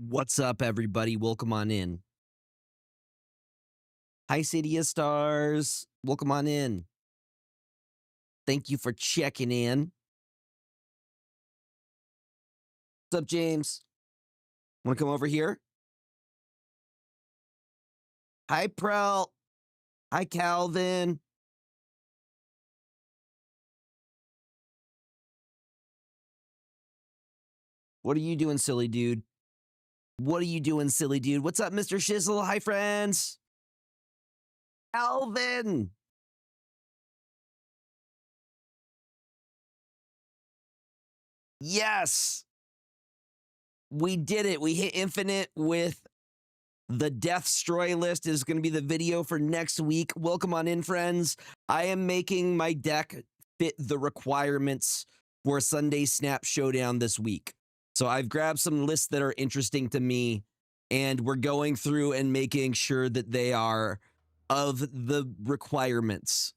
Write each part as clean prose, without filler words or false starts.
What's up, everybody? Welcome on in. Hi, Cydia Stars. Welcome on in. Thank you for checking in. What's up, James? Want to come over here? Hi, Prel. Hi, Calvin. What are you doing, silly dude? What are you doing, silly dude? What's up, Mr. Shizzle? Hi, friends. Calvin. Yes. We did it. We hit infinite with the Death Destroy list. Is going to be the video for next week. Welcome on in, friends. I am making my deck fit the requirements for Sunday Snap Showdown this week. So I've grabbed some lists that are interesting to me, and we're going through and making sure that they are of the requirements.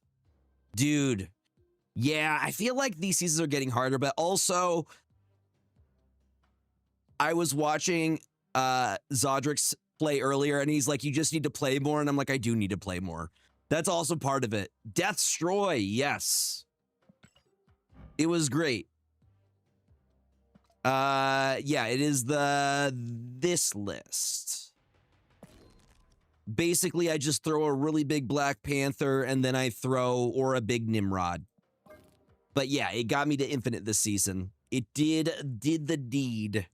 Dude, yeah, I feel like these seasons are getting harder, but also I was watching Zodric's play earlier, and he's like, you just need to play more, and I'm like, I do need to play more. That's also part of it. Death Destroy, yes. It was great. Yeah, it is this list. Basically, I just throw a really big Black Panther, and then I throw or a big Nimrod. But yeah, it got me to infinite this season. It did the deed.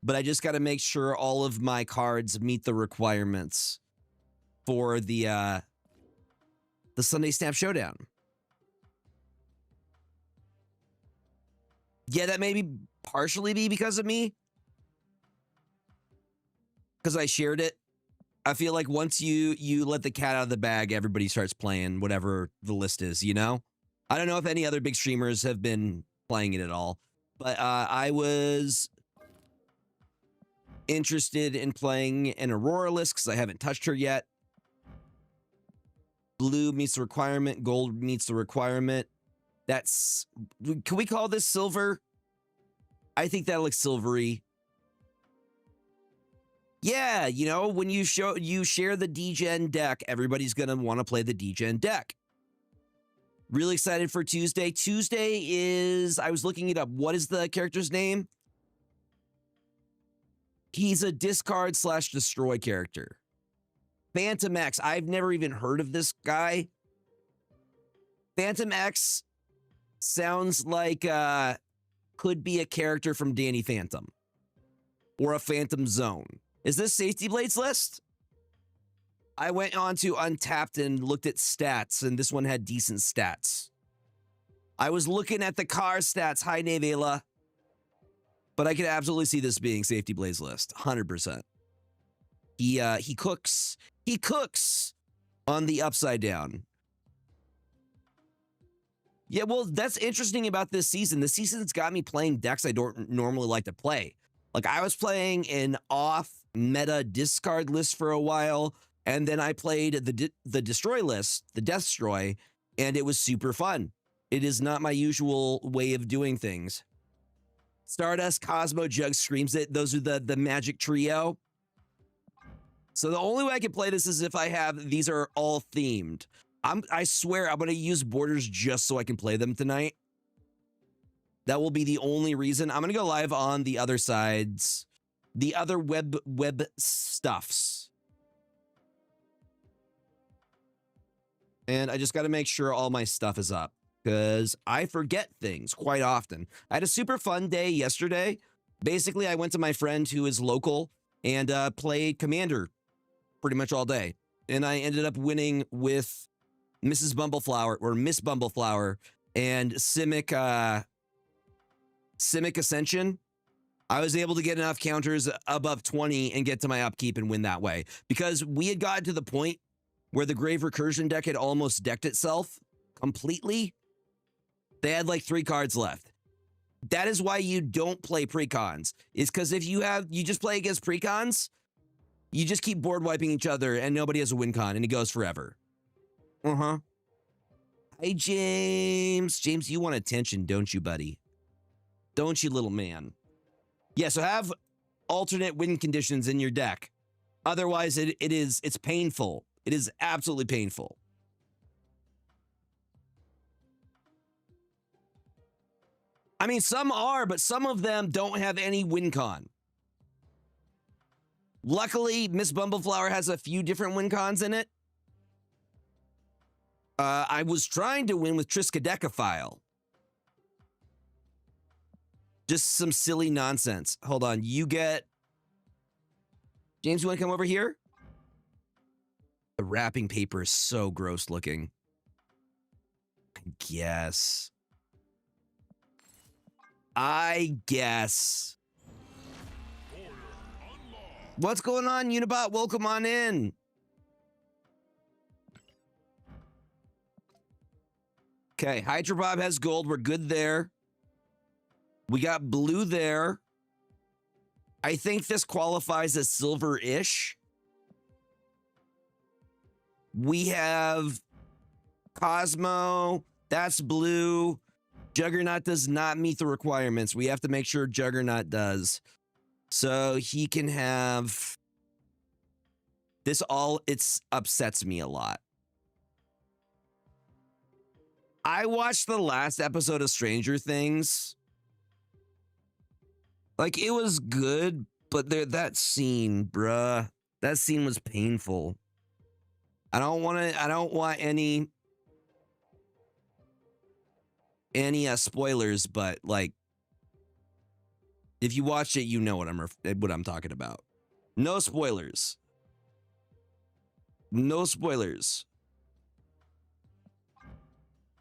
But I just got to make sure all of my cards meet the requirements for the Sunday Snap Showdown. Yeah, that may partially be because of me. Because I shared it. I feel like once you let the cat out of the bag, everybody starts playing whatever the list is, you know? I don't know if any other big streamers have been playing it at all. But I was interested in playing an Aurora list because I haven't touched her yet. Blue meets the requirement. Gold meets the requirement. That's... Can we call this silver? I think that looks silvery. Yeah, you know, when you share the D-Gen deck, everybody's going to want to play the D-Gen deck. Really excited for Tuesday. Tuesday is... I was looking it up. What is the character's name? He's a discard/destroy character. Phantom X. I've never even heard of this guy. Phantom X sounds like could be a character from Danny Phantom or a Phantom Zone. Is this Safety Blades list? I went on to Untapped and looked at stats, and this one had decent stats. I was looking at the car stats. Hi, Nevela. But I could absolutely see this being Safety Blaze list, 100%. He cooks. He cooks on the upside down. Yeah, well, that's interesting about this season. The season's got me playing decks I don't normally like to play. Like, I was playing an off-meta discard list for a while, and then I played the Destroy list, the Death Destroy, and it was super fun. It is not my usual way of doing things. Stardust, Cosmo, Jug, Screams It. Those are the magic trio. So the only way I can play this is if I have, these are all themed. I swear I'm going to use borders just so I can play them tonight. That will be the only reason. I'm going to go live on the other sides, the other web stuffs. And I just got to make sure all my stuff is up, because I forget things quite often. I had a super fun day yesterday. Basically, I went to my friend who is local and played Commander pretty much all day. And I ended up winning with Mrs. Bumbleflower, or Miss Bumbleflower, and Simic Ascension. I was able to get enough counters above 20 and get to my upkeep and win that way. Because we had gotten to the point where the Grave Recursion deck had almost decked itself completely. They had like 3 cards left. That is why you don't play precons. Is because if you just play against precons, you just keep board wiping each other and nobody has a win con and it goes forever. Uh-huh. Hi, James. James, you want attention, don't you, buddy? Don't you, little man? Yeah, so have alternate win conditions in your deck. Otherwise, it's painful. It is absolutely painful. I mean, some are, but some of them don't have any win con. Luckily, Miss Bumbleflower has a few different win cons in it. I was trying to win with Triskaidekaphile. Just some silly nonsense. Hold on, you get... James, you want to come over here? The wrapping paper is so gross looking. I guess. What's going on, Unibot? Welcome on in. Okay, Hydra Bob has gold. We're good there. We got blue there. I think this qualifies as silver-ish. We have Cosmo. That's blue. Juggernaut does not meet the requirements. We have to make sure Juggernaut does. So he can have... This all... It upsets me a lot. I watched the last episode of Stranger Things. Like, it was good, but that scene, bruh. That scene was painful. I don't want any spoilers, but like, if you watched it, you know what I'm talking about. No spoilers. No spoilers.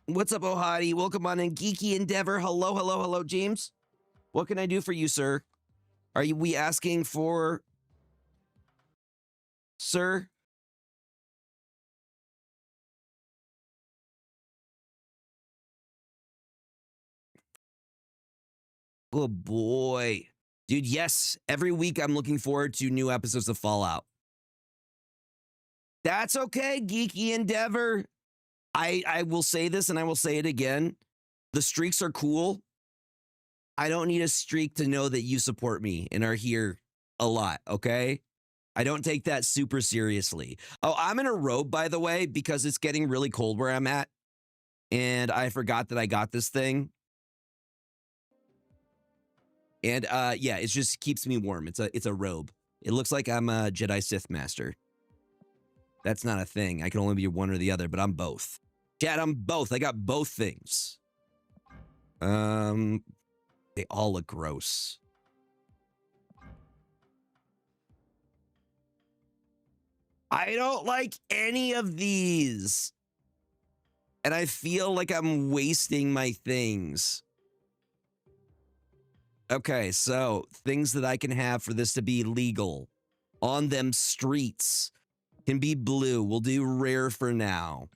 What's up, Ohadi? Welcome on in. Geeky Endeavor. Hello, hello, hello, James. What can I do for you, sir? Are we asking for... Sir? Oh, boy. Dude, yes. Every week I'm looking forward to new episodes of Fallout. That's okay, Geeky Endeavor. I will say this and I will say it again. The streaks are cool. I don't need a streak to know that you support me and are here a lot, okay? I don't take that super seriously. Oh, I'm in a robe, by the way, because it's getting really cold where I'm at. And I forgot that I got this thing. And yeah, it just keeps me warm. It's a robe. It looks like I'm a Jedi Sith Master. That's not a thing. I can only be one or the other, but I'm both. Chat, I'm both. I got both things. They all look gross. I don't like any of these. And I feel like I'm wasting my things. Okay, so things that I can have for this to be legal on them streets can be blue. We'll do rare for now.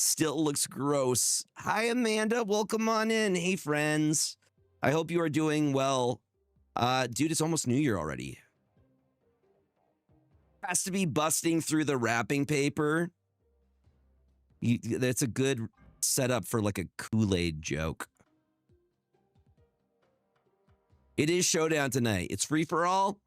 Still looks gross. Hi, Amanda. Welcome on in. Hey, friends. I hope you are doing well. Dude, it's almost New Year already. Has to be busting through the wrapping paper. That's a good setup for like a Kool-Aid joke. It is Showdown tonight. It's free for all.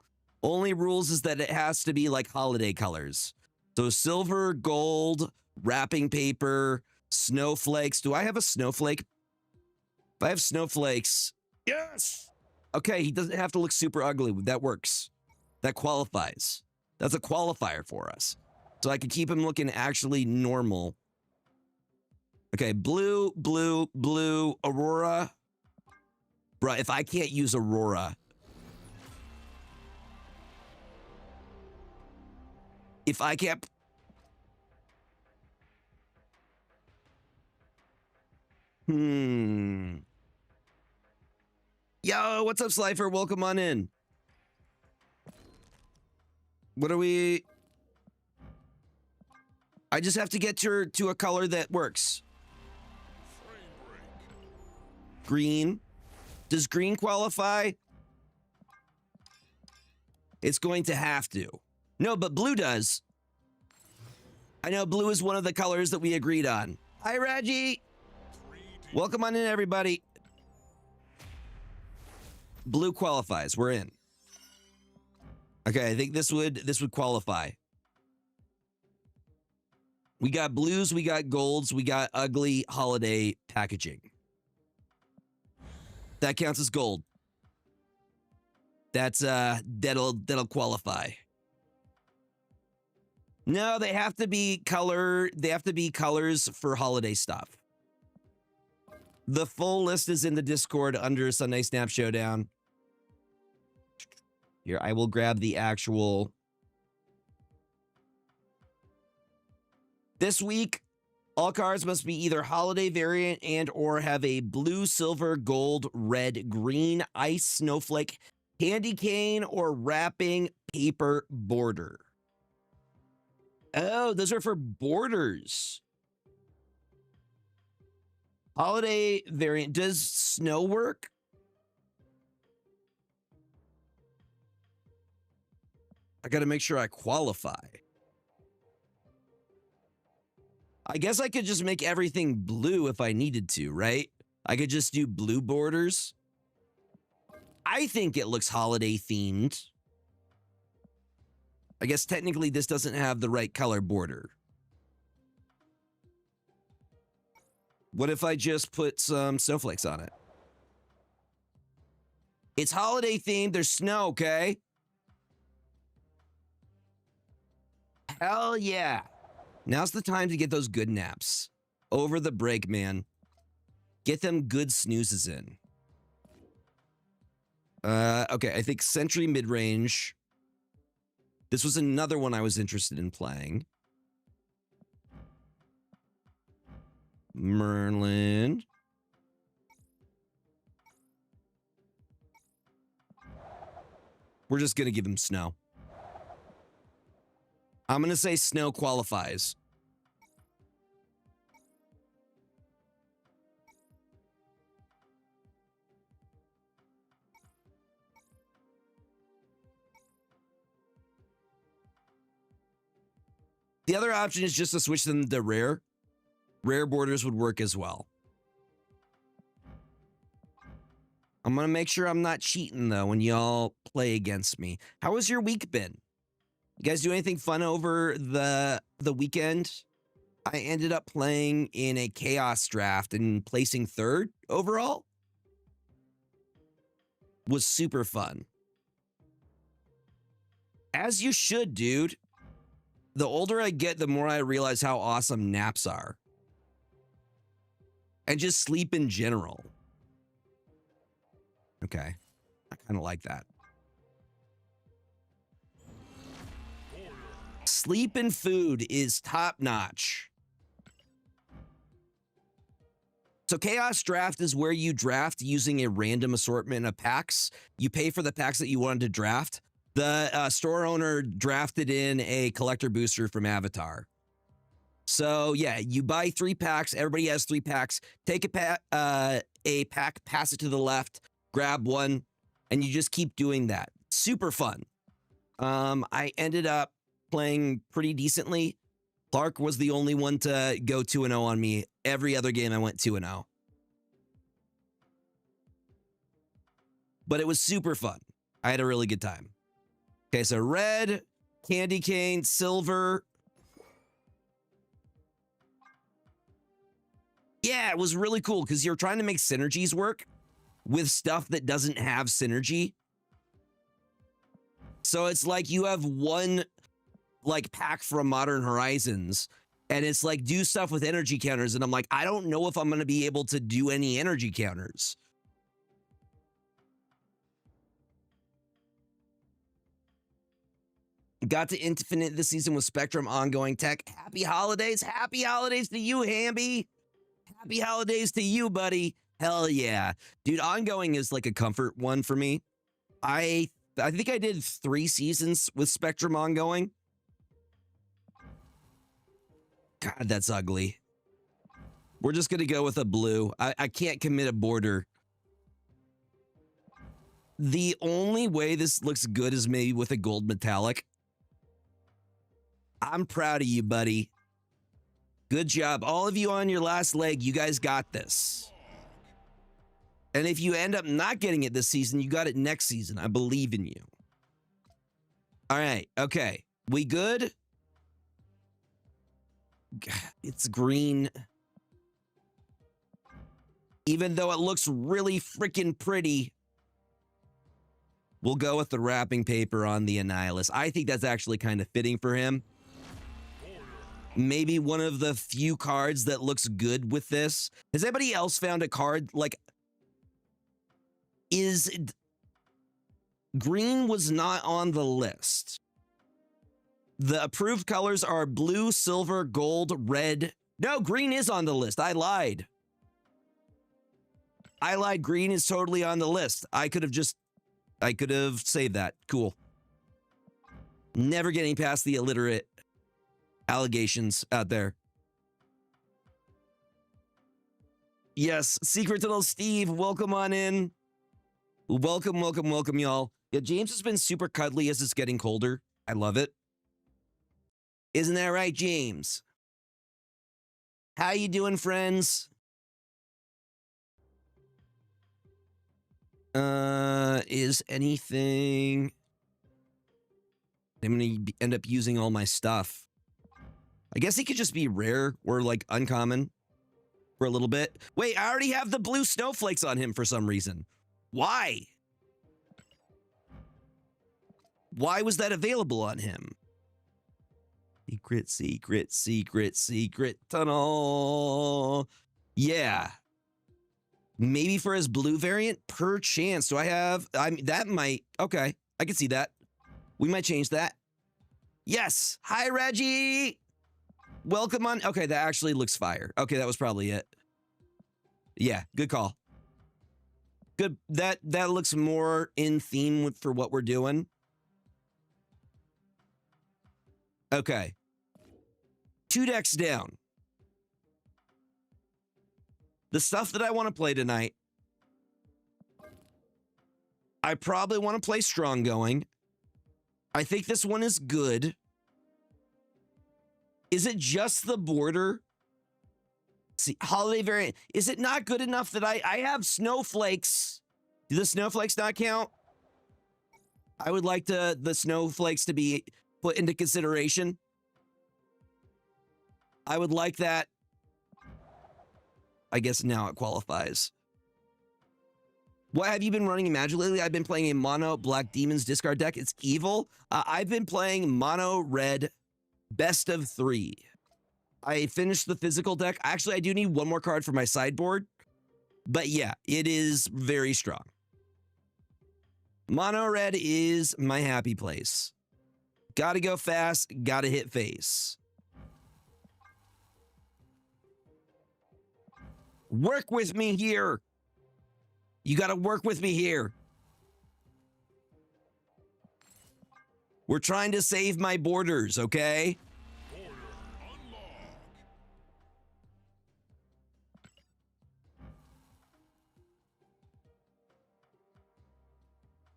Only rules is that it has to be like holiday colors. So silver, gold, wrapping paper, snowflakes. Do I have a snowflake? If I have snowflakes, yes. Okay, he doesn't have to look super ugly. That works. That qualifies. That's a qualifier for us. So I can keep him looking actually normal. Okay, blue, blue, blue, Aurora. Bruh, if I can't use Aurora. If I can't... Yo, what's up, Slifer? Welcome on in. What are we... I just have to get to a color that works. Green. Does green qualify? It's going to have to. No, but blue does. I know blue is one of the colors that we agreed on. Hi, Reggie. Welcome on in, everybody. Blue qualifies. We're in. Okay, I think this would qualify. We got blues, we got golds, we got ugly holiday packaging. That counts as gold. That's that'll qualify. No, they have to be colors for holiday stuff. The full list is in the Discord under Sunday Snap Showdown. Here, I will grab the actual. This week, all cards must be either holiday variant and or have a blue, silver, gold, red, green, ice, snowflake, candy cane, or wrapping paper border. Oh, those are for borders. Holiday variant. Does snow work? I got to make sure I qualify. I guess I could just make everything blue if I needed to, right? I could just do blue borders. I think it looks holiday themed. I guess technically this doesn't have the right color border. What if I just put some snowflakes on it? It's holiday themed. There's snow, okay? Hell yeah. Now's the time to get those good naps. Over the break, man. Get them good snoozes in. Okay, I think Sentry mid-range. This was another one I was interested in playing. Merlin. We're just going to give him snow. I'm going to say snow qualifies. The other option is just to switch them to rare. Rare borders would work as well. I'm going to make sure I'm not cheating, though, when y'all play against me. How has your week been? You guys do anything fun over the weekend? I ended up playing in a chaos draft and placing third overall. Was super fun. As you should, dude. The older I get, the more I realize how awesome naps are. And just sleep in general. Okay. I kind of like that. Sleep and food is top notch. So Chaos Draft is where you draft using a random assortment of packs. You pay for the packs that you wanted to draft. The store owner drafted in a collector booster from Avatar. So yeah, you buy 3 packs. Everybody has 3 packs. Take a pack, pass it to the left, grab one, and you just keep doing that. Super fun. I ended up playing pretty decently. Clark was the only one to go 2-0 on me. Every other game I went 2-0. But it was super fun. I had a really good time. Okay, so red, candy cane, silver. Yeah, it was really cool because you're trying to make synergies work with stuff that doesn't have synergy. So it's like you have one like pack from Modern Horizons and it's like do stuff with energy counters. And I'm like, I don't know if I'm going to be able to do any energy counters. Got to Infinite this season with Spectrum ongoing tech. Happy holidays. Happy holidays to you, Hamby. Happy holidays to you, buddy. Hell yeah. Dude, ongoing is like a comfort one for me. I think I did 3 seasons with Spectrum ongoing. God, that's ugly. We're just going to go with a blue. I can't commit a border. The only way this looks good is maybe with a gold metallic. I'm proud of you, buddy. Good job. All of you on your last leg, you guys got this. And if you end up not getting it this season, you got it next season. I believe in you. All right. Okay. We good? It's green. Even though it looks really freaking pretty, we'll go with the wrapping paper on the Annihilus. I think that's actually kind of fitting for him. Maybe one of the few cards that looks good with this. Has anybody else found a card like... Green was not on the list. The approved colors are blue, silver, gold, red. No, green is on the list. I lied. Green is totally on the list. I could have saved that. Cool. Never getting past the illiterate allegations out there. Yes, Secret Little Steve, welcome on in. Welcome, welcome, welcome, y'all. Yeah, James has been super cuddly as it's getting colder. I love it. Isn't that right, James? How you doing, friends? Is anything... I'm gonna end up using all my stuff. I guess he could just be rare or like uncommon for a little bit. Wait, I already have the blue snowflakes on him for some reason. Why? Why was that available on him? Secret, secret, secret, secret tunnel. Yeah. Maybe for his blue variant, per chance. Do I have... that might... Okay, I can see that. We might change that. Yes. Hi, Reggie. Welcome on... Okay, that actually looks fire. Okay, that was probably it. Yeah, good call. Good. That looks more in theme for what we're doing. Okay. 2 decks down. The stuff that I want to play tonight, I probably want to play Strong Going. I think this one is good. Is it just the border? See, holiday variant. Is it not good enough that I have snowflakes? Do the snowflakes not count? I would like the snowflakes to be put into consideration. I would like that. I guess now it qualifies. What have you been running in Magic lately? I've been playing a mono Black Demons discard deck. It's evil. I've been playing mono red best of 3. I finished the physical deck. Actually, I do need one more card for my sideboard. But yeah, it is very strong. Mono red is my happy place. Gotta go fast, gotta hit face. Work with me here. You gotta work with me here. We're trying to save my borders, okay?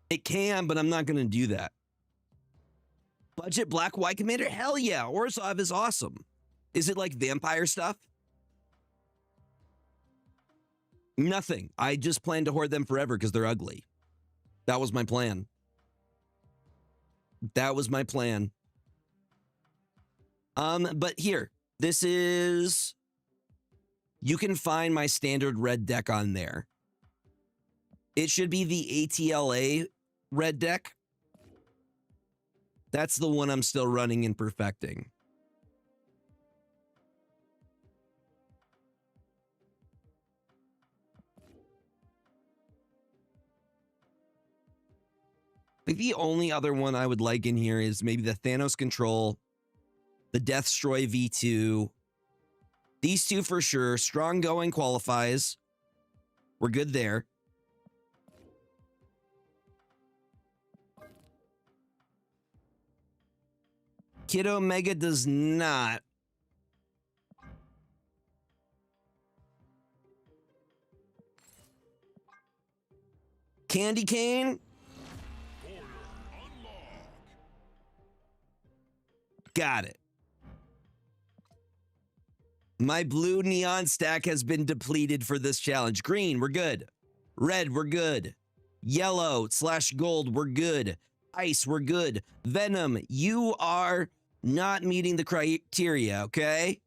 It can, but I'm not gonna do that. Budget black-white commander? Hell yeah, Orzhov is awesome. Is it like vampire stuff? Nothing. I just plan to hoard them forever because they're ugly. That was my plan. That was my plan. But here, this is... You can find my standard red deck on there. It should be the ATLA red deck. That's the one I'm still running and perfecting. I think the only other one I would like in here is maybe the Thanos Control, the Deathstroy V2. These two for sure. Strong Going qualifies. We're good there. Kid Omega does not. Candy Cane? Got it. My blue neon stack has been depleted for this challenge. Green, we're good. Red, we're good. Yellow / gold, we're good. Ice, we're good. Venom, you are not meeting the criteria, okay?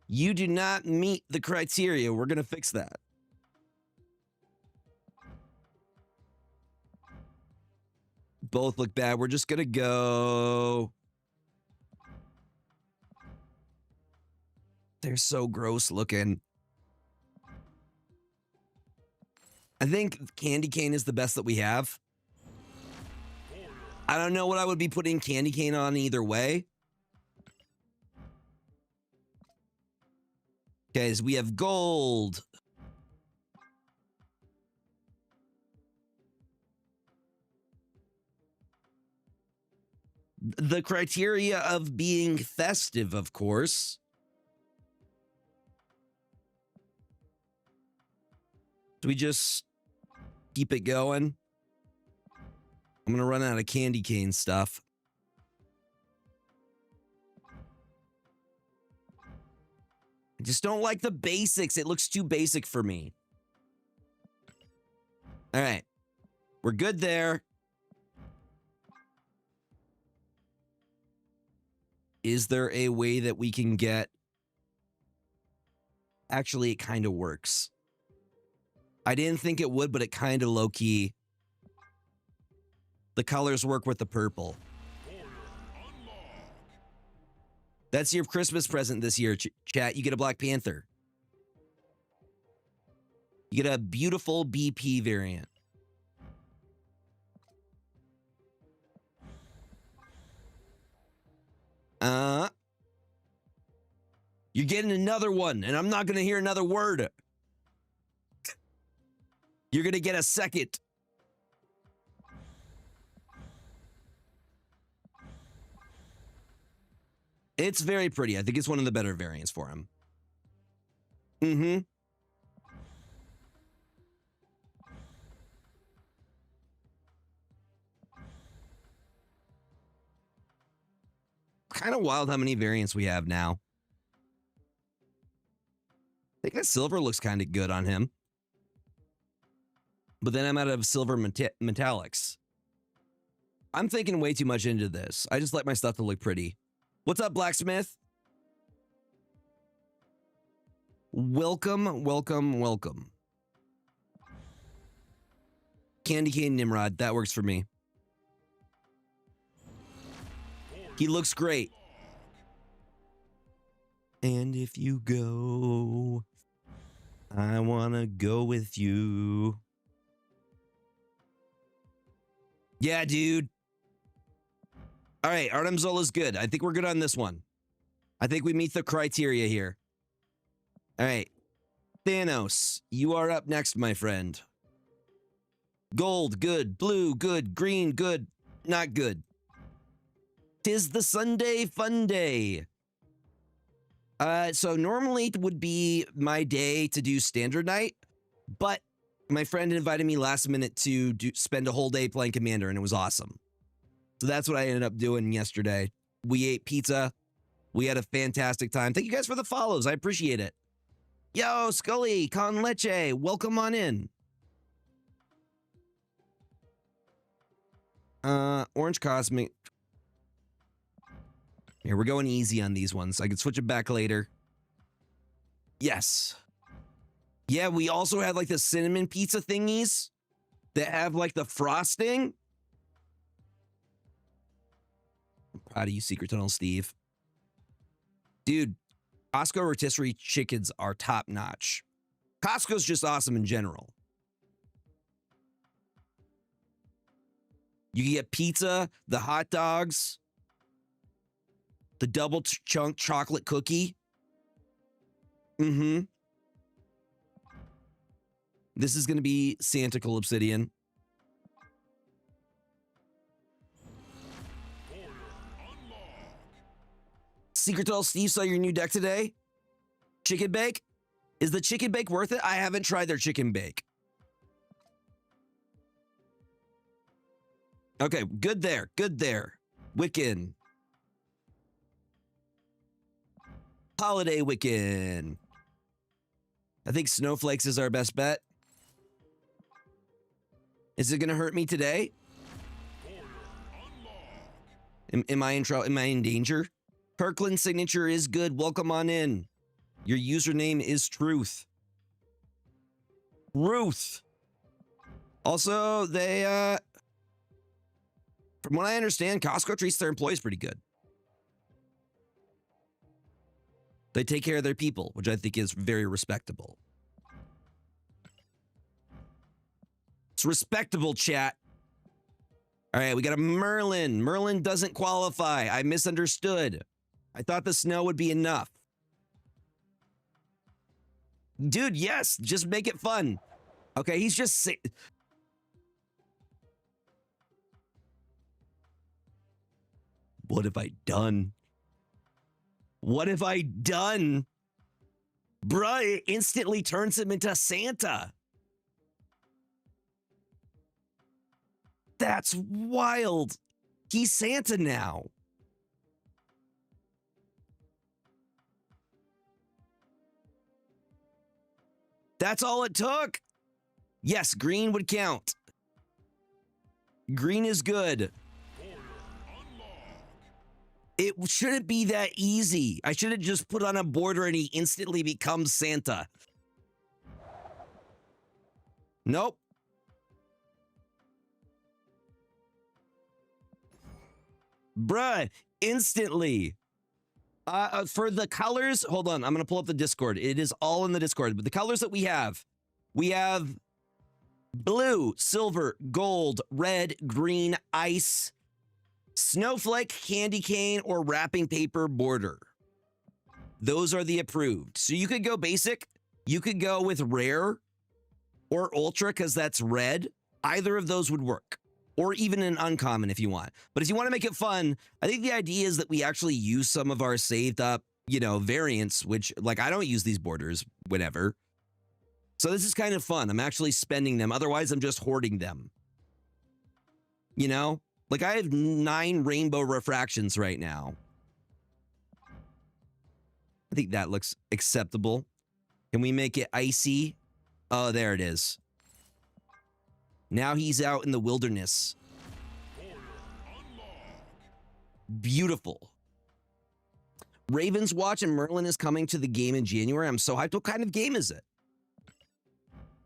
You do not meet the criteria. We're going to fix that. Both look bad. We're just going to go. They're so gross looking. I think Candy Cane is the best that we have. I don't know what I would be putting Candy Cane on either way. Okay, so we have gold. The criteria of being festive, of course. Do we just keep it going? I'm going to run out of candy cane stuff. I just don't like the basics. It looks too basic for me. All right. We're good there. Is there a way that we can get... Actually, it kind of works. I didn't think it would, but it kind of low-key. The colors work with the purple. That's your Christmas present this year, chat. You get a Black Panther. You get a beautiful BP variant. You're getting another one, and I'm not going to hear another word. You're going to get a second. It's very pretty. I think it's one of the better variants for him. Mm-hmm. Kind of wild how many variants we have now. I think that silver looks kind of good on him. But then I'm out of silver metallics. I'm thinking way too much into this. I just like my stuff to look pretty. What's up, Blacksmith? Welcome, welcome, welcome. Candy Cane Nimrod, that works for me. He looks great. And if you go, I wanna go with you. Yeah, dude. All right, Artem Zola's good. I think we're good on this one. I think we meet the criteria here. All right. Thanos, you are up next, my friend. Gold, good. Blue, good. Green, good. Not good. 'Tis the Sunday fun day. So normally it would be my day to do standard night, but my friend invited me last minute to spend a whole day playing Commander, and it was awesome. So that's what I ended up doing yesterday. We ate pizza. We had a fantastic time. Thank you guys for the follows. I appreciate it. Yo, Scully, con leche, welcome on in. Orange Cosmic. Here, we're going easy on these ones. I can switch it back later. Yes. Yeah, we also had like the cinnamon pizza thingies that have like the frosting. I'm proud of you, Secret Tunnel Steve. Dude, Costco rotisserie chickens are top notch. Costco's just awesome in general. You can get pizza, the hot dogs, the double chunk chocolate cookie. Mm-hmm. This is going to be Santical Obsidian. Secret Tunnel Steve saw your new deck today. Chicken bake? Is the chicken bake worth it? I haven't tried their chicken bake. Okay, good there. Good there. Wiccan. Holiday Wiccan. I think Snowflakes is our best bet. Is it going to hurt me today? Am I in trouble? Am I in danger? Kirkland signature is good. Welcome on in. Your username is Truth. Ruth. Also, they, from what I understand, Costco treats their employees pretty good. They take care of their people, which I think is very respectable. It's respectable, chat. All right, we got a Merlin. Merlin doesn't qualify. I misunderstood. I thought the snow would be enough. Dude, yes, just make it fun. Okay, he's just... What have I done? What have I done? Bruh, it instantly turns him into Santa. That's wild. He's Santa now. That's all it took. Yes, green would count. Green is good. It shouldn't be that easy. I should have just put on a border and he instantly becomes Santa. Nope. Bruh, instantly. For the colors, hold on, I'm gonna pull up the Discord. It is all in the Discord, but the colors that we have blue, silver, gold, red, green, ice, snowflake, candy cane, or wrapping paper border. Those are the approved. So you could go basic, you could go with rare or ultra because that's red. Either of those would work. Or even an uncommon if you want. But if you want to make it fun, I think the idea is that we actually use some of our saved up, you know, variants, which, like, I don't use these borders whenever. So this is kind of fun. I'm actually spending them. Otherwise, I'm just hoarding them. You know? Like, I have 9 rainbow refractions right now. I think that looks acceptable. Can we make it icy? Oh, there it is. Now he's out in the wilderness. Beautiful. Raven's Watch and Merlin is coming to the game in January. I'm so hyped. What kind of game is it?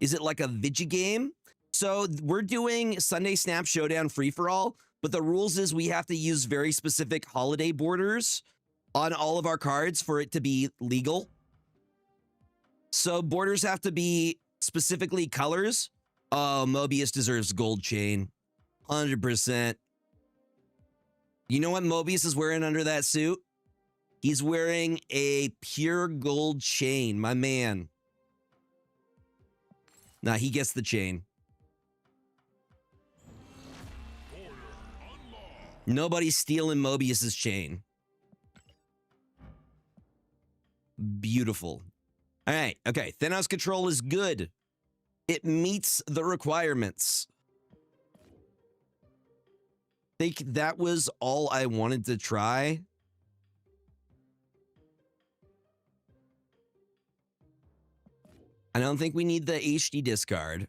Is it like a Vigi game? So we're doing Sunday Snap Showdown free-for-all, but the rules is we have to use very specific holiday borders on all of our cards for it to be legal. So borders have to be specifically colors. Oh, Mobius deserves gold chain. 100%. You know what Mobius is wearing under that suit? He's wearing a pure gold chain, my man. Nah, he gets the chain. Nobody's stealing Mobius's chain. Beautiful. All right, okay. Thanos control is good. It meets the requirements. I think that was all I wanted to try. I don't think we need the HD discard.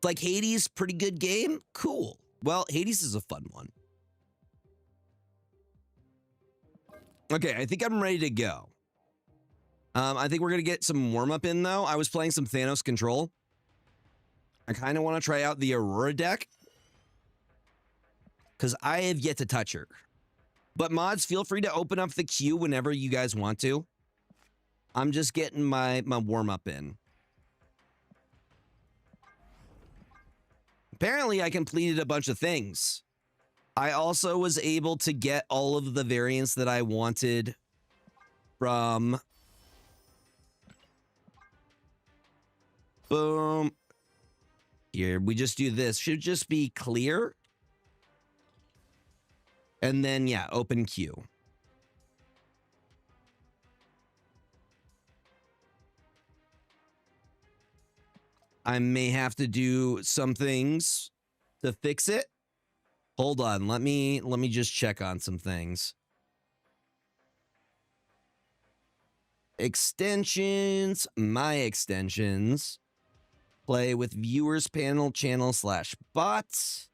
Like Hades, pretty good game. Cool. Well, Hades is a fun one. Okay, I think I'm ready to go. I think we're going to get some warm-up in, though. I was playing some Thanos Control. I kind of want to try out the Aurora deck. Because I have yet to touch her. But mods, feel free to open up the queue whenever you guys want to. I'm just getting my warm-up in. Apparently, I completed a bunch of things. I also was able to get all of the variants that I wanted from... Boom. Here, we just do this. Should just be clear. And then, yeah, open queue. I may have to do some things to fix it. Hold on, let me just check on some things. Extensions, my extensions. Play with viewers panel channel /bots.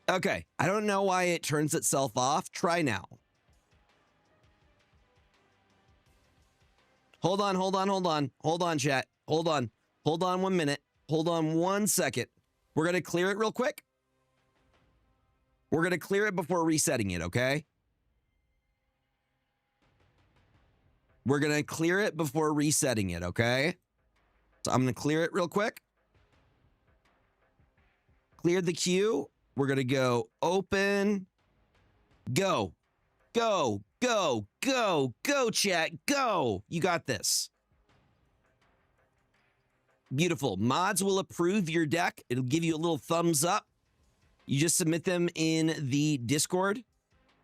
Okay, I don't know why it turns itself off. Try now. Hold on, hold on, hold on. Hold on, chat. Hold on. Hold on 1 minute. Hold on 1 second. We're going to clear it real quick. We're going to clear it before resetting it, okay? We're going to clear it before resetting it, okay? So I'm going to clear it real quick. Clear the queue. We're going to go open. Go. Go. Go. Go. Go, chat. Go. You got this. Beautiful. Mods will approve your deck. It'll give you a little thumbs up. You just submit them in the Discord.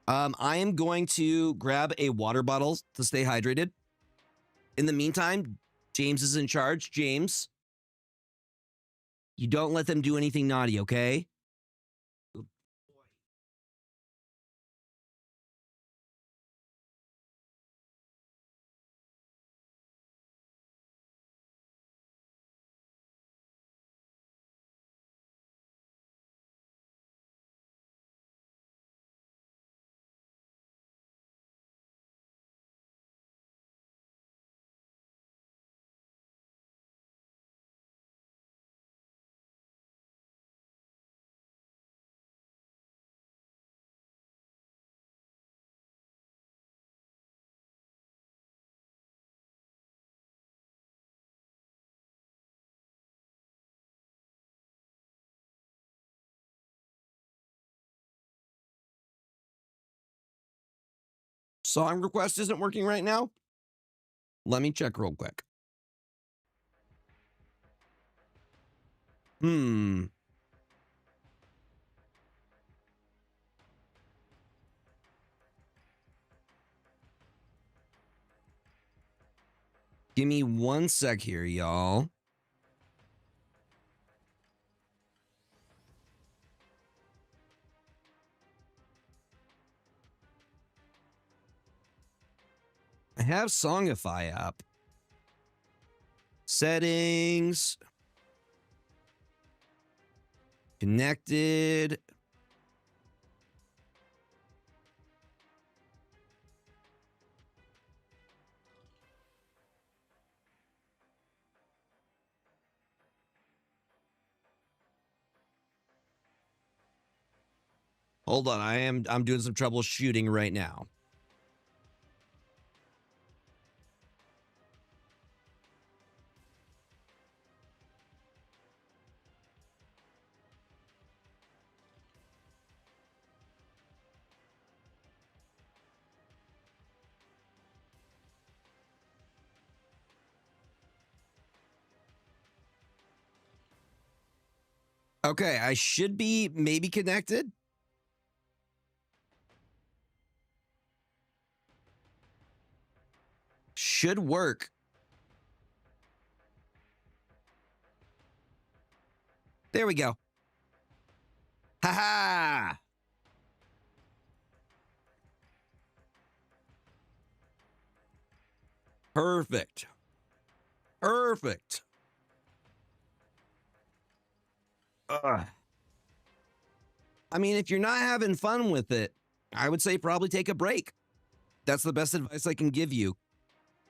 I am going to grab a water bottle to stay hydrated. In the meantime, James is in charge. James, you don't let them do anything naughty, okay? Song request isn't working right now. Let me check real quick. Give me 1 sec here, y'all. I have Songify up. Settings. Connected. Hold on, I'm doing some troubleshooting right now. Okay, I should be maybe connected. Should work. There we go. Ha ha! Perfect. Perfect. Ugh. I mean, if you're not having fun with it, I would say probably take a break. That's the best advice I can give you.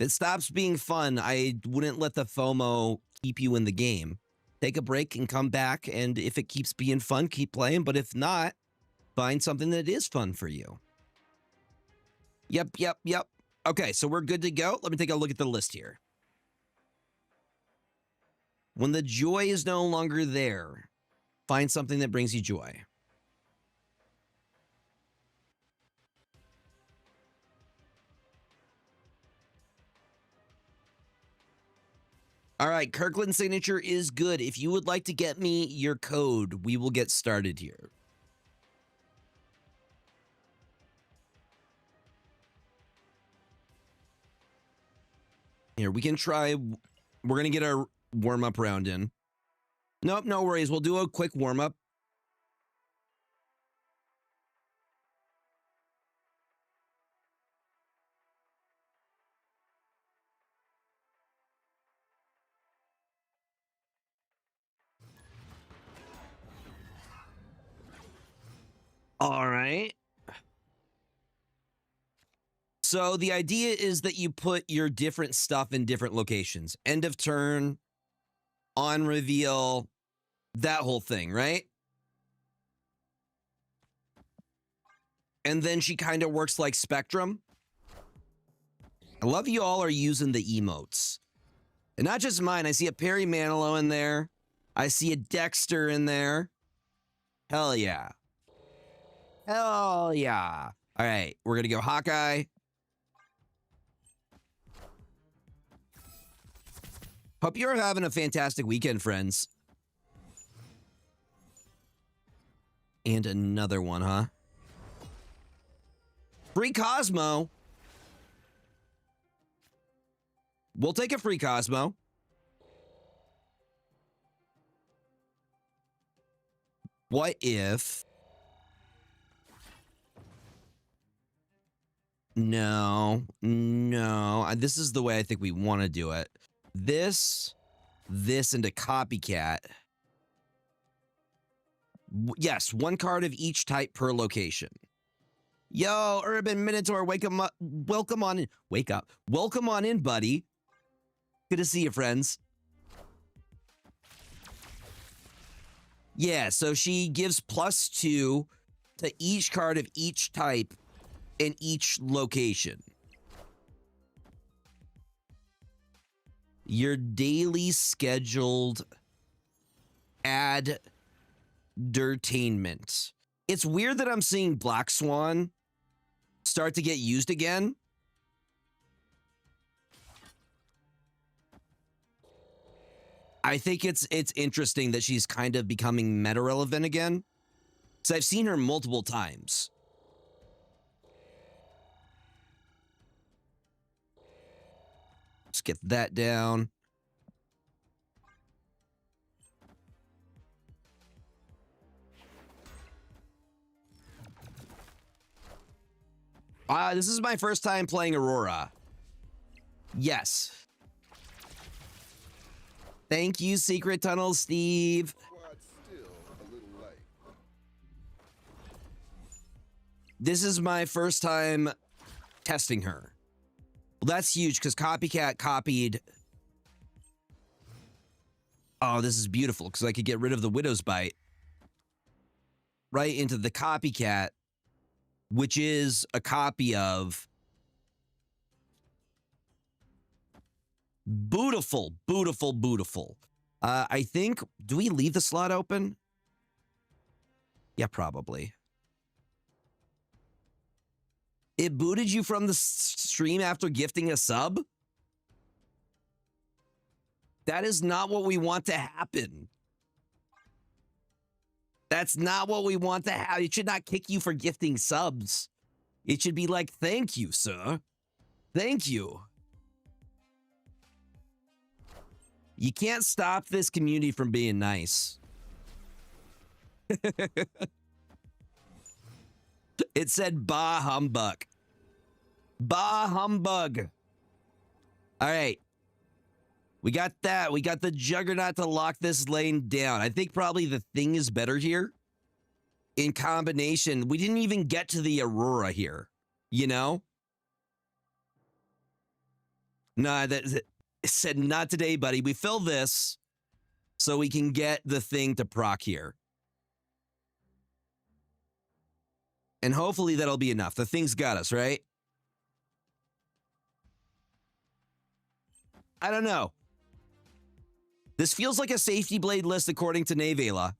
If it stops being fun, I wouldn't let the FOMO keep you in the game. Take a break and come back, and if it keeps being fun, keep playing. But if not, find something that is fun for you. Yep. Okay, so we're good to go. Let me take a look at the list here. When the joy is no longer there, find something that brings you joy. All right, Kirkland's signature is good. If you would like to get me your code, we will get started here. Here, we can try. We're going to get our warm-up round in. Nope, no worries. We'll do a quick warm-up. All right. So the idea is that you put your different stuff in different locations. End of turn, on reveal, that whole thing, right? And then she kind of works like Spectrum. I love you all are using the emotes. And not just mine. I see a Perry Manilow in there. I see a Dexter in there. Hell yeah. Hell yeah. All right, we're going to go Hawkeye. Hope you're having a fantastic weekend, friends. And another one, huh? Free Cosmo. We'll take a free Cosmo. What if... No. This is the way I think we want to do it. This, and a copycat. Yes, one card of each type per location. Yo, Urban Minotaur, welcome on in. Wake up. Welcome on in, buddy. Good to see you, friends. Yeah, so she gives +2 to each card of each type in each location. Your daily scheduled ad-dertainment. It's weird that I'm seeing Black Swan start to get used again. I think it's interesting that she's kind of becoming meta relevant again. So I've seen her multiple times. Let's get that down. This is my first time playing Aurora. Yes. Thank you, Secret Tunnel Steve. This is my first time testing her. Well, that's huge because Copycat copied. Oh, this is beautiful because I could get rid of the Widow's Bite right into the Copycat, which is a copy of Beautiful. I think, do we leave the slot open? Yeah, probably. It booted you from the stream after gifting a sub? That is not what we want to happen. That's not what we want to have. It should not kick you for gifting subs. It should be like, thank you, sir. Thank you. You can't stop this community from being nice. It said, bah humbug. Bah humbug. All right. We got that. We got the Juggernaut to lock this lane down. I think probably the Thing is better here. In combination, we didn't even get to the Aurora here. You know? No, it said not today, buddy. We fill this so we can get the Thing to proc here. And hopefully that'll be enough. The Thing's got us, right? I don't know. This feels like a safety blade list according to Nevela.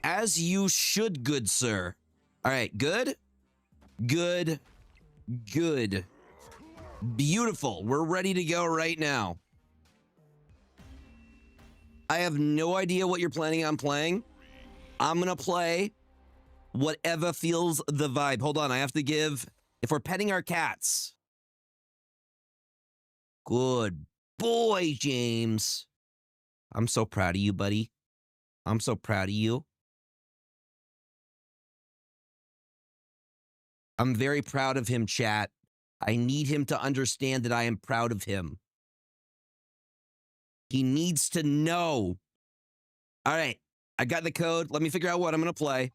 As you should, good sir. All right, good. Good. Good. Beautiful. We're ready to go right now. I have no idea what you're planning on playing. I'm going to play whatever feels the vibe. Hold on, I have to give... If we're petting our cats... Good boy, James. I'm so proud of you, buddy. I'm so proud of you. I'm very proud of him, chat. I need him to understand that I am proud of him. He needs to know. All right. I got the code. Let me figure out what I'm going to play.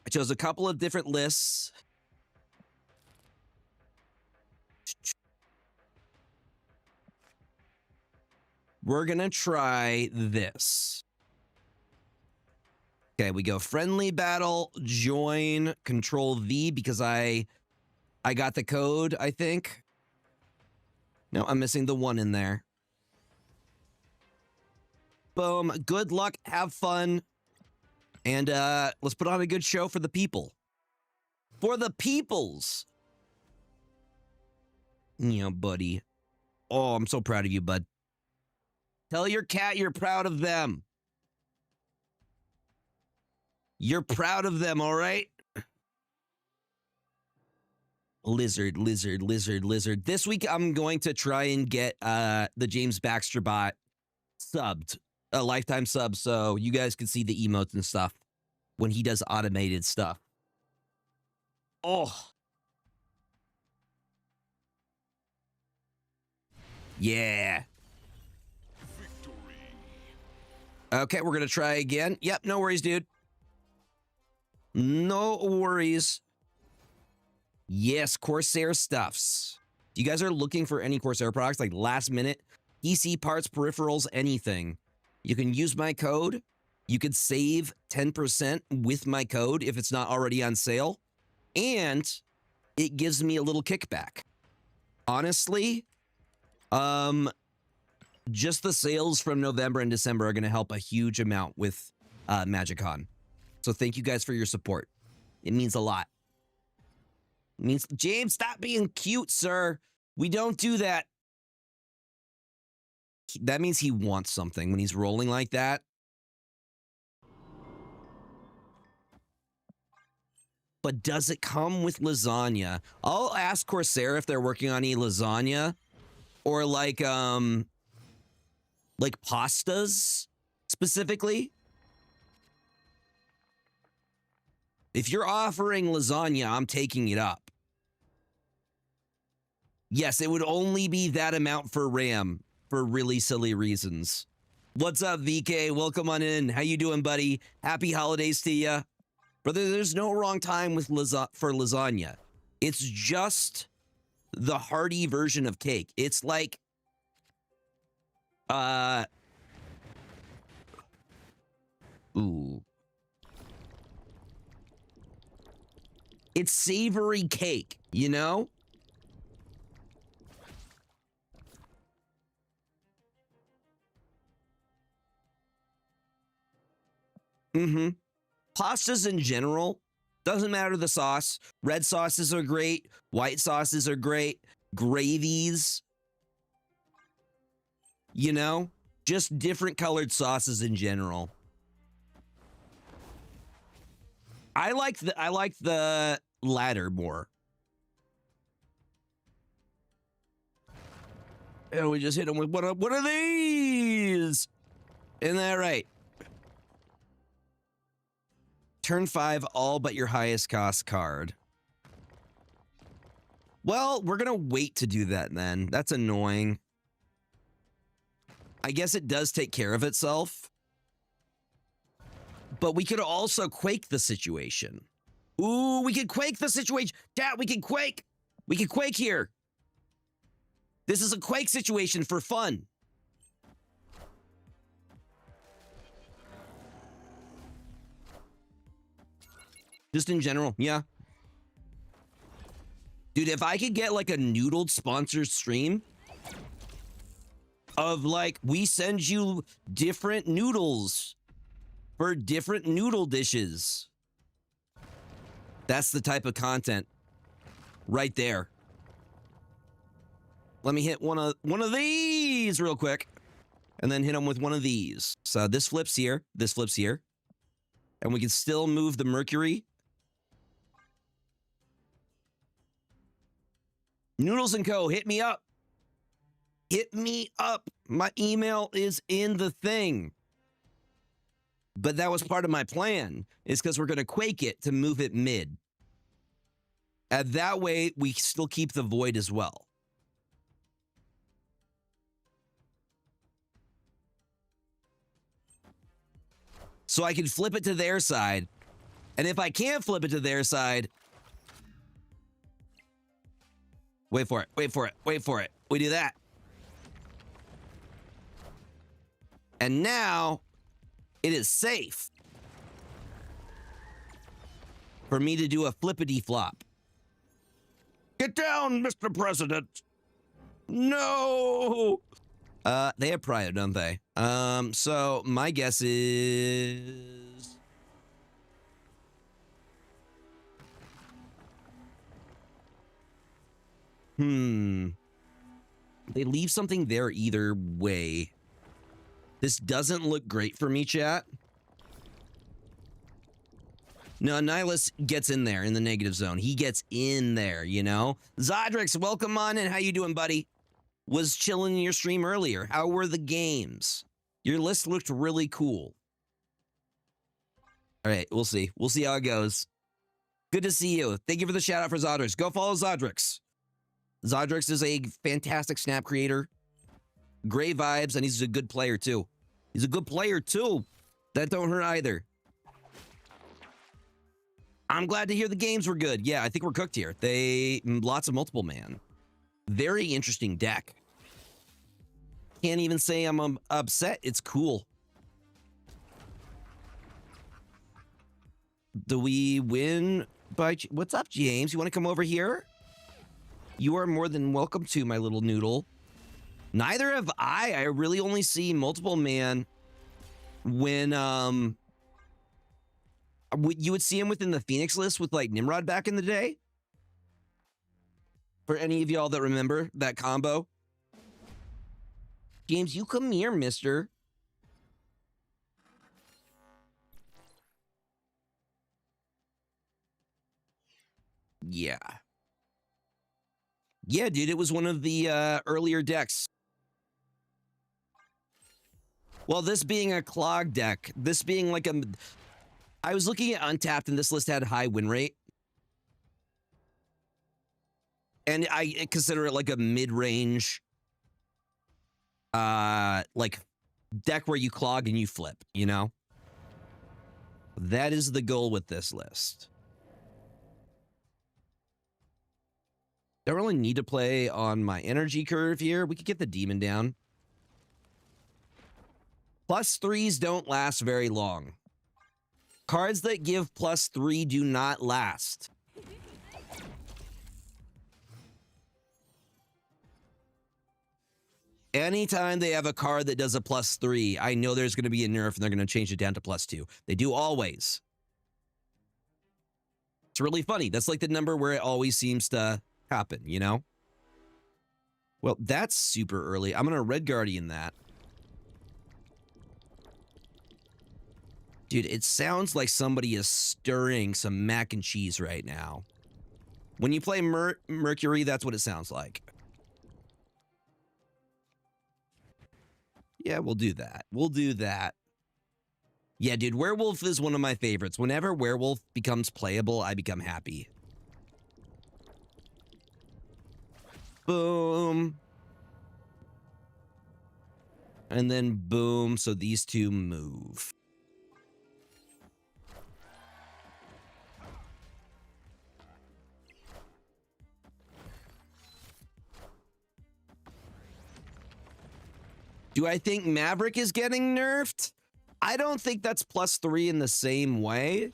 I chose a couple of different lists. We're going to try this. Okay, we go friendly battle, join, control V because I got the code, I think. No, I'm missing the 1 in there. Boom. Good luck. Have fun. And let's put on a good show for the people. For the peoples. Yeah, buddy. Oh, I'm so proud of you, bud. Tell your cat you're proud of them. You're proud of them, all right? Lizard, lizard, lizard, lizard. This week, I'm going to try and get the James Baxter bot subbed. A lifetime sub, so you guys can see the emotes and stuff when he does automated stuff. Oh. Yeah. Victory. Okay, we're going to try again. Yep, no worries, dude. No worries. Yes, Corsair stuffs. You guys are looking for any Corsair products, like last minute, PC parts, peripherals, anything. You can use my code. You could save 10% with my code if it's not already on sale. And it gives me a little kickback. Honestly, just the sales from November and December are going to help a huge amount with MagicCon. So thank you guys for your support. It means a lot. It means, James, stop being cute, sir. We don't do that. That means he wants something when he's rolling like that. But does it come with lasagna? I'll ask Corsair if they're working on any lasagna or like pastas specifically. If you're offering lasagna, I'm taking it up. Yes, it would only be that amount for RAM for really silly reasons. What's up, VK? Welcome on in. How you doing, buddy? Happy holidays to you. Brother, there's no wrong time with for lasagna. It's just the hearty version of cake. It's like ooh. It's savory cake, you know? Mm-hmm. Pastas in general, doesn't matter the sauce. Red sauces are great. White sauces are great. Gravies, you know? Just different colored sauces in general. I like the latter more. And we just hit him with one of these. Isn't that right? Turn 5, all but your highest cost card. Well, we're going to wait to do that then. That's annoying. I guess it does take care of itself. But we could also quake the situation. Ooh, we could quake the situation. Dad, we can quake. We can quake here. This is a quake situation for fun. Just in general, yeah. Dude, if I could get like a noodled sponsored stream of like, we send you different noodles for different noodle dishes. That's the type of content right there. Let me hit one of these real quick and then hit them with one of these. So this flips here, and we can still move the Mercury. Noodles & Co., hit me up. Hit me up. My email is in the thing. But that was part of my plan, is because we're going to quake it to move it mid. And that way, we still keep the void as well. so I can flip it to their side. And if I can't flip it to their side, wait for it, wait for it, wait for it. We do that. And now it is safe for me to do a flippity flop. Get down, Mr. President. No. They have prio, don't they? So my guess is they leave something there either way. This doesn't look great for me, chat. No, Nihilus gets in there in the negative zone. He gets in there, you know? Zodrix, welcome on in. How you doing, buddy? Was chilling in your stream earlier. How were the games? Your list looked really cool. All right, we'll see. We'll see how it goes. Good to see you. Thank you for the shout out for Zodrix. Go follow Zodrix. Zodrix is a fantastic snap creator. Great vibes, and he's a good player too. He's a good player too. That don't hurt either. I'm glad to hear the games were good. Yeah, I think we're cooked here. Lots of multiple man. Very interesting deck. Can't even say I'm upset. It's cool. Do we win by... What's up, James? You want to come over here? You are more than welcome to, my little noodle. Neither have I. I really only see multiple man when... You would see him within the Phoenix list with, like, Nimrod back in the day. For any of y'all that remember that combo. James, you come here, mister. Yeah. Yeah, dude, it was one of the earlier decks. Well, this being a clog deck, this being like a... I was looking at Untapped, and this list had high win rate. And I consider it like a mid-range, like, deck where you clog and you flip, you know? That is the goal with this list. Don't really need to play on my energy curve here. We could get the demon down. +3s don't last very long. Cards that give +3 do not last. Anytime they have a card that does a +3, I know there's going to be a nerf and they're going to change it down to +2. They do always. It's really funny. That's like the number where it always seems to happen, you know? Well, that's super early. I'm going to Red Guardian that. Dude, it sounds like somebody is stirring some mac and cheese right now. When you play Mercury, that's what it sounds like. Yeah, we'll do that. We'll do that. Yeah, dude, Werewolf is one of my favorites. Whenever Werewolf becomes playable, I become happy. Boom. And then boom, so these two move. Do I think Maverick is getting nerfed? I don't think that's +3 in the same way.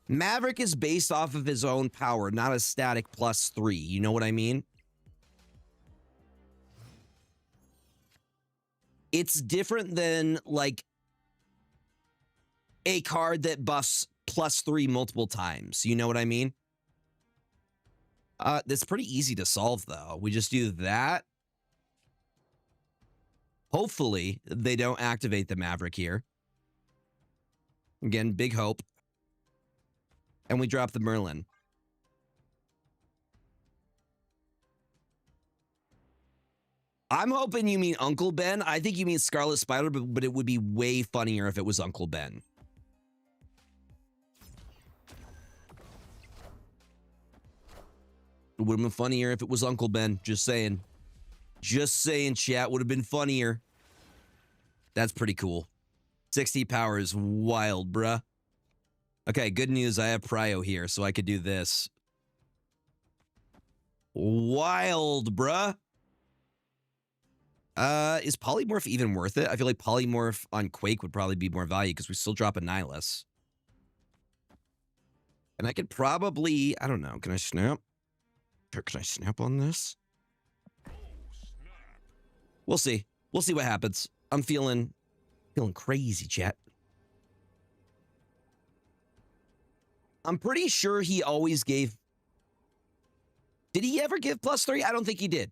Maverick is based off of his own power, not a static +3. You know what I mean? It's different than, like, a card that buffs +3 multiple times. You know what I mean? That's pretty easy to solve, though. We just do that. Hopefully, they don't activate the Maverick here. Again, big hope. And we drop the Merlin. I'm hoping you mean Uncle Ben. I think you mean Scarlet Spider, but it would be way funnier if it was Uncle Ben. It would have been funnier if it was Uncle Ben. Just saying. Just saying, chat. Would have been funnier. That's pretty cool. 60 power is wild, bruh. Okay, good news. I have Prio here, so I could do this. Wild, bruh. Is Polymorph even worth it? I feel like Polymorph on Quake would probably be more value because we still drop a Nihilus. And I could probably, I don't know, can I snap? Can I snap on this? We'll see. We'll see what happens. I'm feeling crazy, chat. I'm pretty sure he always gave... Did he ever give +3? I don't think he did.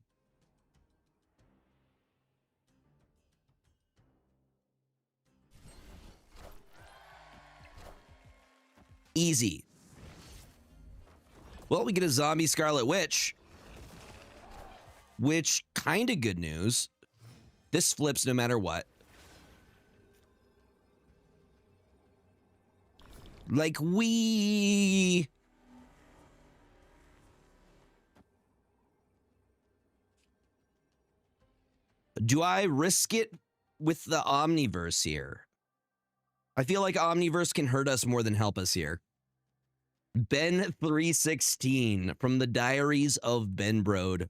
Easy. Well, we get a zombie Scarlet Witch. Which, kind of good news. This flips no matter what. Like, we... Do I risk it with the Omniverse here? I feel like Omniverse can hurt us more than help us here. Ben 316 from the Diaries of Ben Brode.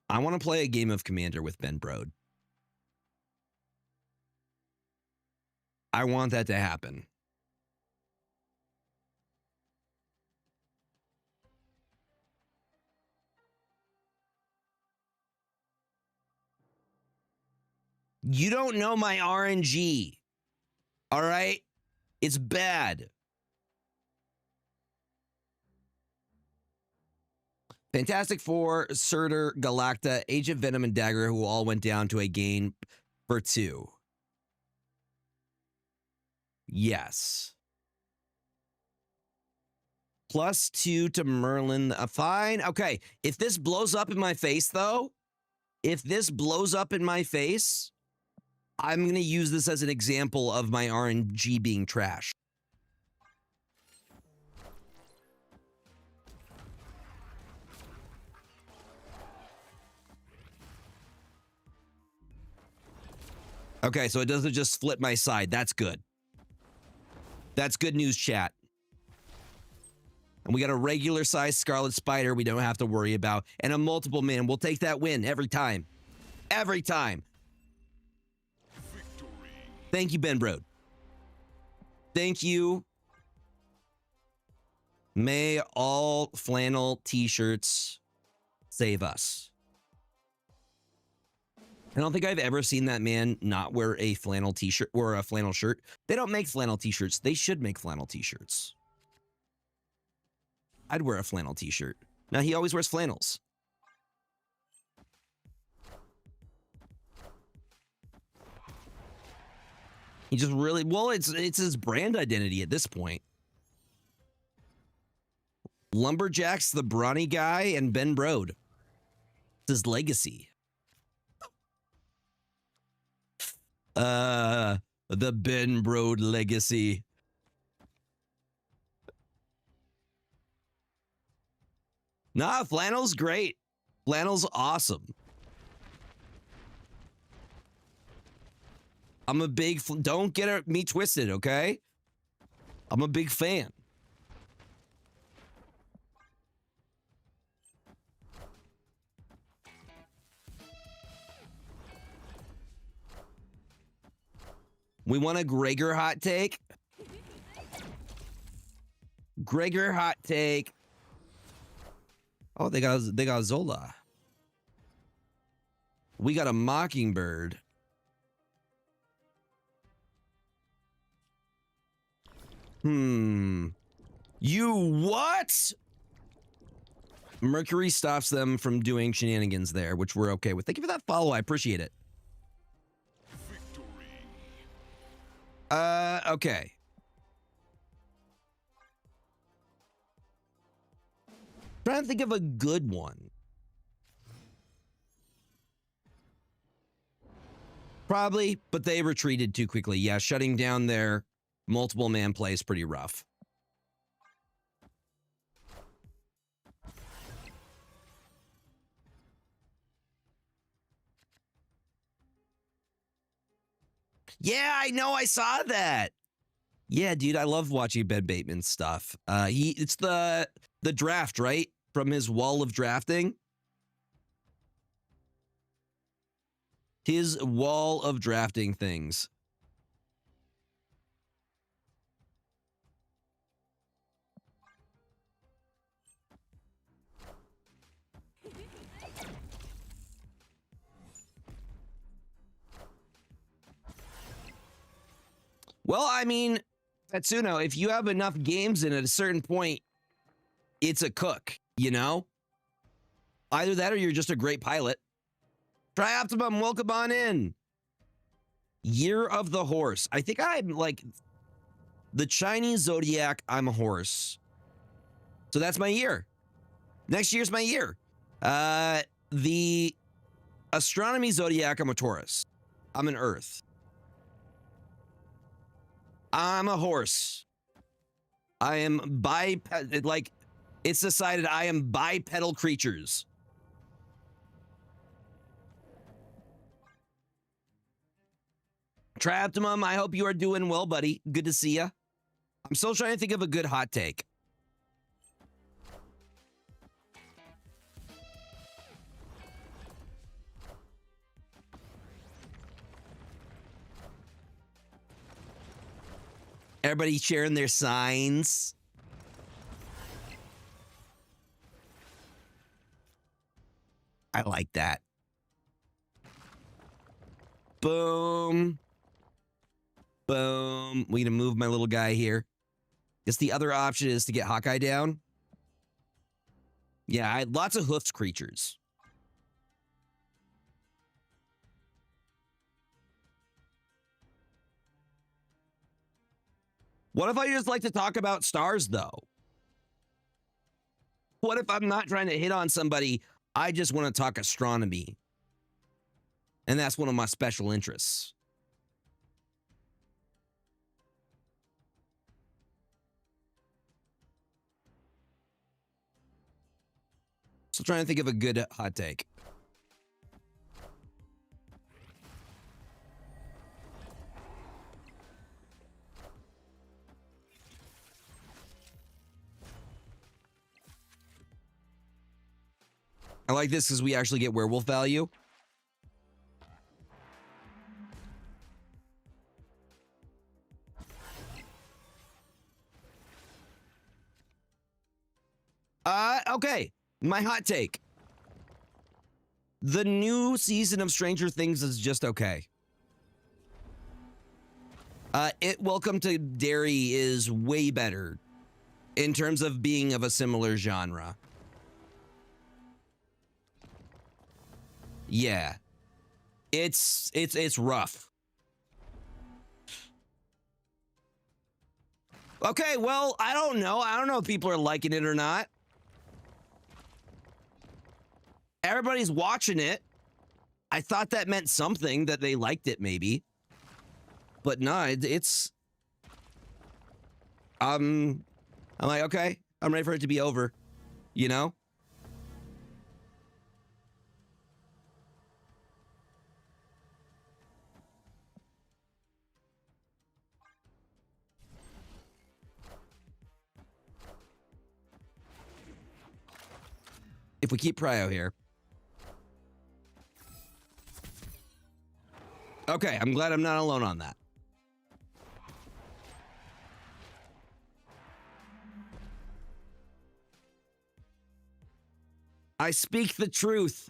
I want to play a game of Commander with Ben Brode. I want that to happen. You don't know my RNG. All right? It's bad. Fantastic Four, Surtur, Galacta, Agent Venom, and Dagger, who all went down to a gain for 2. Yes. +2 to Merlin. Fine. Okay. If this blows up in my face, though, if this blows up in my face, I'm going to use this as an example of my RNG being trash. Okay, so it doesn't just flip my side. That's good. That's good news, chat. And we got a regular size Scarlet Spider we don't have to worry about. And a multiple man. We'll take that win every time. Every time. Victory. Thank you, Ben Brode. Thank you. May all flannel t-shirts save us. I don't think I've ever seen that man not wear a flannel t-shirt or a flannel shirt. They don't make flannel t-shirts. They should make flannel t-shirts. I'd wear a flannel t-shirt. Now, he always wears flannels. He just really, well, it's his brand identity at this point. Lumberjack's the brawny guy and Ben Brode. It's his legacy. The Ben Brode legacy. Nah, flannel's great. Flannel's awesome. I'm a big, don't get me twisted, okay? I'm a big fan. We want a Gregor hot take. Gregor hot take. Oh, they got Zola. We got a Mockingbird. You what? Mercury stops them from doing shenanigans there, which we're okay with. Thank you for that follow. I appreciate it. Okay. Trying to think of a good one. Probably, but they retreated too quickly. Yeah, shutting down their multiple man play is pretty rough. Yeah, I know. I saw that. Yeah, dude, I love watching Ben Bateman stuff. It's the draft, right? From his wall of drafting. His wall of drafting things. Well, I mean, Tatsuno, if you have enough games in at a certain point, it's a cook, you know? Either that or you're just a great pilot. Trioptimum, welcome on in. Year of the Horse. I think I'm like the Chinese zodiac, I'm a horse. So that's my year. Next year's my year. The astronomy zodiac, I'm a Taurus. I'm an Earth. I'm a horse. I am like it's decided I am bipedal creatures. Trioptimum, I hope you are doing well, buddy. Good to see you. I'm still trying to think of a good hot take. Everybody sharing their signs. I like that. Boom. Boom. We gonna move my little guy here. Guess the other option is to get Hawkeye down. Yeah, I had lots of hoofs creatures. What if I just like to talk about stars, though? What if I'm not trying to hit on somebody? I just want to talk astronomy. And that's one of my special interests. Still trying to think of a good hot take. I like this because we actually get werewolf value. Okay. My hot take. The new season of Stranger Things is just okay. Welcome to Derry is way better in terms of being of a similar genre. Yeah. It's rough. Okay, well, I don't know. I don't know if people are liking it or not. Everybody's watching it. I thought that meant something, that they liked it maybe. But no, it's I'm like, okay, I'm ready for it to be over, you know? If we keep Prio here. Okay, I'm glad I'm not alone on that. I speak the truth.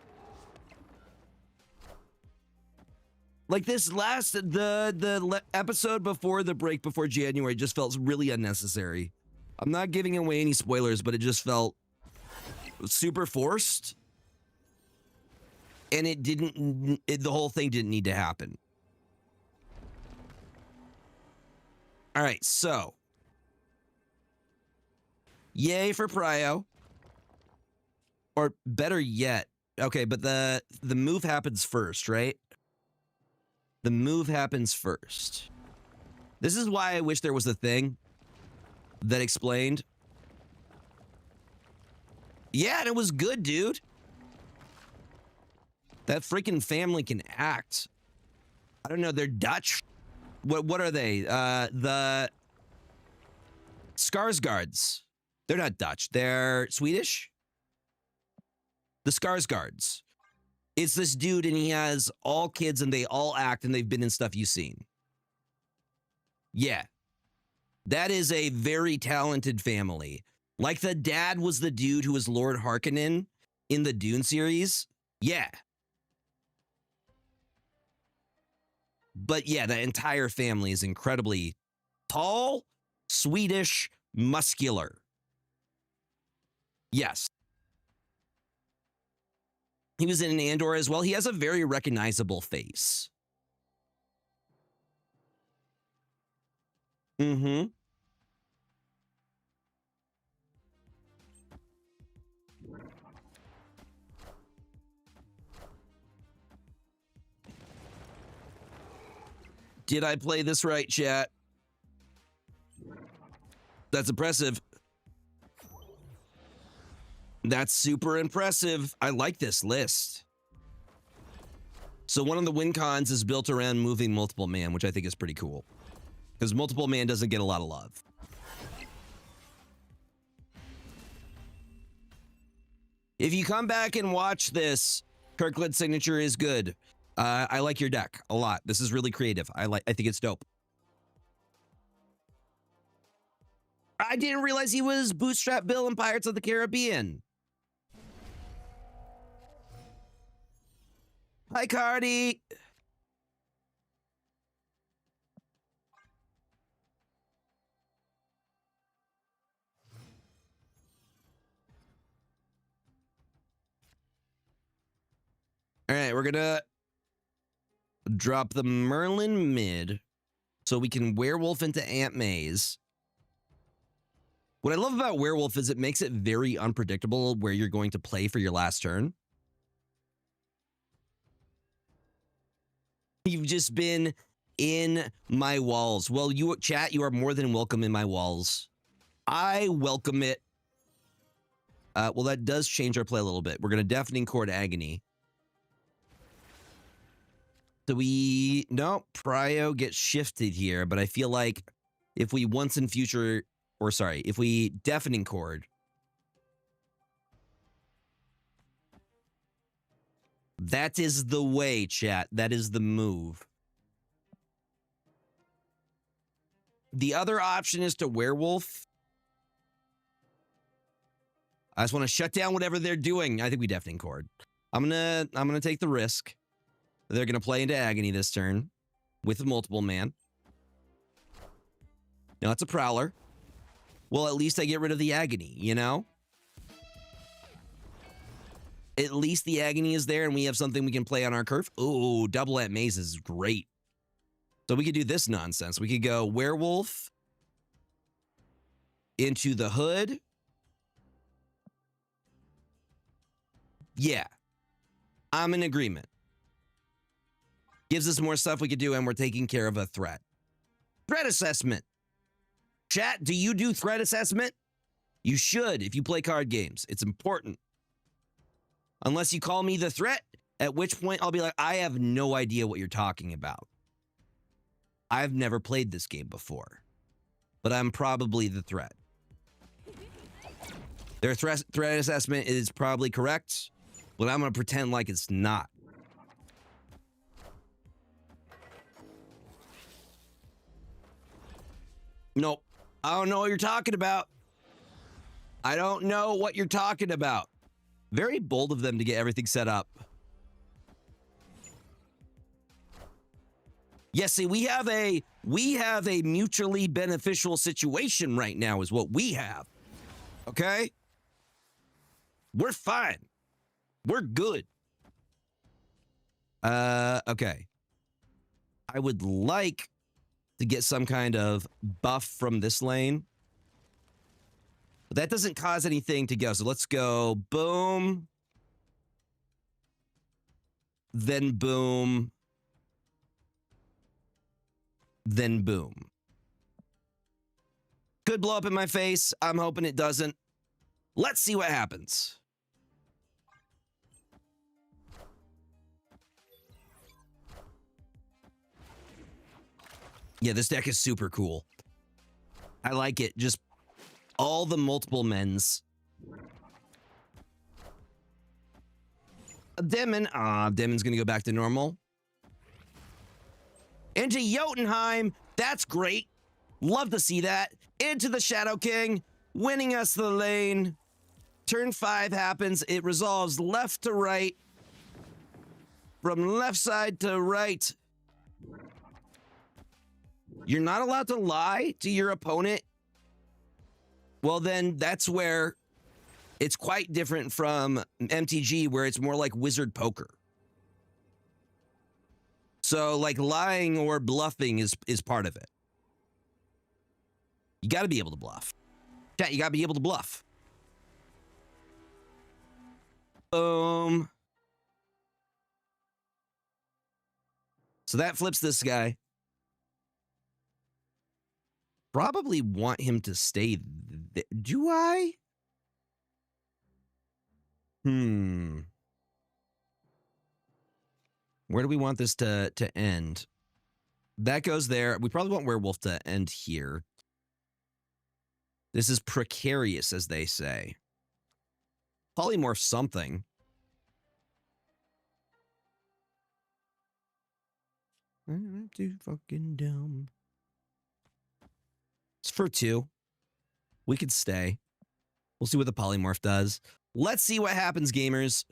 Like this last, the episode before the break before January just felt really unnecessary. I'm not giving away any spoilers, but it just felt super forced. And it didn't, the whole thing didn't need to happen. All right, so. Yay for Prio. Or better yet, okay, but the move happens first, right? The move happens first. This is why I wish there was a thing that explained. Yeah, and it was good, dude. That freaking family can act. I don't know, they're Dutch. What are they? The Skarsgårds. They're not Dutch. They're Swedish. The Skarsgårds. It's this dude, and he has all kids, and they all act, and they've been in stuff you've seen. Yeah. That is a very talented family. Like the dad was the dude who was Lord Harkonnen in the Dune series. Yeah. But yeah, the entire family is incredibly tall, Swedish, muscular. Yes. He was in Andor as well. He has a very recognizable face. Mm-hmm. Did I play this right, chat? That's impressive. That's super impressive. I like this list. So one of the win cons is built around moving multiple man, which I think is pretty cool. Because multiple man doesn't get a lot of love. If you come back and watch this, Kirkland's signature is good. I like your deck a lot. This is really creative. I think it's dope. I didn't realize he was Bootstrap Bill in Pirates of the Caribbean. Hi, Cardi. All right, we're gonna drop the Merlin mid so we can werewolf into Aunt May's. What I love about werewolf is it makes it very unpredictable where you're going to play for your last turn. You've just been in my walls. Well, you chat, you are more than welcome in my walls. I welcome it. Well, that does change our play a little bit. We're going to Deafening Chord Agony. So no, Prio gets shifted here, but I feel like if we once in future, or sorry, if we Deafening Chord, that is the way, chat. That is the move. The other option is to werewolf. I just want to shut down whatever they're doing. I think we Deafening Chord. I'm gonna take the risk. They're gonna play into Agony this turn with a multiple man. Now it's a Prowler. Well, at least I get rid of the Agony, you know? At least the Agony is there and we have something we can play on our curve. Oh, double at Maze is great. So we could do this nonsense. We could go werewolf into the hood. Yeah, I'm in agreement. Gives us more stuff we could do and we're taking care of a threat. Threat assessment. Chat, do you do threat assessment? You should if you play card games. It's important. Unless you call me the threat, at which point I'll be like, I have no idea what you're talking about. I've never played this game before, but I'm probably the threat. Their threat assessment is probably correct, but I'm going to pretend like it's not. Nope. I don't know what you're talking about. I don't know what you're talking about. Very bold of them to get everything set up. Yes, see, we have a mutually beneficial situation right now is what we have. Okay? We're fine. We're good. Okay. I would like to get some kind of buff from this lane. But that doesn't cause anything to go. So let's go boom. Then boom. Then boom. Could blow up in my face. I'm hoping it doesn't. Let's see what happens. Yeah, this deck is super cool. I like it. Just all the multiple men's. Demon. Demon's going to go back to normal. Into Jotunheim. That's great. Love to see that. Into the Shadow King. Winning us the lane. Turn 5 happens. It resolves left to right. From left side to right. You're not allowed to lie to your opponent. Well, then that's where it's quite different from MTG, where it's more like wizard poker. So like lying or bluffing is part of it. You got to be able to bluff. Chat, you got to be able to bluff. Boom. So that flips this guy. Probably want him to stay. Do I? Where do we want this to end? That goes there. We probably want Werewolf to end here. This is precarious, as they say. Polymorph something. I'm too fucking dumb. It's for 2. We could stay. We'll see what the polymorph does. Let's see what happens, gamers.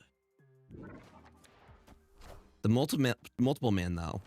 The multiple man, though.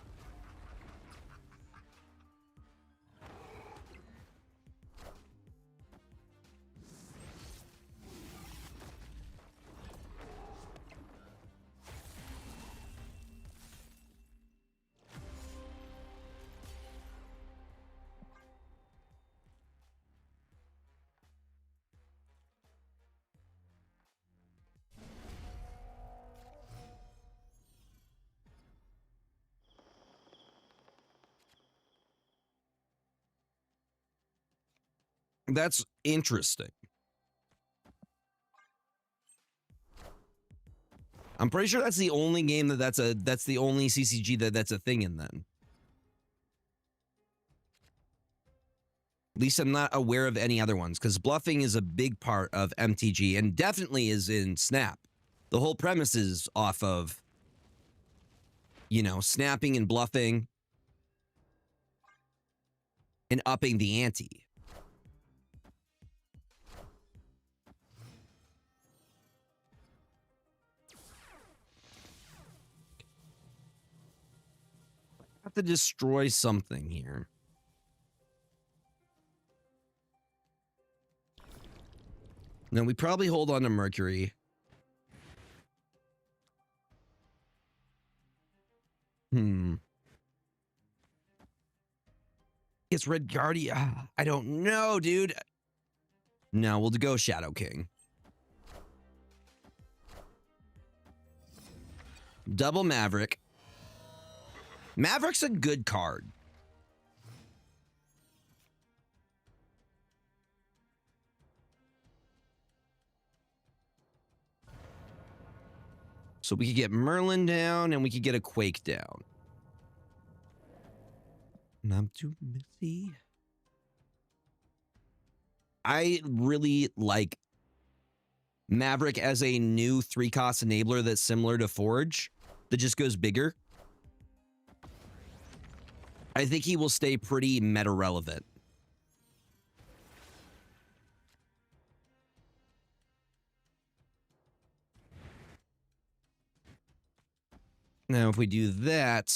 That's interesting. I'm pretty sure that's the only game that's the only CCG that's a thing in then. At least I'm not aware of any other ones, because bluffing is a big part of MTG and definitely is in Snap. The whole premise is off of, you know, snapping and bluffing and upping the ante. Have to destroy something here. No, we probably hold on to Mercury. It's Red Guardian. I don't know, dude. No, we'll go Shadow King. Double Maverick. Maverick's a good card. So we could get Merlin down and we could get a Quake down. And I'm too busy. I really like Maverick as a new 3-cost enabler that's similar to Forge, that just goes bigger. I think he will stay pretty meta relevant. Now, if we do that,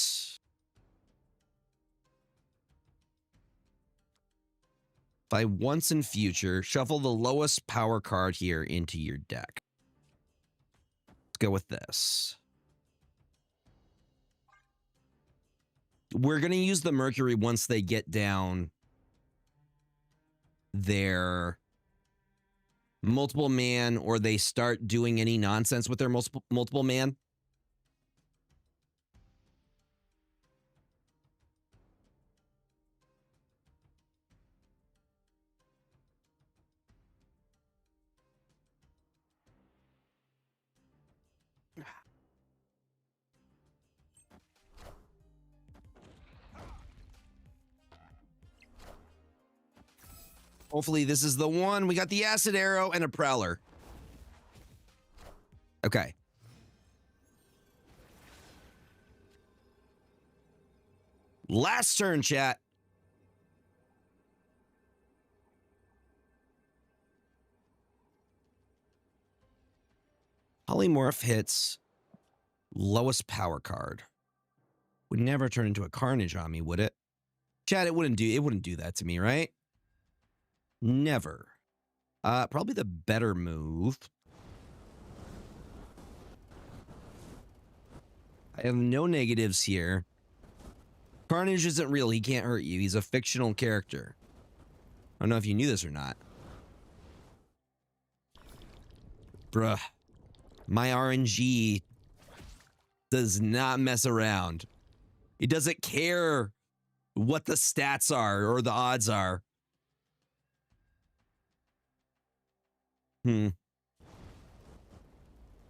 by once in future, shuffle the lowest power card here into your deck. Let's go with this. We're going to use the Mercury once they get down their multiple man, or they start doing any nonsense with their multiple man. Hopefully this is the one. We got the acid arrow and a prowler. Okay. Last turn, chat. Polymorph hits. Lowest power card. Would never turn into a Carnage on me, would it? Chat, it wouldn't do that to me, right? Never. Probably the better move. I have no negatives here. Carnage isn't real. He can't hurt you. He's a fictional character. I don't know if you knew this or not. Bruh. My RNG does not mess around. It doesn't care what the stats are or the odds are.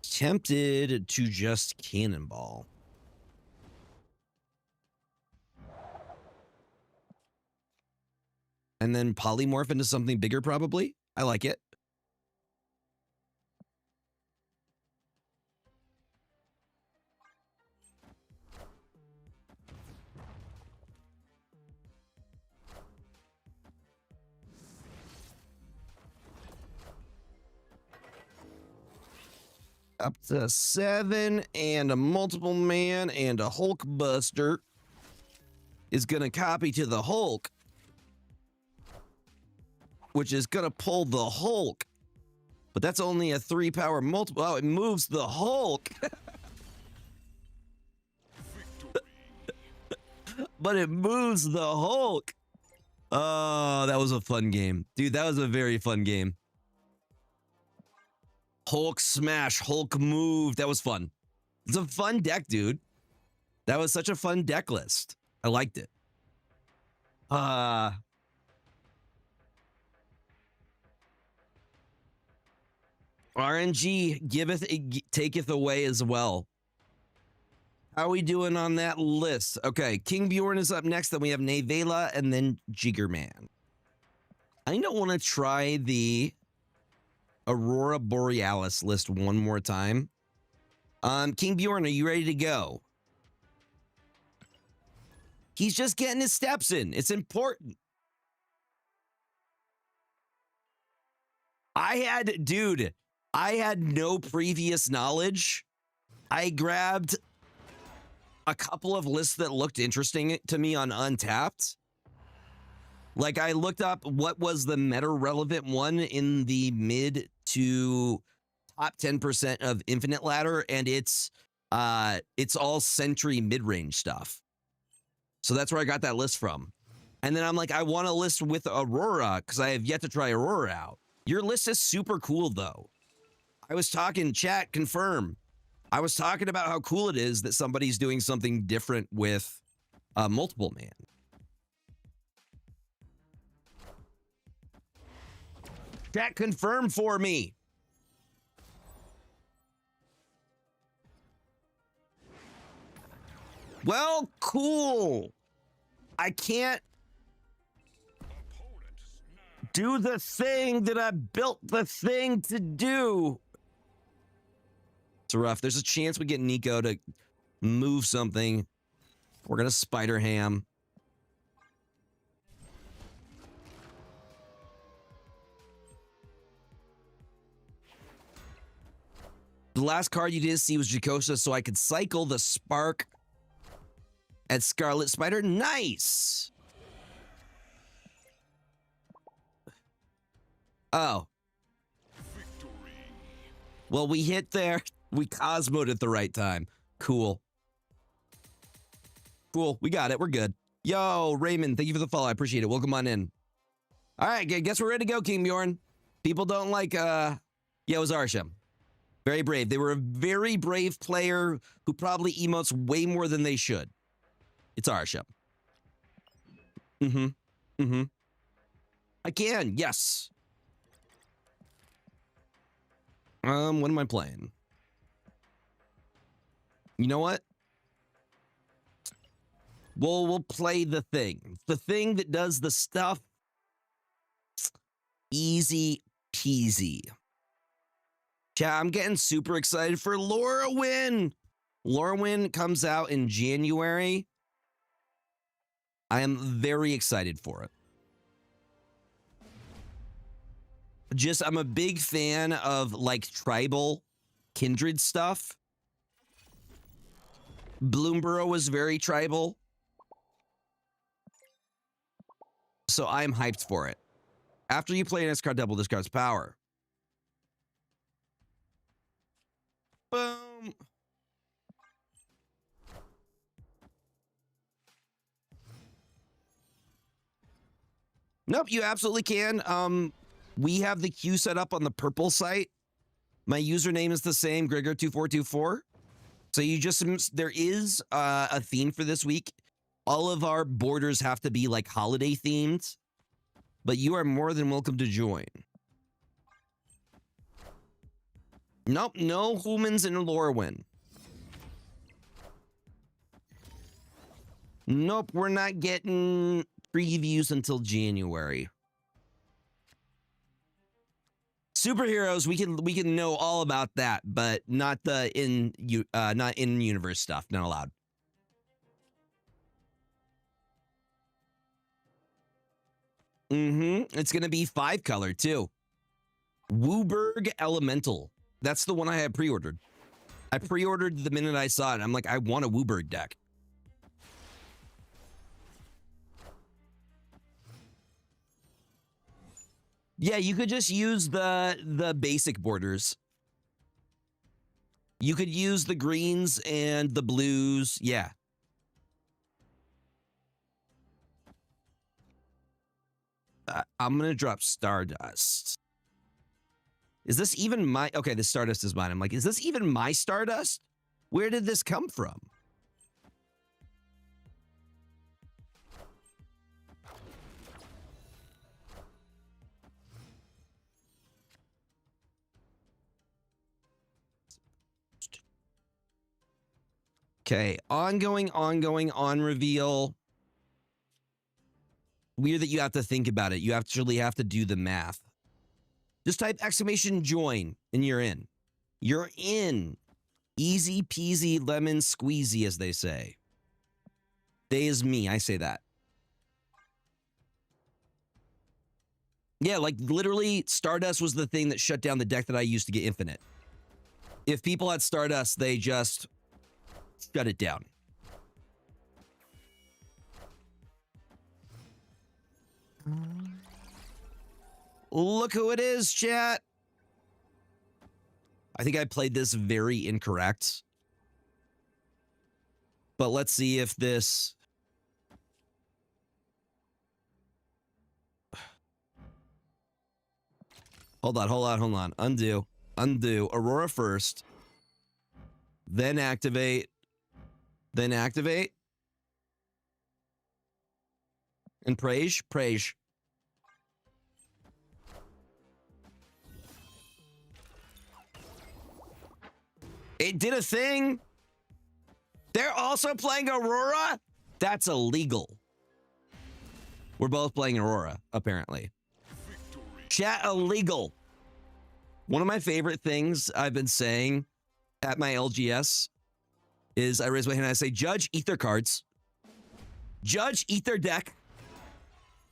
Tempted to just cannonball. And then polymorph into something bigger, probably. I like it. Up to 7 and a multiple man and a Hulk Buster is going to copy to the Hulk, which is going to pull the Hulk. But that's only a 3 power multiple. Oh, it moves the Hulk. But it moves the Hulk. Oh, that was a fun game. Dude, that was a very fun game. Hulk smash, Hulk move. That was fun. It's a fun deck, dude. That was such a fun deck list. I liked it. RNG giveth, taketh away as well. How are we doing on that list? Okay, King Bjorn is up next. Then we have Nevela and then Jiggerman. I don't want to try the Aurora Borealis list one more time. King Bjorn, are you ready to go? He's just getting his steps in. It's important. I had no previous knowledge. I grabbed a couple of lists that looked interesting to me on Untapped. Like, I looked up what was the meta relevant one in the mid to top 10% of Infinite Ladder, and it's all Sentry mid-range stuff. So that's where I got that list from. And then I'm like, I want a list with Aurora because I have yet to try Aurora out. Your list is super cool, though. I was talking, chat, confirm. I was talking about how cool it is that somebody's doing something different with multiple man. Chat, confirm for me. Well, cool. I can't do the thing that I built the thing to do. It's rough. There's a chance we get Nico to move something. We're going to Spider Ham. The last card you did see was Jacosa, so I could cycle the Spark at Scarlet Spider. Nice. Oh. Victory. Well, we hit there. We Cosmoed at the right time. Cool. Cool. We got it. We're good. Yo, Raymond, thank you for the follow. I appreciate it. Welcome on in. All right, guess we're ready to go, King Bjorn. People don't like, yeah, it was Arsham. Very brave. They were a very brave player who probably emotes way more than they should. It's Arsham. I can, yes. What am I playing? You know what? We'll play the thing. The thing that does the stuff Easy peasy. Chat, I'm getting super excited for Lorwyn. Lorwyn comes out in January. I am very excited for it. I'm a big fan of like tribal kindred stuff. Bloomborough was very tribal. So I'm hyped for it. After you play an S card, double this card's power. Boom. Nope, you absolutely can. We have the queue set up on the purple site. My username is the same, Gregor2424. So there is a theme for this week. All of our borders have to be like holiday themed, but you are more than welcome to join. Nope, no humans in Lorwyn. Nope, we're not getting previews until January. Superheroes, we can know all about that, but not the not in universe stuff. Not allowed. It's gonna be 5-color too. Wooburg Elemental. That's the one I had pre-ordered. I pre-ordered the minute I saw it. I'm like, I want a Wooburg deck. Yeah, you could just use the basic borders. You could use the greens and the blues. Yeah. I'm going to drop Stardust. Is this even my... Okay, the Stardust is mine. I'm like, is this even my Stardust? Where did this come from? Okay, on reveal. Weird that you have to think about it. You actually have to do the math. Just type !join and you're in. You're in. Easy peasy lemon squeezy, as they say. They is me, I say that. Yeah, like literally Stardust was the thing that shut down the deck that I used to get infinite. If people had Stardust, they just shut it down. Look who it is, chat. I think I played this very incorrect. But let's see if this... Hold on. Undo. Aurora first. Then activate. And praise. It did a thing. They're also playing Aurora? That's illegal. We're both playing Aurora, apparently. Chat, illegal. One of my favorite things I've been saying at my LGS is I raise my hand and I say, Judge, eat their cards. Judge, eat their deck.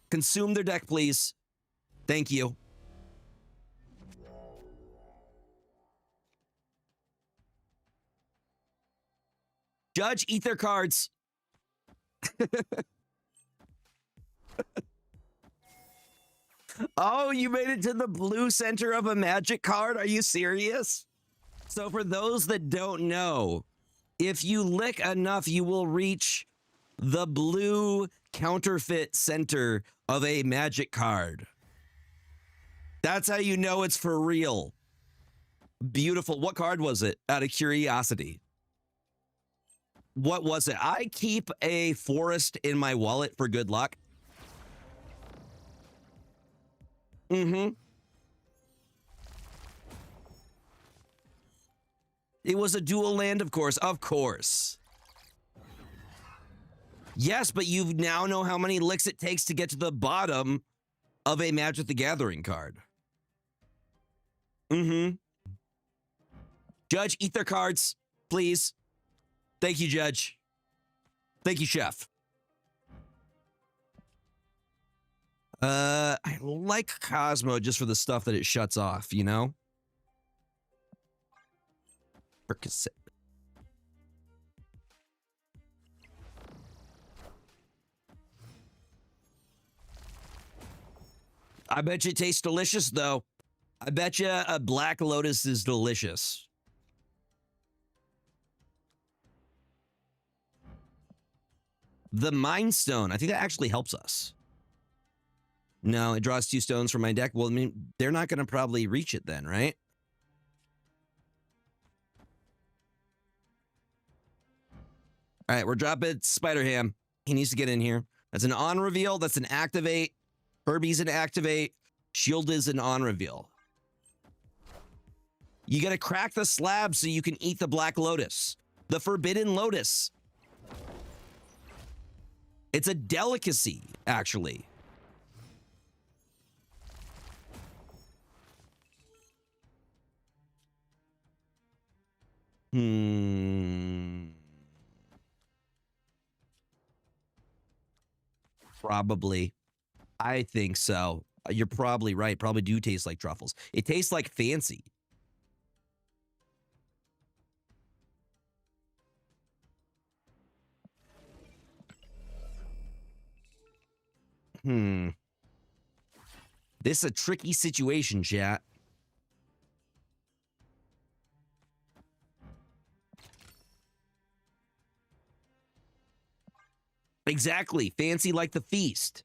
Consume their deck, please. Thank you. Judge, eat their cards. Oh, you made it to the blue center of a magic card? Are you serious? So for those that don't know, if you lick enough, you will reach the blue counterfeit center of a magic card. That's how you know it's for real. Beautiful. What card was it? Out of curiosity. What was it? I keep a forest in my wallet for good luck. It was a dual land, of course. Of course. Yes, but you now know how many licks it takes to get to the bottom of a Magic the Gathering card. Mm-hmm. Judge, eat their cards, please. Thank you, Judge. Thank you, Chef. I like Cosmo just for the stuff that it shuts off, you know? Percocet. I bet you it tastes delicious, though. I bet you a Black Lotus is delicious. The Mind Stone. I think that actually helps us. No, it draws 2 stones from my deck. Well, I mean, they're not going to probably reach it then, right? All right, we're dropping Spider Ham. He needs to get in here. That's an on reveal. That's an activate. Herbie's an activate. Shield is an on reveal. You got to crack the slab so you can eat the Black Lotus. The Forbidden Lotus. It's a delicacy, actually. Probably. I think so. You're probably right. Probably do taste like truffles. It tastes like fancy. This is a tricky situation, chat. Exactly. Fancy like the feast.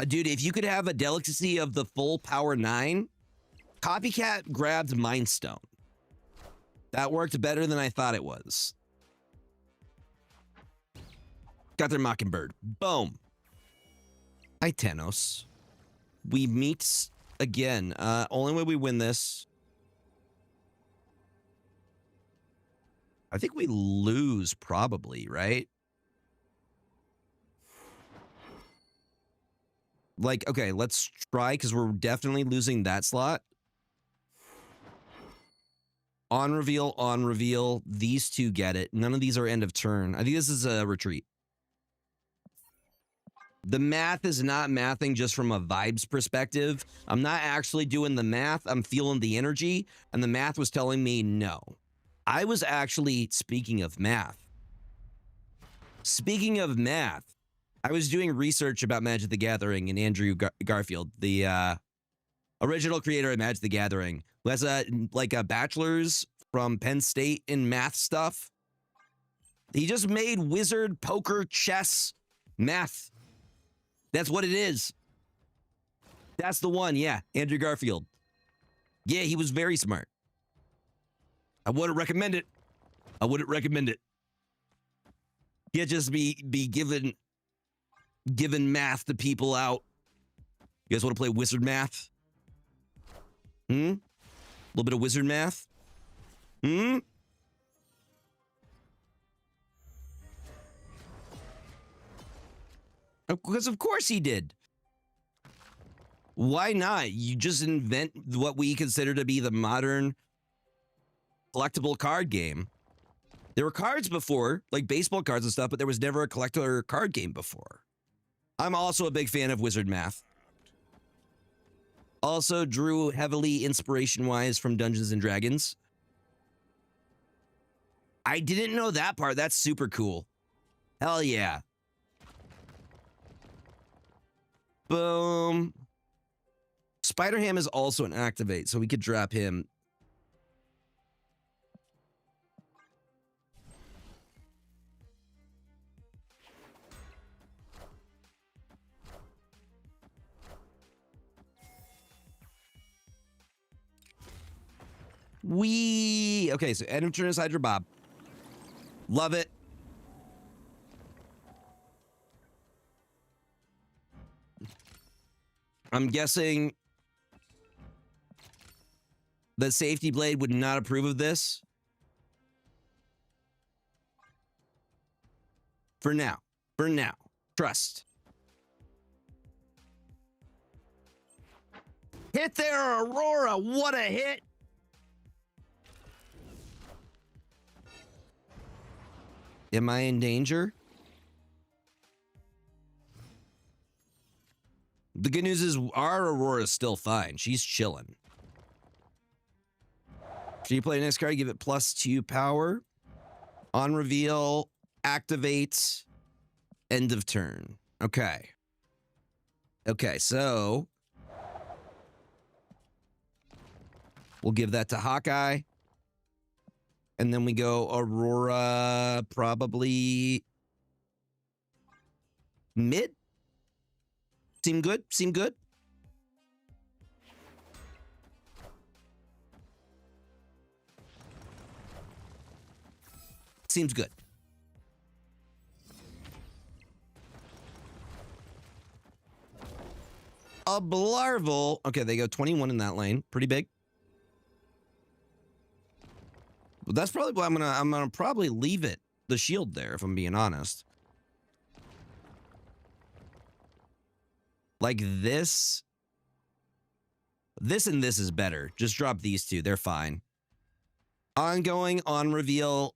Dude, if you could have a delicacy of the full power 9, Copycat grabbed Mind Stone. That worked better than I thought it was. Got their Mockingbird. Boom. Hi, Tenos. We meet again. Only way we win this. I think we lose, probably, right? Like, okay, let's try, because we're definitely losing that slot. On reveal. These two get it. None of these are end of turn. I think this is a retreat. The math is not mathing just from a vibes perspective. I'm not actually doing the math. I'm feeling the energy, and the math was telling me no. I was actually, speaking of math, I was doing research about Magic the Gathering, and Andrew Garfield, the original creator of Magic the Gathering, who has a bachelor's from Penn State in math stuff. He just made wizard, poker, chess, math. That's what it is. That's the one, yeah. Andrew Garfield. Yeah, he was very smart. I wouldn't recommend it. I wouldn't recommend it. Yeah, just be giving math to people out. You guys want to play wizard math? A little bit of wizard math? Because of course he did. Why not? You just invent what we consider to be the modern collectible card game. There were cards before, like baseball cards and stuff, but there was never a collector card game before. I'm also a big fan of wizard math. Also drew heavily inspiration-wise from Dungeons and Dragons. I didn't know that part. That's super cool. Hell yeah. Boom. Spider-Ham is also an activate, so we could drop him. Okay, so end of turn is Hydra Bob. Love it. I'm guessing the Safety Blade would not approve of this. For now. Trust. Hit there, Aurora. What a hit. Am I in danger? The good news is our Aurora is still fine. She's chilling. So you play next card, give it +2 power. On reveal, activate, end of turn. Okay. Okay, so we'll give that to Hawkeye. And then we go Aurora, probably mid. Seem good? Seem good? Seems good. A Blarvel. Okay, they go 21 in that lane. Pretty big. But that's probably why I'm gonna probably leave it, the shield there, if I'm being honest. Like this. This and this is better. Just drop these two. They're fine. Ongoing, on reveal.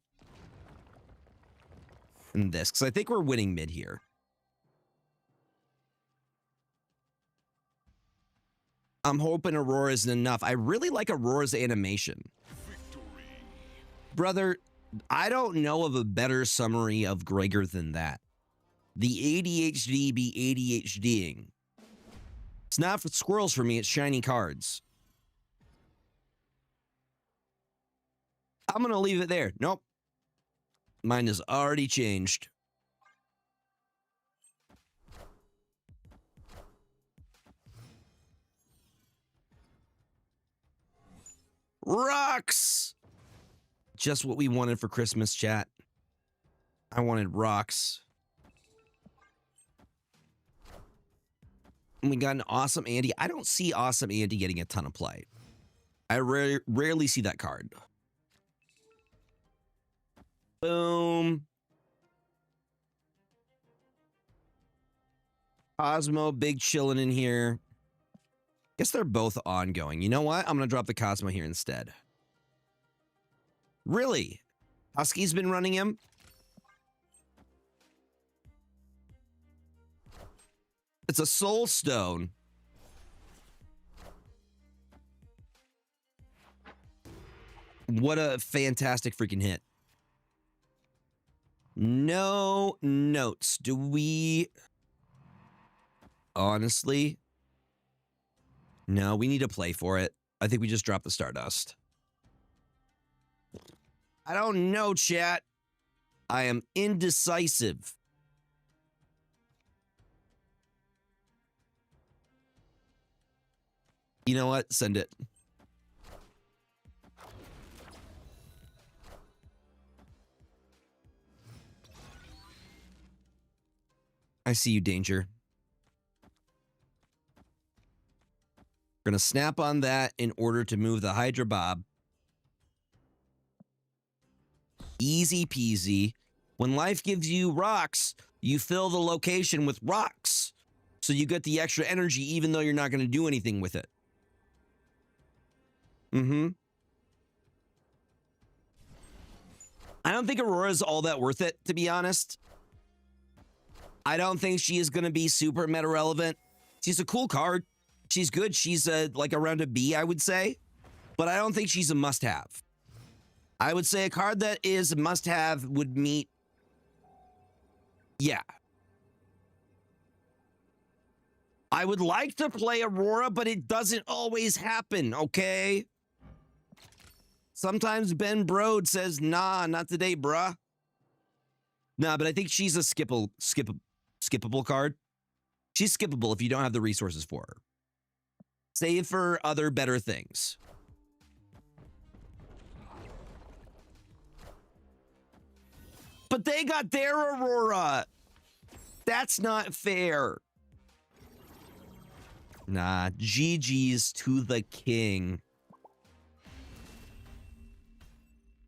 And this. Because I think we're winning mid here. I'm hoping Aurora isn't enough. I really like Aurora's animation. Victory. Brother, I don't know of a better summary of Gregor than that. The ADHD be ADHDing. It's not for squirrels for me, it's shiny cards. I'm going to leave it there. Nope. Mine has already changed. Rocks! Just what we wanted for Christmas, chat. I wanted rocks. And we got an awesome Andy. I don't see awesome Andy getting a ton of play. I rarely see that card. Boom. Cosmo, big chilling in here. Guess they're both ongoing. You know what? I'm going to drop the Cosmo here instead. Really? Husky's been running him? It's a Soul Stone. What a fantastic freaking hit. No notes. Do we... Honestly... No, we need to play for it. I think we just dropped the Stardust. I don't know, chat. I am indecisive. You know what? Send it. I see you, Danger. We're going to snap on that in order to move the Hydra Bob. Easy peasy. When life gives you rocks, you fill the location with rocks. So you get the extra energy even though you're not going to do anything with it. I don't think Aurora's all that worth it, to be honest. I don't think she is going to be super meta relevant. She's a cool card. She's good. She's like around a B, I would say. But I don't think she's a must-have. I would say a card that is a must-have would meet... Yeah. I would like to play Aurora, but it doesn't always happen, okay? Sometimes Ben Brode says, nah, not today, bruh. Nah, but I think she's a skippable card. She's skippable if you don't have the resources for her. Save for other better things. But they got their Aurora. That's not fair. Nah, GG's to the king.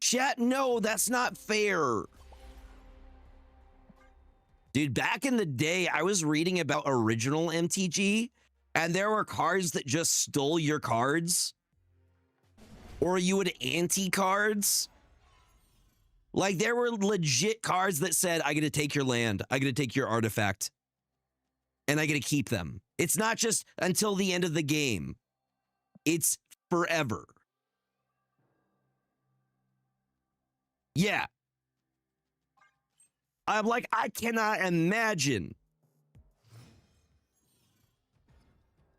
Chat, no, that's not fair. Dude, back in the day, I was reading about original MTG, and there were cards that just stole your cards, or you would anti-cards. Like, there were legit cards that said, I get to take your land, I get to take your artifact, and I get to keep them. It's not just until the end of the game. It's forever. Yeah. I'm like, I cannot imagine.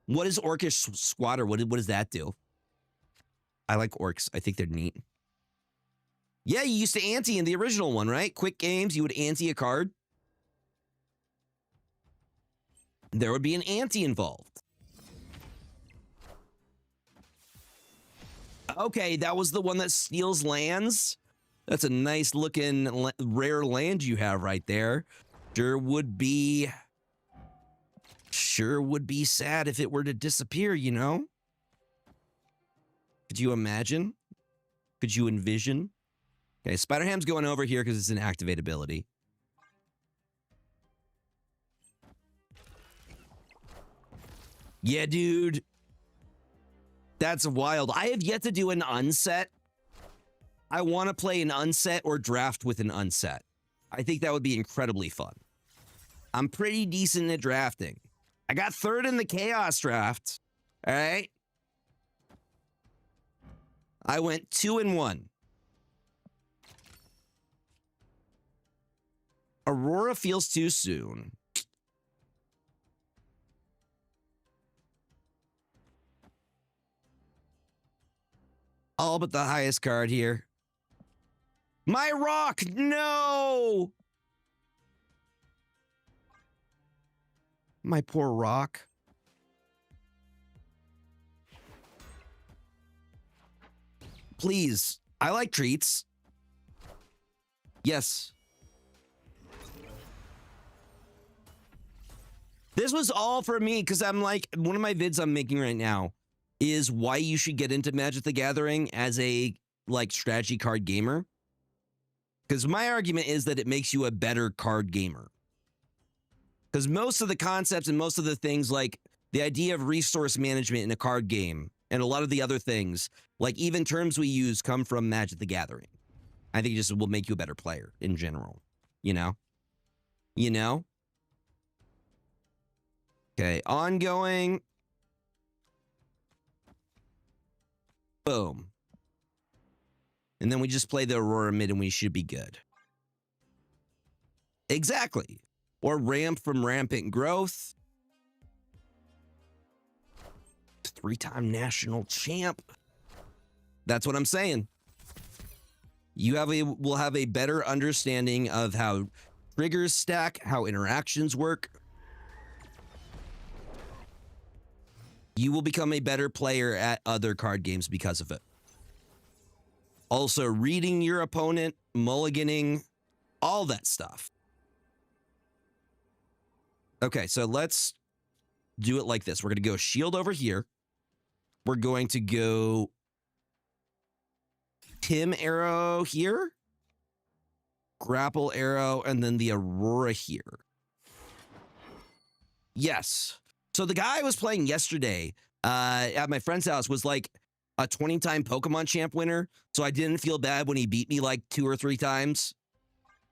What is Orcish Squatter? What does that do? I like orcs. I think they're neat. Yeah, you used to ante in the original one, right? Quick games, you would ante a card. There would be an ante involved. Okay, that was the one that steals lands. That's a nice looking rare land you have right there. Sure would be sad if it were to disappear, you know? Could you imagine? Could you envision? Okay, Spider-Ham's going over here because it's an activate ability. Yeah, dude. That's wild. I have yet to do an unset. I want to play an unset or draft with an unset. I think that would be incredibly fun. I'm pretty decent at drafting. I got third in the Chaos draft. All right. I went 2-1. Aurora feels too soon. All but the highest card here. My rock, no! My poor rock. Please, I like treats. Yes. This was all for me because I'm like, one of my vids I'm making right now is why you should get into Magic the Gathering as a like strategy card gamer. Because my argument is that it makes you a better card gamer. Because most of the concepts and most of the things, like the idea of resource management in a card game and a lot of the other things, like even terms we use, come from Magic the Gathering. I think it just will make you a better player in general. You know? You know? Okay, ongoing. Boom. And then we just play the Aurora mid and we should be good. Exactly. Or ramp from rampant growth. 3-time national champ. That's what I'm saying. Will have a better understanding of how triggers stack, how interactions work. You will become a better player at other card games because of it. Also, reading your opponent, mulliganing, all that stuff. Okay, so let's do it like this. We're going to go shield over here. We're going to go Tim arrow here, grapple arrow, and then the Aurora here. Yes. So the guy I was playing yesterday at my friend's house was like a 20-time Pokemon champ winner, so I didn't feel bad when he beat me like 2 or 3 times.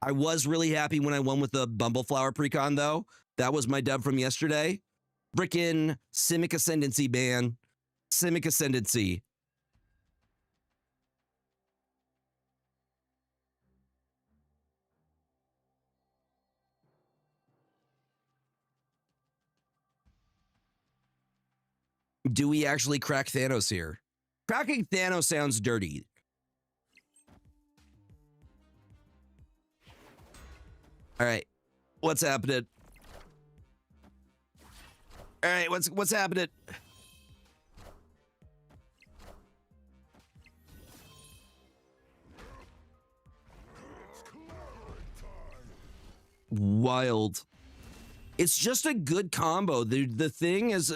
I was really happy when I won with the Bumbleflower precon, though. That was my dub from yesterday. Frickin' Simic Ascendancy, man. Simic Ascendancy. Do we actually crack Thanos here? Cracking Thanos sounds dirty. All right, what's happening? All right, what's happening? Wild. It's just a good combo. The thing is,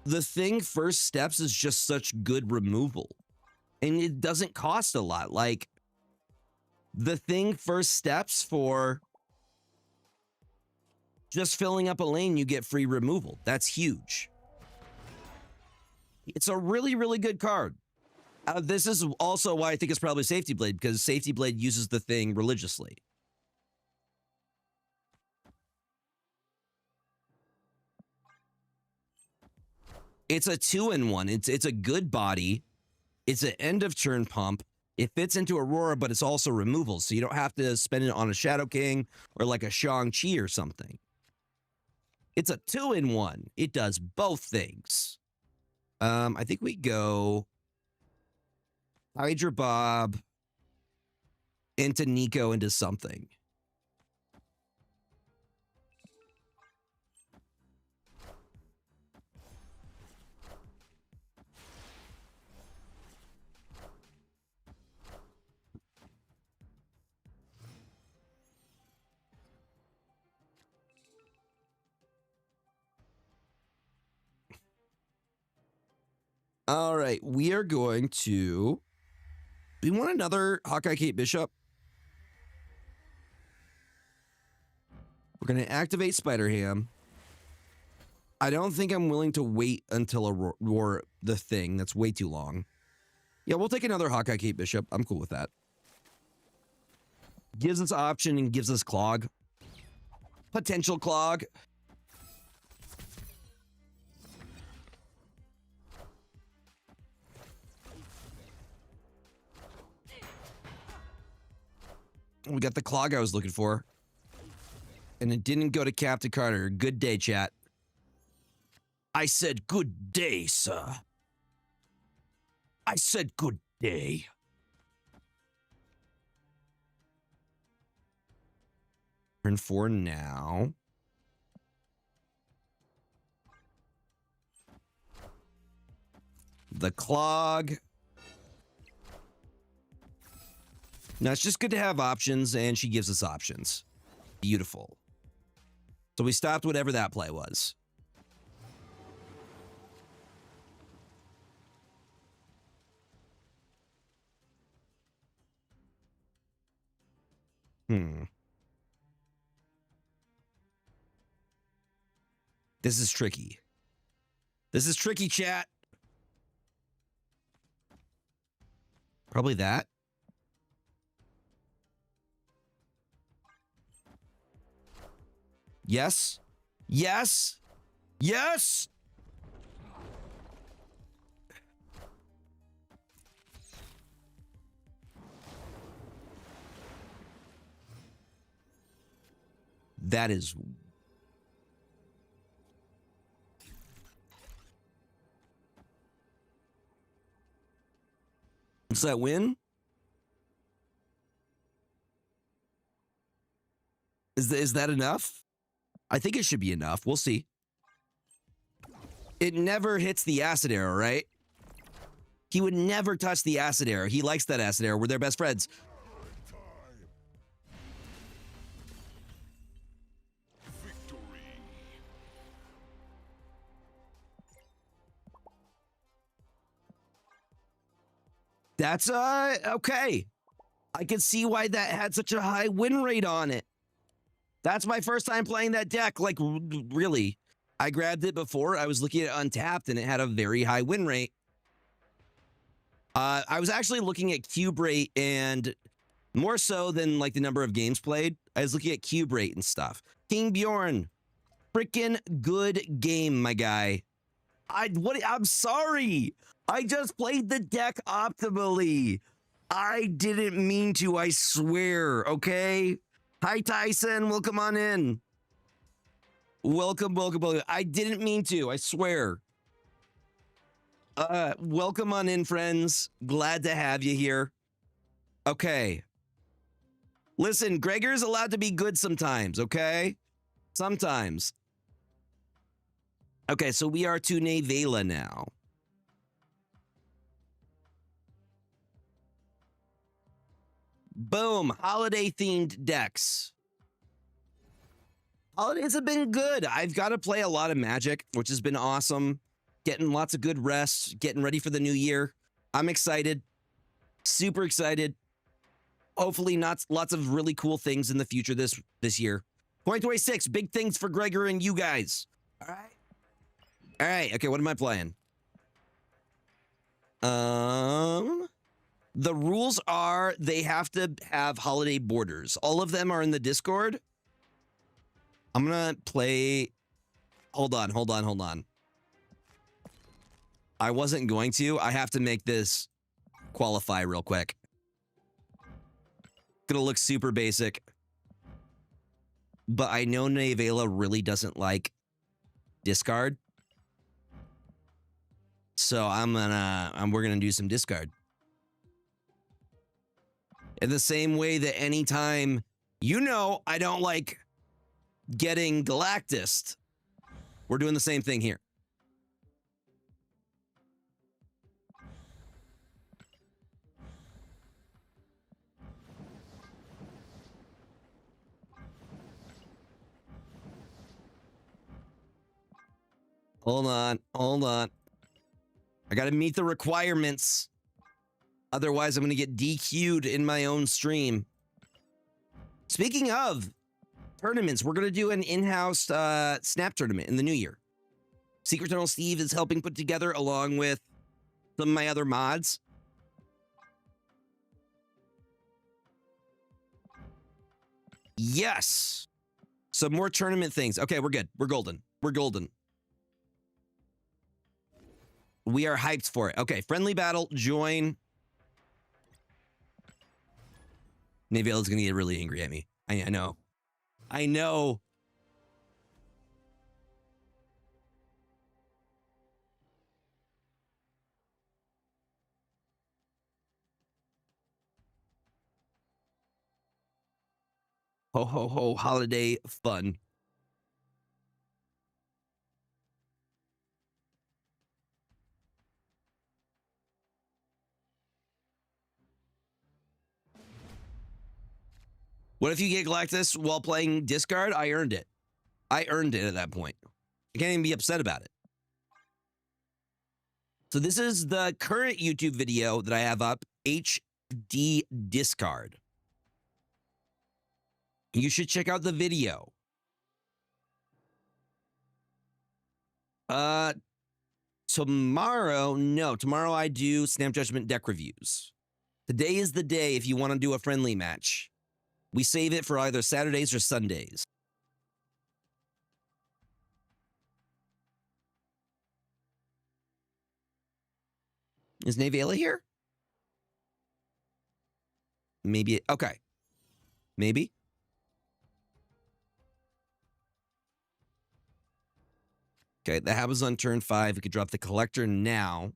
the thing first steps is just such good removal, and it doesn't cost a lot. Like the thing first steps for Just filling up a lane, you get free removal. That's huge. It's a really, really good card. This is also why I think it's probably Safety Blade, because Safety Blade uses the thing religiously. It's a 2-in-1. It's a good body. It's an end of turn pump. It fits into Aurora, but it's also removal, so you don't have to spend it on a Shadow King or like a Shang-Chi or something. It's a 2-in-1. It does both things. I think we go Hydra Bob into Nico into something. All right, we are going to... We want another Hawkeye Kate Bishop. We're going to activate Spider-Ham. I don't think I'm willing to wait until Aurora the thing. That's way too long. Yeah, we'll take another Hawkeye Kate Bishop. I'm cool with that. Gives us option and gives us clog. Potential clog. We got the clog I was looking for. And it didn't go to Captain Carter. Good day, chat. I said good day, sir. I said good day. Turn 4 now. The clog. Now, it's just good to have options, and she gives us options. Beautiful. So we stopped whatever that play was. This is tricky. This is tricky, chat. Probably that. Yes. Yes. Yes. That is... Does that win? Is that enough? I think it should be enough. We'll see. It never hits the acid arrow, right? He would never touch the acid arrow. He likes that acid arrow. We're their best friends. That's, okay. I can see why that had such a high win rate on it. That's my first time playing that deck. Like, really. I grabbed it before. I was looking at Untapped, and it had a very high win rate. I was actually looking at cube rate, and more so than, like, the number of games played, I was looking at cube rate and stuff. King Bjorn. Freaking good game, my guy. I'm sorry. I just played the deck optimally. I didn't mean to, I swear, okay? Hi, Tyson. Welcome on in. Welcome, welcome, welcome. I didn't mean to, I swear. Welcome on in, friends. Glad to have you here. Okay. Listen, Gregor's allowed to be good sometimes, okay? Sometimes. Okay, so we are to Nevela now. Boom, holiday-themed decks. Holidays have been good. I've got to play a lot of Magic, which has been awesome. Getting lots of good rest, getting ready for the new year. I'm excited. Super excited. Hopefully lots of really cool things in the future this year. 2026, big things for Gregor and you guys. All right. All right. Okay, what am I playing? The rules are they have to have holiday borders. All of them are in the Discord. I'm gonna play. Hold on. I wasn't going to. I have to make this qualify real quick. Gonna look super basic. But I know Nevela really doesn't like discard. So we're gonna do some discard. In the same way that anytime, I don't like getting Galactus, we're doing the same thing here. Hold on. I gotta meet the requirements. Otherwise, I'm gonna get DQ'd in my own stream. Speaking of tournaments, we're gonna do an in-house Snap tournament in the new year. Secret Tunnel Steve is helping put together along with some of my other mods. Yes. Some more tournament things. Okay, we're good. We're golden. We are hyped for it. Okay, friendly battle, join. Neville's gonna get really angry at me. I know. Ho, ho, ho, holiday fun. What if you get Galactus while playing discard? I earned it. At that point. I can't even be upset about it. So this is the current YouTube video that I have up, HD discard. You should check out the video. Tomorrow I do Snap Judgment deck reviews. Today is the day if you want to do a friendly match. We save it for either Saturdays or Sundays. Is Nevela here? Maybe. Okay. Maybe. Okay, that happens on turn 5. We could drop the collector now.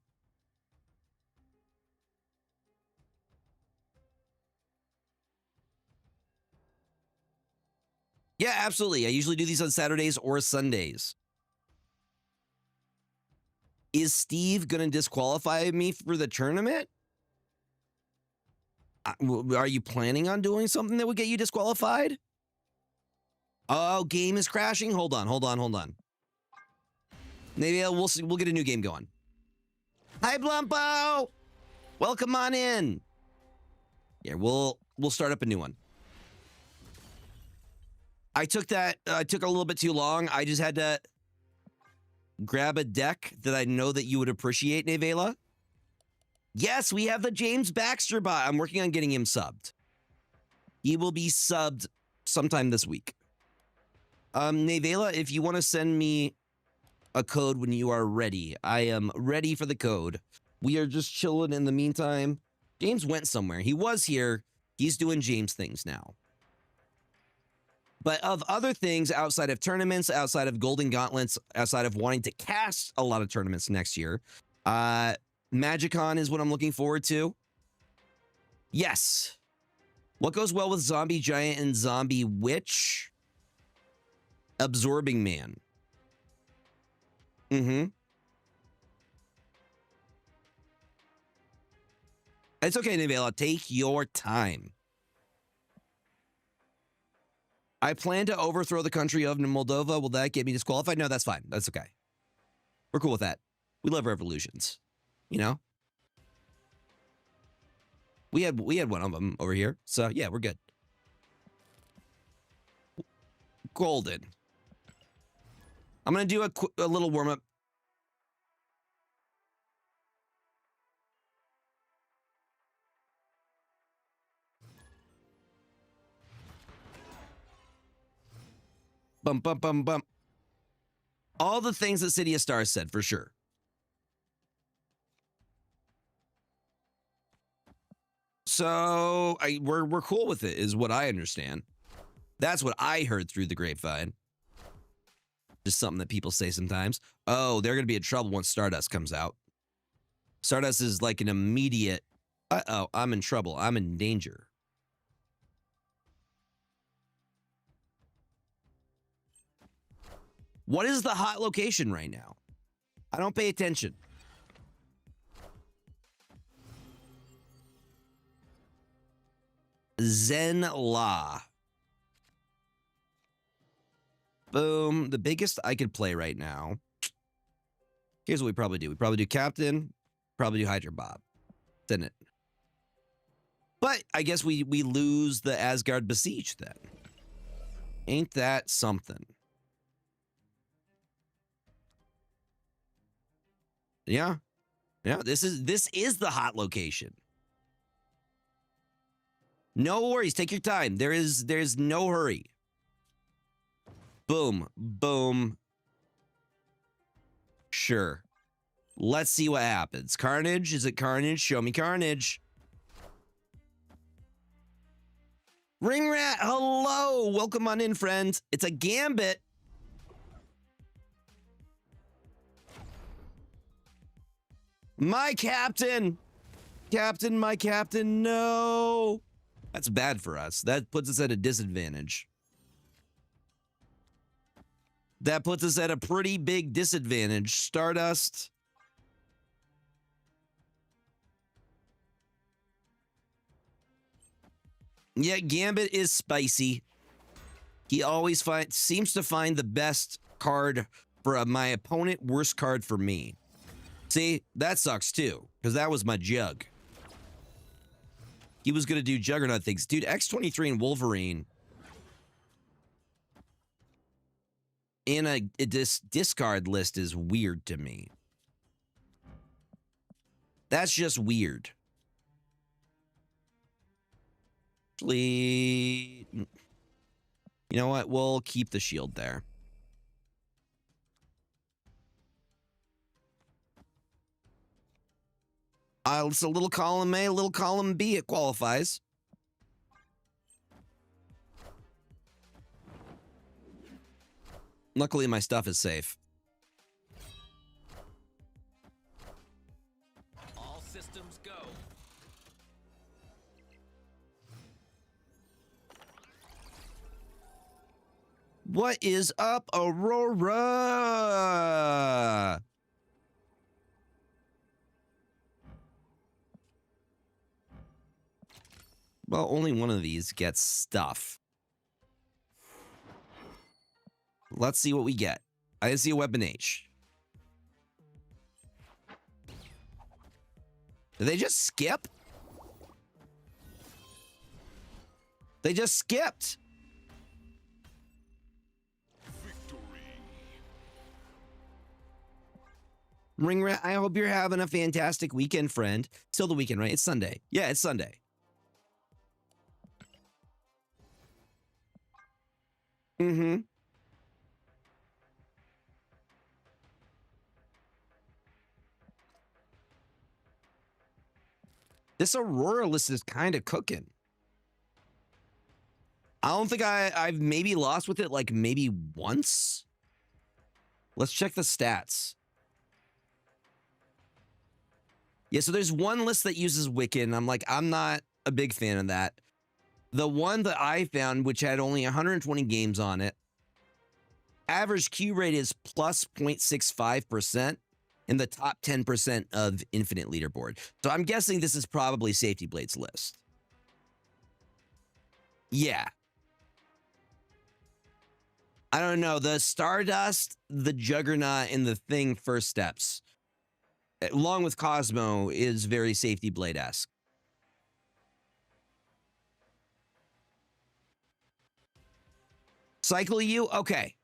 Yeah, absolutely. I usually do these on Saturdays or Sundays. Is Steve going to disqualify me for the tournament? Are you planning on doing something that would get you disqualified? Oh, game is crashing? Hold on. Maybe we'll see. We'll get a new game going. Hi, Blumpo! Welcome on in. Yeah, we'll start up a new one. I took a little bit too long. I just had to grab a deck that I know that you would appreciate, Nevela. Yes, we have the James Baxter bot. I'm working on getting him subbed. He will be subbed sometime this week. Nevela, if you want to send me a code when you are ready, I am ready for the code. We are just chilling in the meantime. James went somewhere. He was here. He's doing James things now. But of other things outside of tournaments, outside of Golden Gauntlets, outside of wanting to cast a lot of tournaments next year, Magicon is what I'm looking forward to. Yes. What goes well with Zombie Giant and Zombie Witch? Absorbing Man. It's okay, Nevela. Take your time. I plan to overthrow the country of Moldova. Will that get me disqualified? No, that's fine. That's okay. We're cool with that. We love revolutions. You know? We had one of them over here. So, yeah, we're good. golden. I'm going to do a little warm-up. Bump, bump, bump, bump. All the things that City of Stars said, for sure. So we're cool with it, is what I understand. That's what I heard through the grapevine. Just something that people say sometimes. Oh, they're going to be in trouble once Stardust comes out. Stardust is like an immediate, uh-oh, I'm in trouble. I'm in danger. What is the hot location right now? I don't pay attention. Zen La. Boom. The biggest I could play right now. Here's what we probably do. We probably do Captain. Probably do Hydra Bob. Then it. But I guess we lose the Asgard Besiege then. Ain't that something? Yeah. Yeah, this is the hot location. No worries, take your time. There's no hurry. Boom, boom. Sure. Let's see what happens. Carnage, is it Carnage? Show me Carnage. Ring Rat, hello. Welcome on in, friends. It's a Gambit. My captain. Captain, my captain, no. That's bad for us. That puts us at a disadvantage. That puts us at a pretty big disadvantage. Stardust. Yeah, Gambit is spicy. He always seems to find the best card for my opponent, worst card for me. See, that sucks too, because that was my Jug. He was going to do Juggernaut things. Dude, X-23 and Wolverine in a discard list is weird to me. That's just weird. Actually, you know what? We'll keep the shield there. It's a little column A, a little column B. It qualifies. Luckily, my stuff is safe. All systems go. What is up, Aurora? Well, only one of these gets stuff. Let's see what we get. I see a Weapon H. Did they just skip? They just skipped. Ring Rat, I hope you're having a fantastic weekend, friend. Still the weekend, right? It's Sunday. Yeah, it's Sunday. Mm-hmm. This Aurora list is kind of cooking. I don't think I've maybe lost with it like maybe once. Let's check the stats. Yeah, so there's one list that uses Wiccan. I'm not a big fan of that. The one that I found, which had only 120 games on it, average Q rate is plus 0.65% in the top 10% of Infinite Leaderboard. So I'm guessing this is probably Safety Blade's list. Yeah. I don't know. The Stardust, the Juggernaut, and the Thing first steps, along with Cosmo, is very Safety Blade-esque. Cycle you? Okay.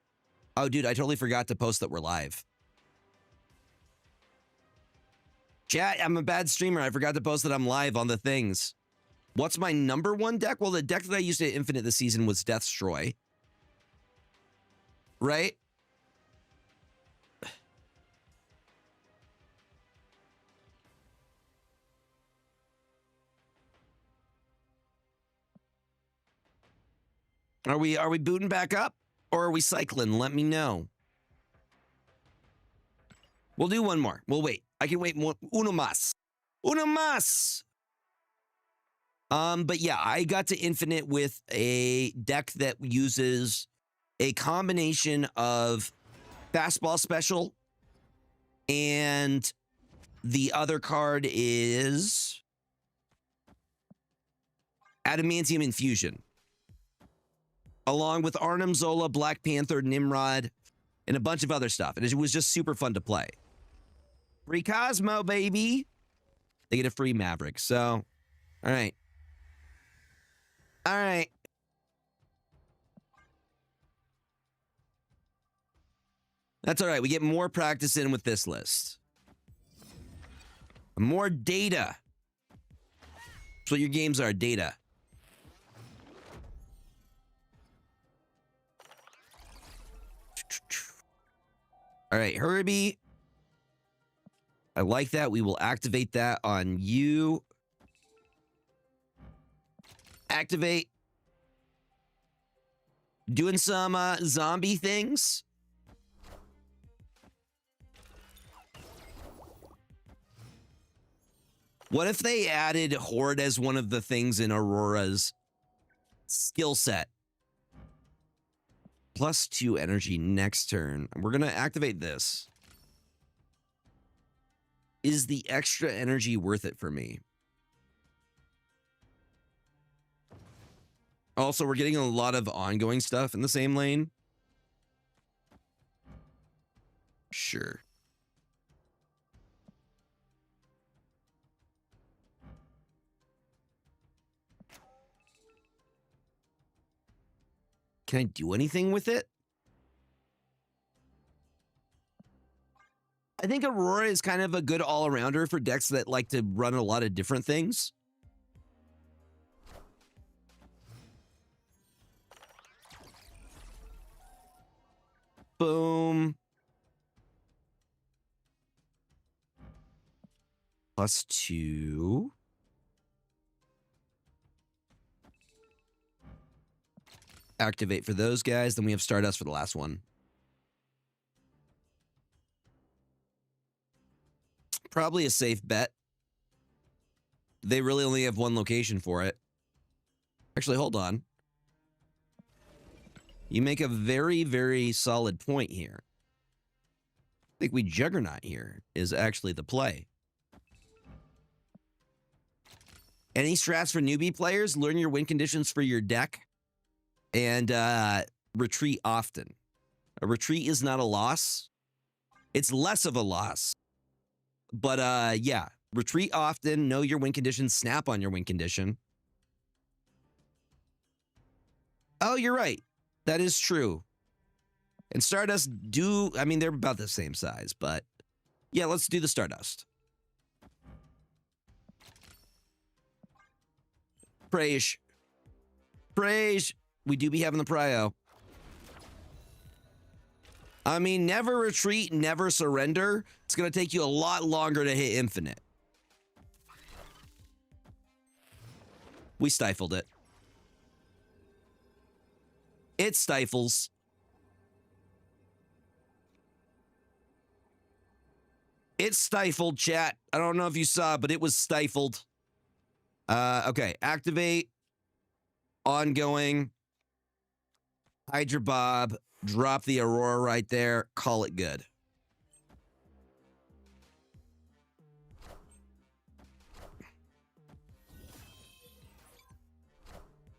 Oh, dude, I totally forgot to post that we're live. Chat, I'm a bad streamer. I forgot to post that I'm live on the things. What's my number one deck? Well, the deck that I used to Infinite this season was Deathstroy. Right? Are we booting back up? Or are we cycling? Let me know. We'll do one more. We'll wait. I can wait more. Uno más. Uno más. But yeah, I got to Infinite with a deck that uses a combination of Fastball Special, and the other card is Adamantium Infusion, along with Arnim Zola, Black Panther, Nimrod, and a bunch of other stuff. And it was just super fun to play. Free Cosmo, baby. They get a free Maverick. So, all right. All right. That's all right. We get more practice in with this list. More data. That's what your games are, data. All right, Herbie. I like that. We will activate that on you. Activate. Doing some zombie things. What if they added Horde as one of the things in Aurora's skill set? +2 energy next turn. We're going to activate this. Is the extra energy worth it for me? Also, we're getting a lot of ongoing stuff in the same lane. Sure. Can I do anything with it? I think Aurora is kind of a good all-arounder for decks that like to run a lot of different things. Boom. +2. Activate for those guys. Then we have Stardust for the last one. Probably a safe bet. They really only have one location for it. Actually, hold on. You make a very, very solid point here. I think we Juggernaut here is actually the play. Any strats for newbie players? Learn your win conditions for your deck. And retreat often. A retreat is not a loss. It's less of a loss. But yeah, retreat often, know your win conditions, snap on your win condition. Oh, you're right. That is true. And Stardust do, I mean, they're about the same size, but yeah, let's do the Stardust. Praise. Praise. We do be having the prio. I mean, never retreat, never surrender. It's going to take you a lot longer to hit Infinite. We stifled it. It stifles. It stifled, chat. I don't know if you saw, but it was stifled. Okay, activate. Ongoing. Hydra Bob, drop the Aurora right there, call it good.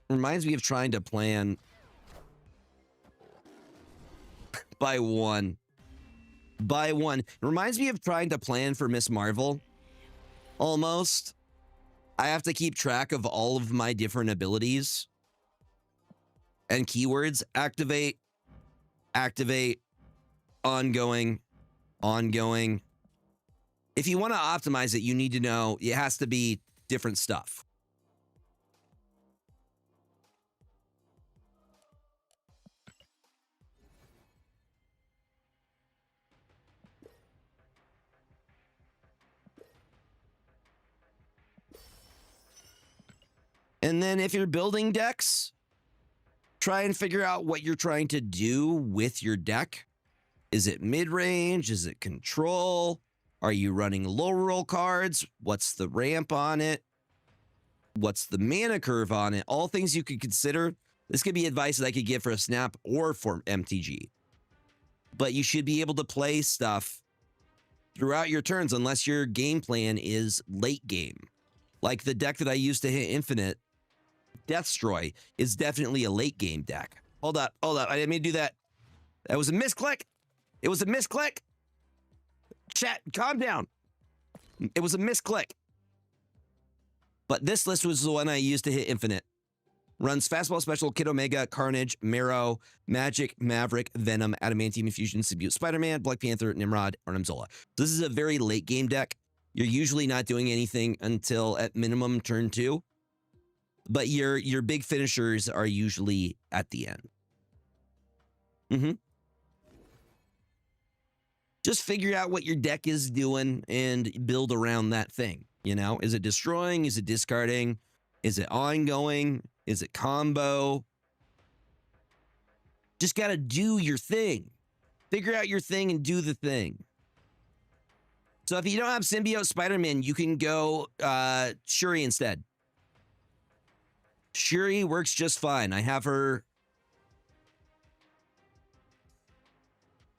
Reminds me of trying to plan by one. By one. It reminds me of trying to plan for Miss Marvel. Almost. I have to keep track of all of my different abilities. and keywords: activate, activate, ongoing, ongoing. If you want to optimize it, you need to know it has to be different stuff. And then if you're building decks, try and figure out what you're trying to do with your deck. Is it mid-range? Is it control? Are you running low roll cards? What's the ramp on it? What's the mana curve on it? All things you could consider. This could be advice that I could give for a snap or for MTG. But you should be able to play stuff throughout your turns unless your game plan is late game. Like the deck that I used to hit Infinite, Deathstroy, is definitely a late game deck. Hold up. I didn't mean to do that. That was a misclick. It was a misclick. Chat, calm down. It was a misclick. But this list was the one I used to hit Infinite. Runs Fastball Special, Kid Omega, Carnage, Marrow, Magic, Maverick, Venom, Adamantium Infusion, Symbiote Spider-Man, Black Panther, Nimrod, Arnim Zola. So this is a very late game deck. You're usually not doing anything until at minimum turn 2. But your big finishers are usually at the end. Just figure out what your deck is doing and build around that thing. You know, is it destroying? Is it discarding? Is it ongoing? Is it combo? Just got to do your thing. Figure out your thing and do the thing. So if you don't have Symbiote Spider-Man, you can go Shuri instead. Shuri works just fine. I have her.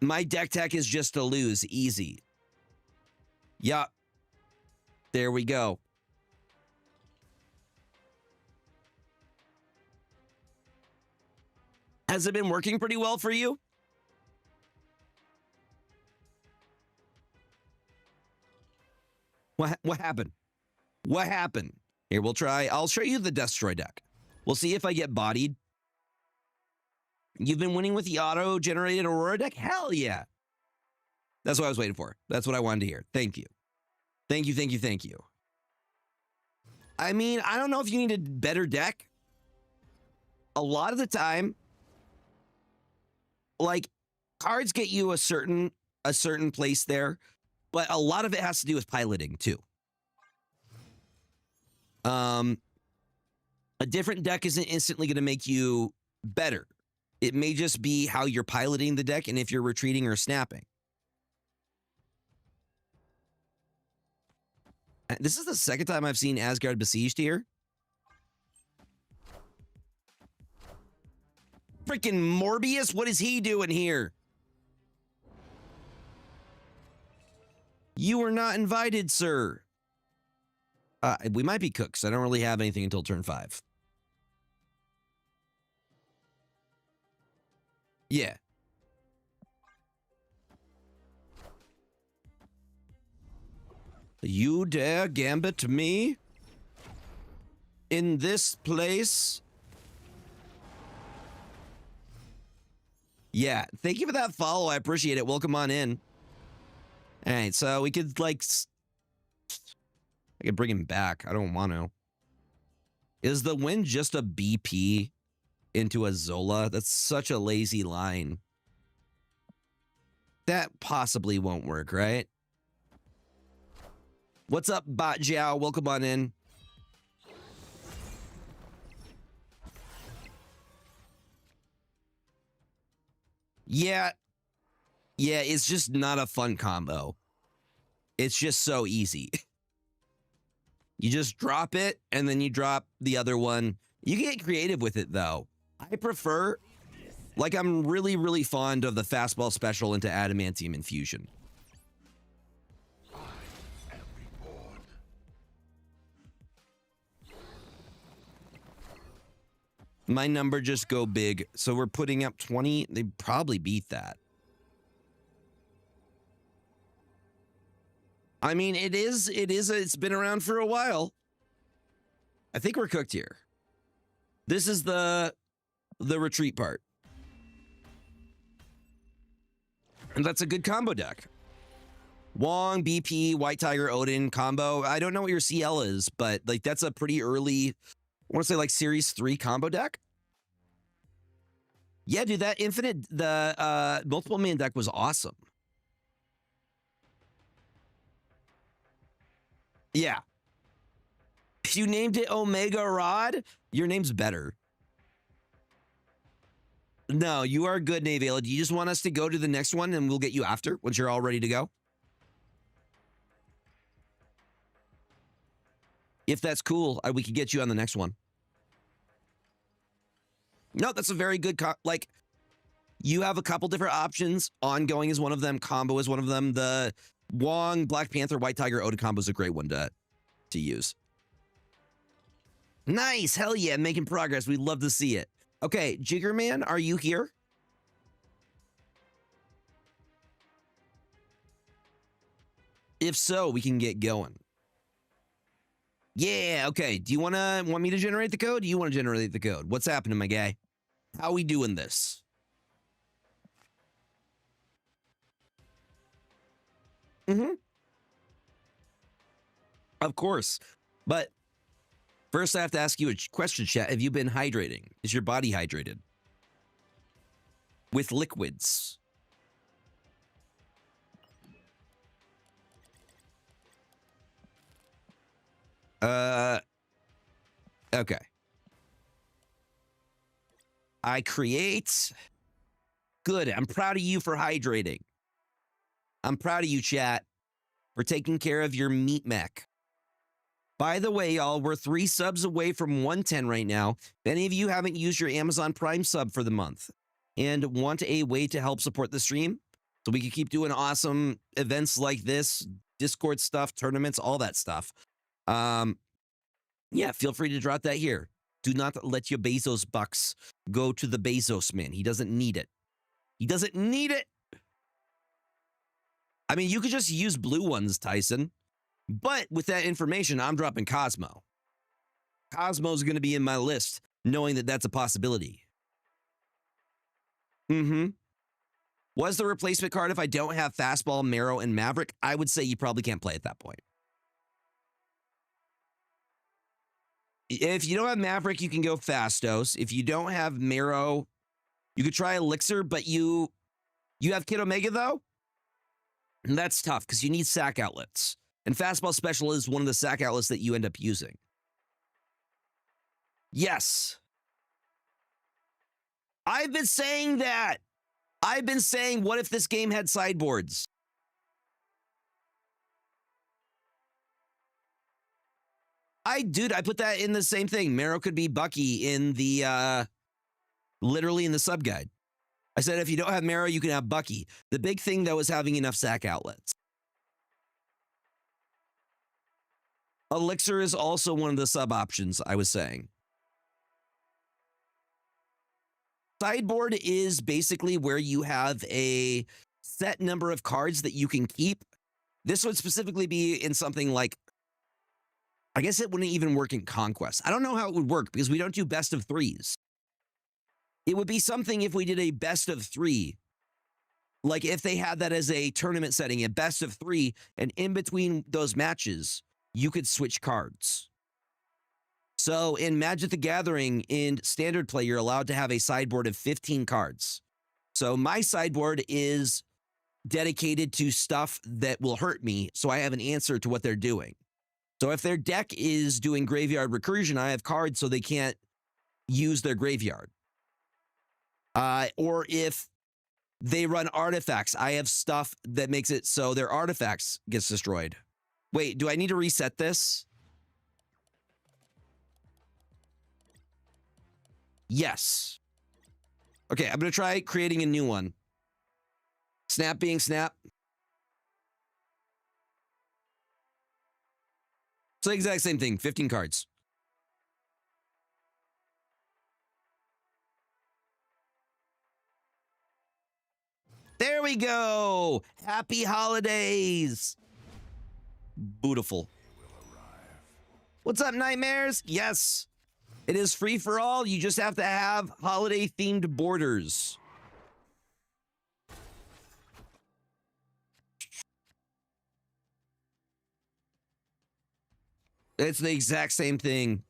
My deck tech is just to lose. Easy. Yup. There we go. Has it been working pretty well for you? What happened? What happened? Here, we'll try. I'll show you the Deathstroy deck. We'll see if I get bodied. You've been winning with the auto-generated Aurora deck? Hell yeah. That's what I was waiting for. That's what I wanted to hear. Thank you. Thank you, thank you, thank you. I mean, I don't know if you need a better deck. A lot of the time, like, cards get you a certain place there, but a lot of it has to do with piloting too. A different deck isn't instantly going to make you better. It may just be how you're piloting the deck and if you're retreating or snapping. This is the second time I've seen Asgard besieged here. Freaking Morbius, what is he doing here? You were not invited, sir. We might be cooked, 'cause I don't really have anything until turn 5. Yeah. You dare gambit me? In this place? Yeah, thank you for that follow. I appreciate it. Welcome on in. All right, so we could, like... I could bring him back. I don't want to. Is the win just a BP into a Zola? That's such a lazy line. That possibly won't work, right? What's up, Bot Jiao? Welcome on in. Yeah. Yeah, it's just not a fun combo. It's just so easy. You just drop it, and then you drop the other one. You can get creative with it, though. I prefer... Like, I'm really, really fond of the Fastball Special into Adamantium Infusion. My number just go big, so we're putting up 20. They probably beat that. I mean, it's been around for a while. I think we're cooked here. This is the the retreat part. And that's a good combo deck. Wong, BP, White Tiger, Odin combo. I don't know what your CL is, but like that's a pretty early, I want to say like Series 3 combo deck. Yeah, dude, that Infinite, the multiple man deck was awesome. Yeah. If you named it Omega Rod, your name's better. No, you are good, Navela. Do you just want us to go to the next one and we'll get you after once you're all ready to go? If that's cool, we could get you on the next one. No, that's a very good, like, you have a couple different options. Ongoing is one of them. Combo is one of them. The Wong, Black Panther, White Tiger, Odin combo is a great one to use. Nice. Hell yeah. Making progress. We'd love to see it. Okay. Jiggerman, are you here? If so, we can get going. Yeah. Okay. Do you want me to generate the code? Do you want to generate the code? What's happening, my guy? How we doing this? Of course. But first, I have to ask you a question, chat. Have you been hydrating? Is your body hydrated? With liquids? Okay. I create. Good. I'm proud of you for hydrating. I'm proud of you, chat, for taking care of your meat mech. By the way, y'all, we're 3 subs away from 110 right now. If any of you haven't used your Amazon Prime sub for the month and want a way to help support the stream so we can keep doing awesome events like this, Discord stuff, tournaments, all that stuff, yeah, feel free to drop that here. Do not let your Bezos bucks go to the Bezos man. He doesn't need it. He doesn't need it. I mean, you could just use blue ones, Tyson. But with that information, I'm dropping Cosmo. Cosmo's going to be in my list, knowing that that's a possibility. Was the replacement card if I don't have Fastball, Marrow, and Maverick? I would say you probably can't play at that point. If you don't have Maverick, you can go Fastos. If you don't have Marrow, you could try Elixir, but you have Kid Omega, though? And that's tough, because you need sack outlets. And Fastball Special is one of the sack outlets that you end up using. Yes. I've been saying that. I've been saying, what if this game had sideboards? Dude, I put that in the same thing. Marrow could be Bucky in the, literally in the sub guide. I said, if you don't have Marrow, you can have Bucky. The big thing, though, is having enough sack outlets. Elixir is also one of the sub options, I was saying. Sideboard is basically where you have a set number of cards that you can keep. This would specifically be in something like, I guess it wouldn't even work in Conquest. I don't know how it would work because we don't do best of 3s. It would be something if we did a best of 3. Like if they had that as a tournament setting, a best of 3, and in between those matches, you could switch cards. So in Magic the Gathering, in standard play, you're allowed to have a sideboard of 15 cards. So my sideboard is dedicated to stuff that will hurt me, so I have an answer to what they're doing. So if their deck is doing graveyard recursion, I have cards so they can't use their graveyard. Or if they run artifacts, I have stuff that makes it so their artifacts gets destroyed. Wait, do I need to reset this? Yes. Okay, I'm going to try creating a new one. Snap being snap. It's the exact same thing, 15 cards. There we go. Happy holidays. Beautiful. What's up, Nightmares? Yes. It is free for all. You just have to have holiday-themed borders. It's the exact same thing.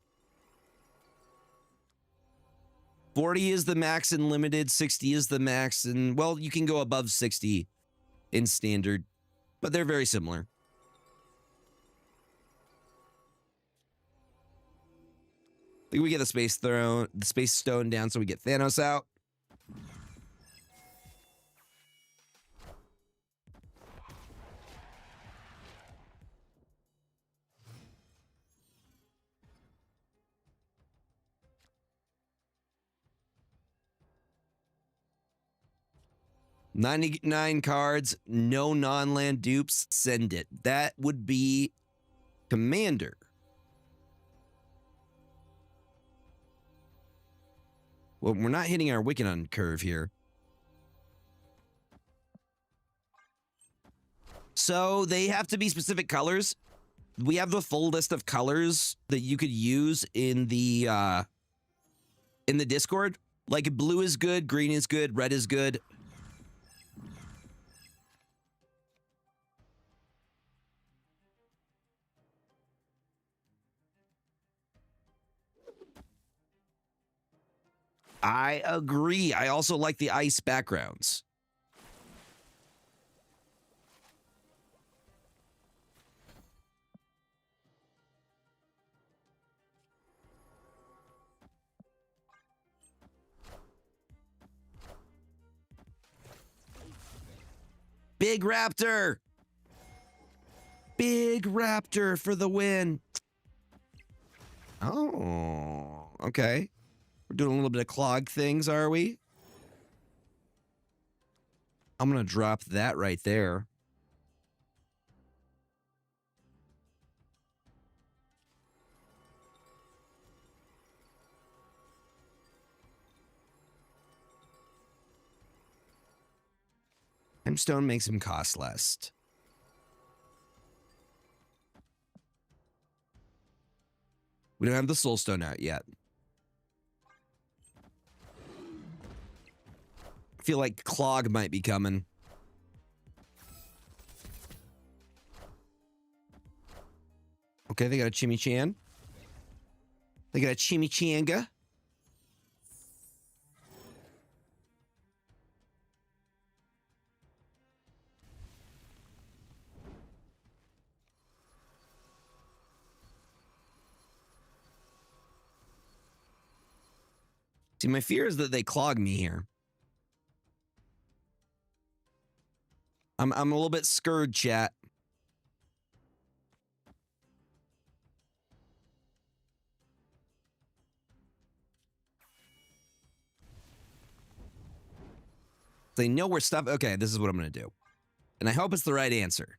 40 is the max in limited, 60 is the max, and, well, you can go above 60 in standard, but they're very similar. I think we get the space stone down so we get Thanos out. $99 cards, no non-land dupes, send it. That would be Commander. Well, we're not hitting our Wickedon curve here. So they have to be specific colors. We have the full list of colors that you could use in the Discord. Like blue is good, green is good, red is good. I agree. I also like the ice backgrounds. Big Raptor! Big Raptor for the win. Oh, okay. We're doing a little bit of clog things, are we? I'm going to drop that right there. Stone makes him cost less. We don't have the Soul Stone out yet. I feel like Clog might be coming. Okay, they got a Chimichan. They got a Chimichanga. See, my fear is that they clog me here. I'm a little bit scared, chat. They know we're stuff. Okay, this is what I'm going to do. And I hope it's the right answer.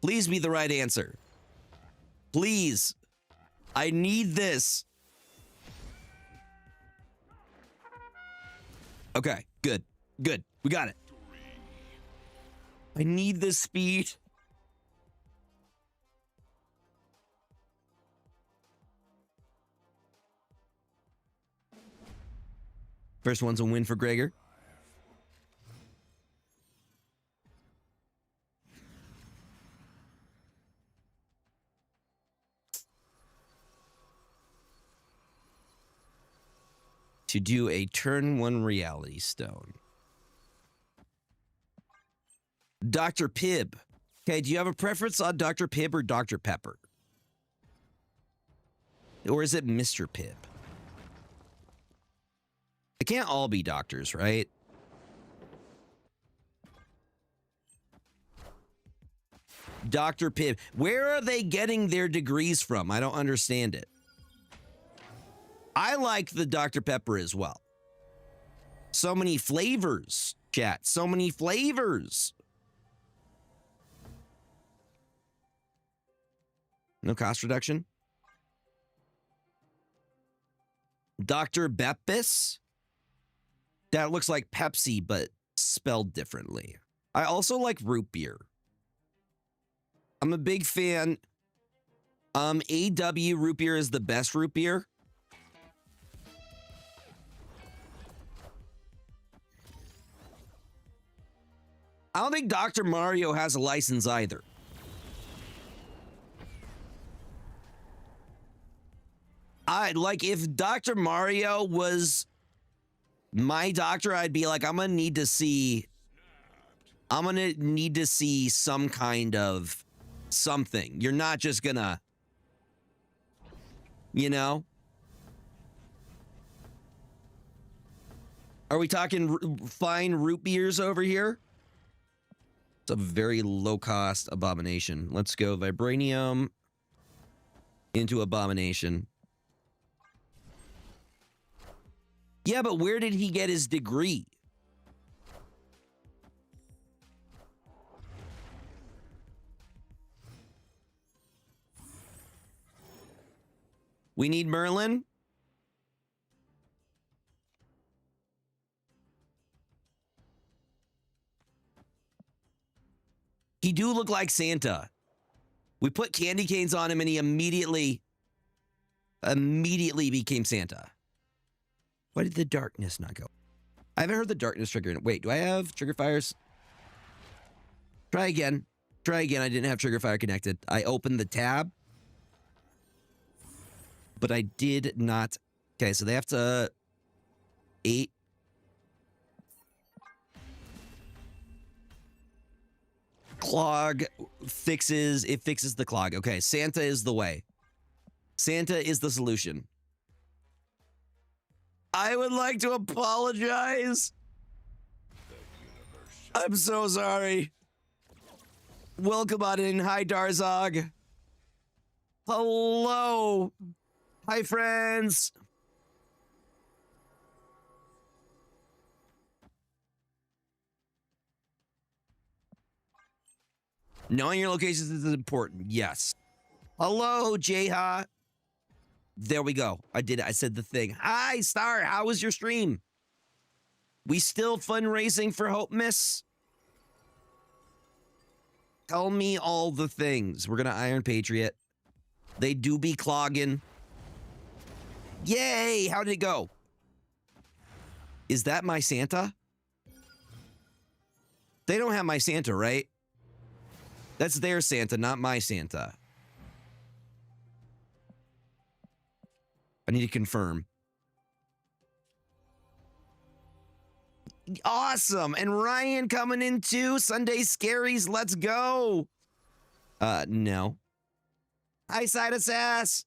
Please be the right answer. Please. I need this. Okay, good. Good. We got it. I need this speed. First one's a win for Gregor. To do a turn 1 reality stone. Dr. Pibb. Okay, do you have a preference on Dr. Pibb or Dr. Pepper? Or is it Mr. Pibb? They can't all be doctors, right? Dr. Pibb. Where are they getting their degrees from? I don't understand it. I like the Dr. Pepper as well. So many flavors, chat. So many flavors. No cost reduction. Dr. Beppis. That looks like Pepsi, but spelled differently. I also like root beer. I'm a big fan AW root beer is the best root beer. I don't think Dr. Mario has a license either. Like if Dr. Mario was my doctor, I'd be like, I'm gonna need to see some kind of something. You're not just gonna, you know? Are we talking fine root beers over here? It's a very low-cost abomination. Let's go vibranium into abomination. Yeah, but where did he get his degree? We need Merlin. He do look like Santa. We put candy canes on him and he immediately became Santa. Why did the darkness not go? I haven't heard the darkness trigger. Wait, do I have trigger fires? Try again. Try again. I didn't have trigger fire connected. I opened the tab, but I did not. Okay, so they have to 8. Clog fixes the clog. Okay, Santa is the way. Santa is the solution. I would like to apologize. I'm so sorry. Welcome on in. Hi, Darzog. Hello. Hi, friends. Knowing your locations is important. Yes. Hello, Jayha. There we go. I did it. I said the thing. Hi, Star. How was your stream? We still fundraising for Hope Miss? Tell me all the things. We're going to Iron Patriot. They do be clogging. Yay. How did it go? Is that my Santa? They don't have my Santa, right? That's their Santa, not my Santa. I need to confirm. Awesome. And Ryan coming in too. Sunday Scaries. Let's go. No. Hi, Side of Sass.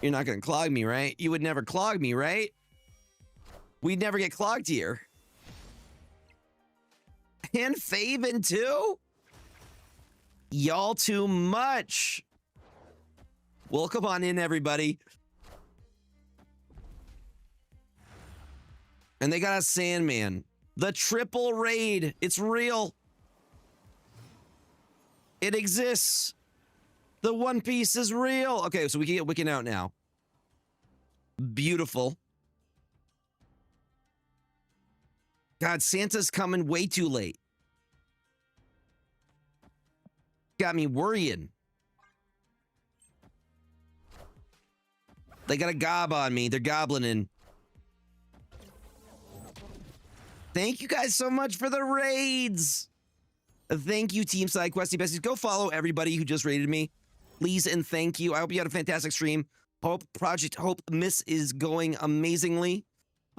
You're not going to clog me, right? You would never clog me, right? We'd never get clogged here. And Faven too? Y'all too much. Welcome on in, everybody. And they got a Sandman. The triple raid. It's real. It exists. The One Piece is real. Okay, so we can get Wiccan out now. Beautiful. God, Santa's coming way too late. Got me worrying. They got a gob on me. They're goblining. Thank you guys so much for the raids. Thank you, Team SideQuesty Besties. Go follow everybody who just raided me. Please and thank you. I hope you had a fantastic stream. Hope Project Hope Miss is going amazingly.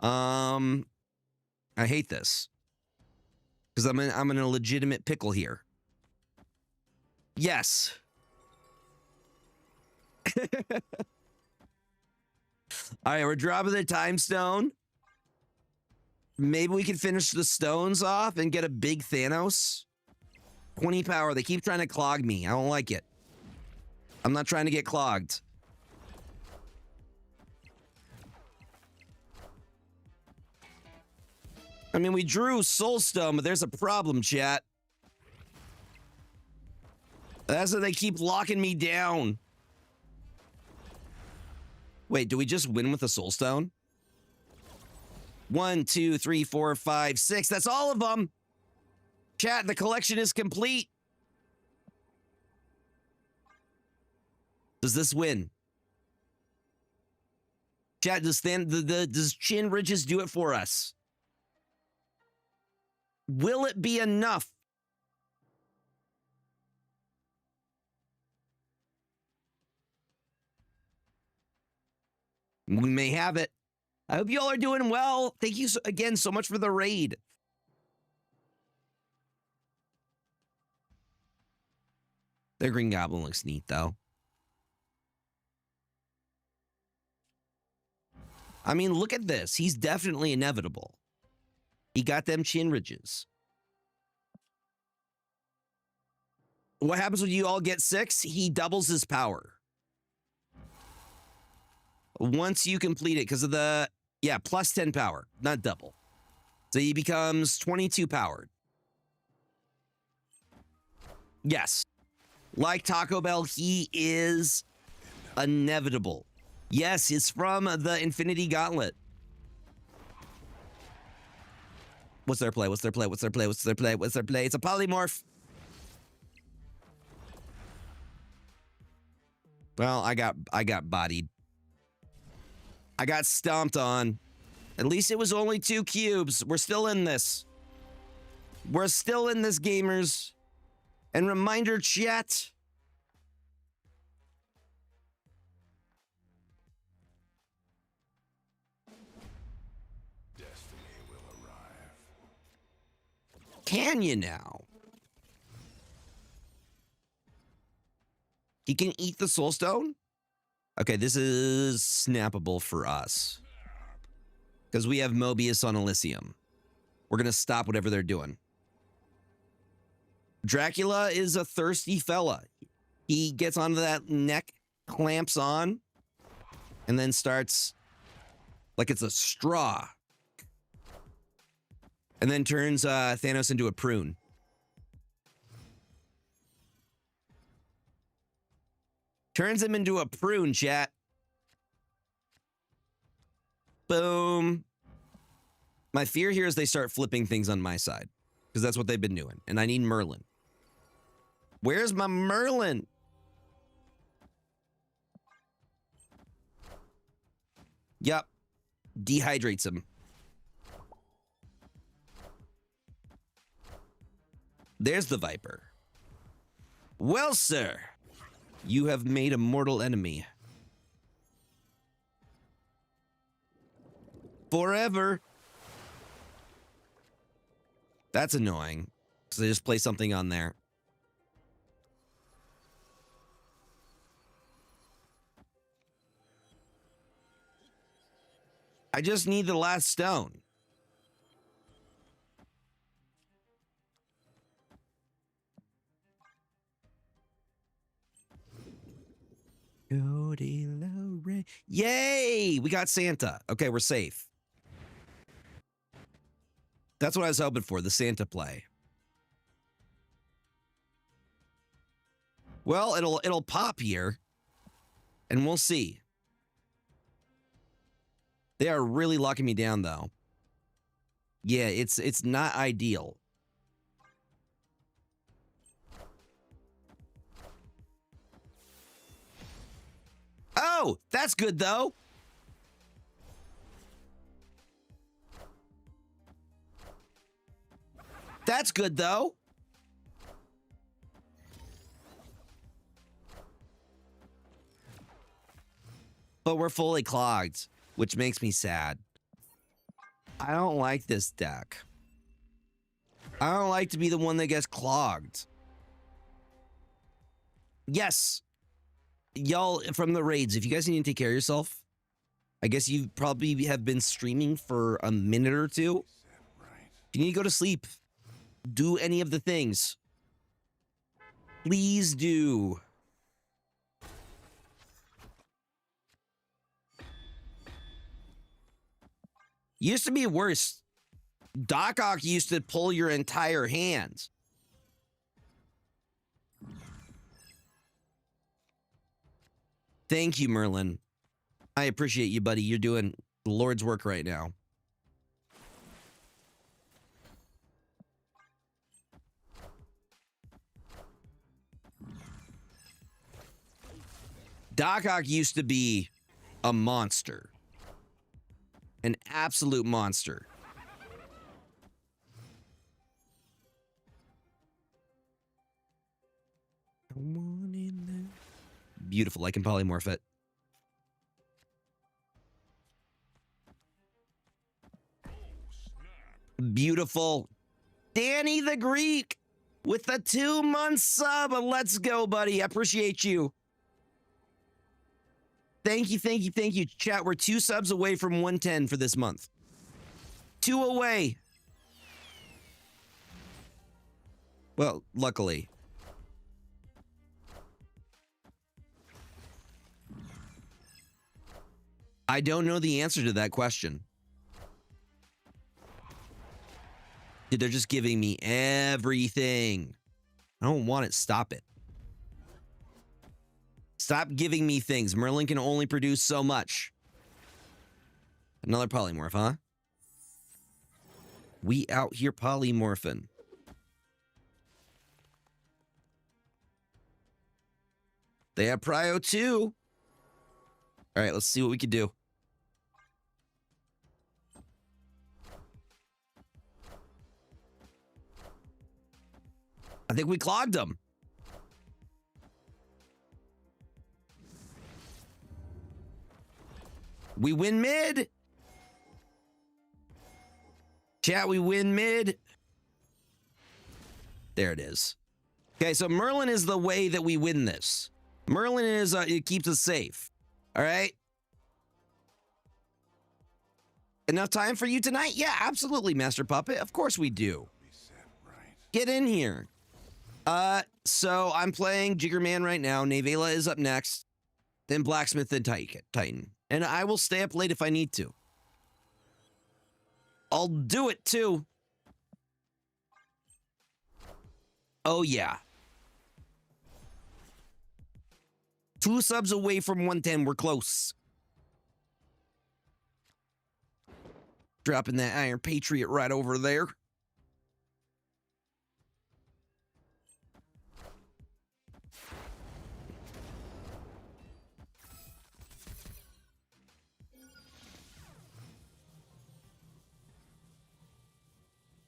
I hate this. Because I'm in a legitimate pickle here. Yes. All right, we're dropping the time stone. Maybe we can finish the stones off and get a big Thanos. 20 power. They keep trying to clog me. I don't like it. I'm not trying to get clogged. I mean, we drew Soulstone, but there's a problem, chat. That's why they keep locking me down. Wait, do we just win with a Soulstone? 1, 2, 3, 4, 5, 6. That's all of them. Chat, the collection is complete. Does this win? Chat, does Chin Ridges do it for us? Will it be enough? We may have it. I hope you all are doing well. Thank you again so much for the raid. Their Green Goblin looks neat, though. I mean, look at this. He's definitely inevitable. He got them chin ridges. What happens when you all get 6? He doubles his power. Once you complete it, because of the, yeah, plus 10 power, not double. So he becomes 22 powered. Yes. Like Taco Bell, he is inevitable. Yes, it's from the Infinity Gauntlet. What's their play? What's their play? What's their play? What's their play? What's their play? It's a polymorph. Well, I got bodied. I got stomped on. At least it was only 2 cubes. We're still in this. We're still in this, gamers. And reminder, chat. Destiny will arrive. Can you now? He can eat the soul stone? Okay, this is snappable for us. Because we have Mobius on Elysium. We're going to stop whatever they're doing. Dracula is a thirsty fella. He gets onto that neck, clamps on, and then starts like it's a straw. And then turns Thanos into a prune. Turns him into a prune, chat. Boom. My fear here is they start flipping things on my side. Because that's what they've been doing. And I need Merlin. Where's my Merlin? Yep. Dehydrates him. There's the Viper. Well, sir. You have made a mortal enemy. Forever. That's annoying. So they just play something on there. I just need the last stone. Yay! We got Santa. Okay, we're safe. That's what I was hoping for, the Santa play. Well, it'll pop here, and we'll see. They are really locking me down, though. Yeah, it's not ideal. Oh, that's good, though. That's good, though. But we're fully clogged, which makes me sad. I don't like this deck. I don't like to be the one that gets clogged. Yes. Y'all from the raids, if you guys need to take care of yourself, I guess you probably have been streaming for a minute or two. You need to go to sleep. Do any of the things. Please do. Used to be worse. Doc Ock used to pull your entire hand. Thank you, Merlin. I appreciate you, buddy. You're doing the Lord's work right now. Doc Ock used to be a monster. An absolute monster. Beautiful. I can polymorph it. Beautiful. Danny the Greek with the 2-month sub. Let's go, buddy. I appreciate you. Thank you, thank you, thank you. Chat, we're 2 subs away from 110 for this month. 2 away. Well, luckily. I don't know the answer to that question. Dude, they're just giving me everything. I don't want it. Stop it. Stop giving me things. Merlin can only produce so much. Another polymorph, huh? We out here polymorphing. They have Prio too. All right, let's see what we can do. I think we clogged them. We win mid. Chat, we win mid. There it is. Okay, so Merlin is the way that we win this. Merlin is, it keeps us safe. All right. Enough time for you tonight? Yeah, absolutely, Master Puppet. Of course we do. Get in here. So I'm playing Jiggerman right now. Nevela is up next. Then Blacksmith, then Titan. And I will stay up late if I need to. I'll do it too. Oh yeah. 2 subs away from 110. We're close. Dropping that Iron Patriot right over there.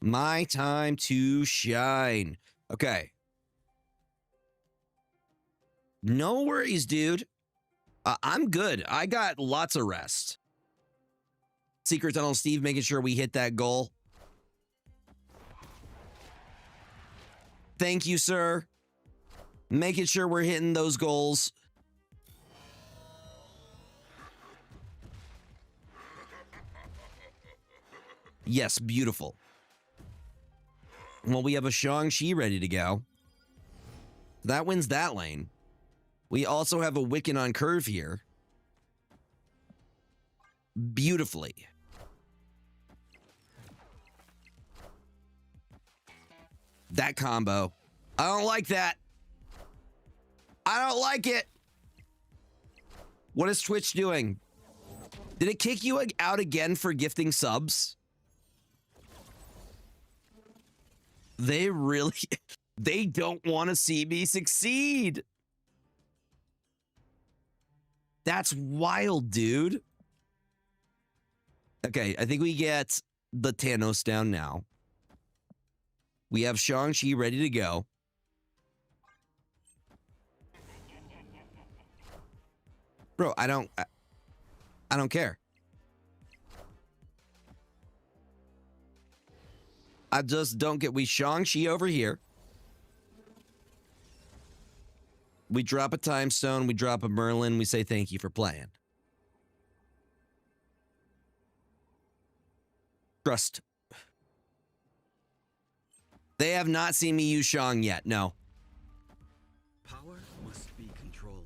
My time to shine. Okay. No worries, dude. I'm good. I got lots of rest. Secret Tunnel Steve making sure we hit that goal. Thank you, sir. Making sure we're hitting those goals. Yes, beautiful. Well, we have a Shang-Chi ready to go. That wins that lane. We also have a Wiccan on curve here. Beautifully. That combo. I don't like that. I don't like it. What is Twitch doing? Did it kick you out again for gifting subs? They really, they don't want to see me succeed. That's wild, dude. Okay, I think we get the Thanos down now. We have Shang-Chi ready to go. Bro, I don't care. I just don't get. We Shang-Chi over here. We drop a Time Stone. We drop a Merlin. We say thank you for playing. Trust. They have not seen me use Shang yet. No. Power must be controlled.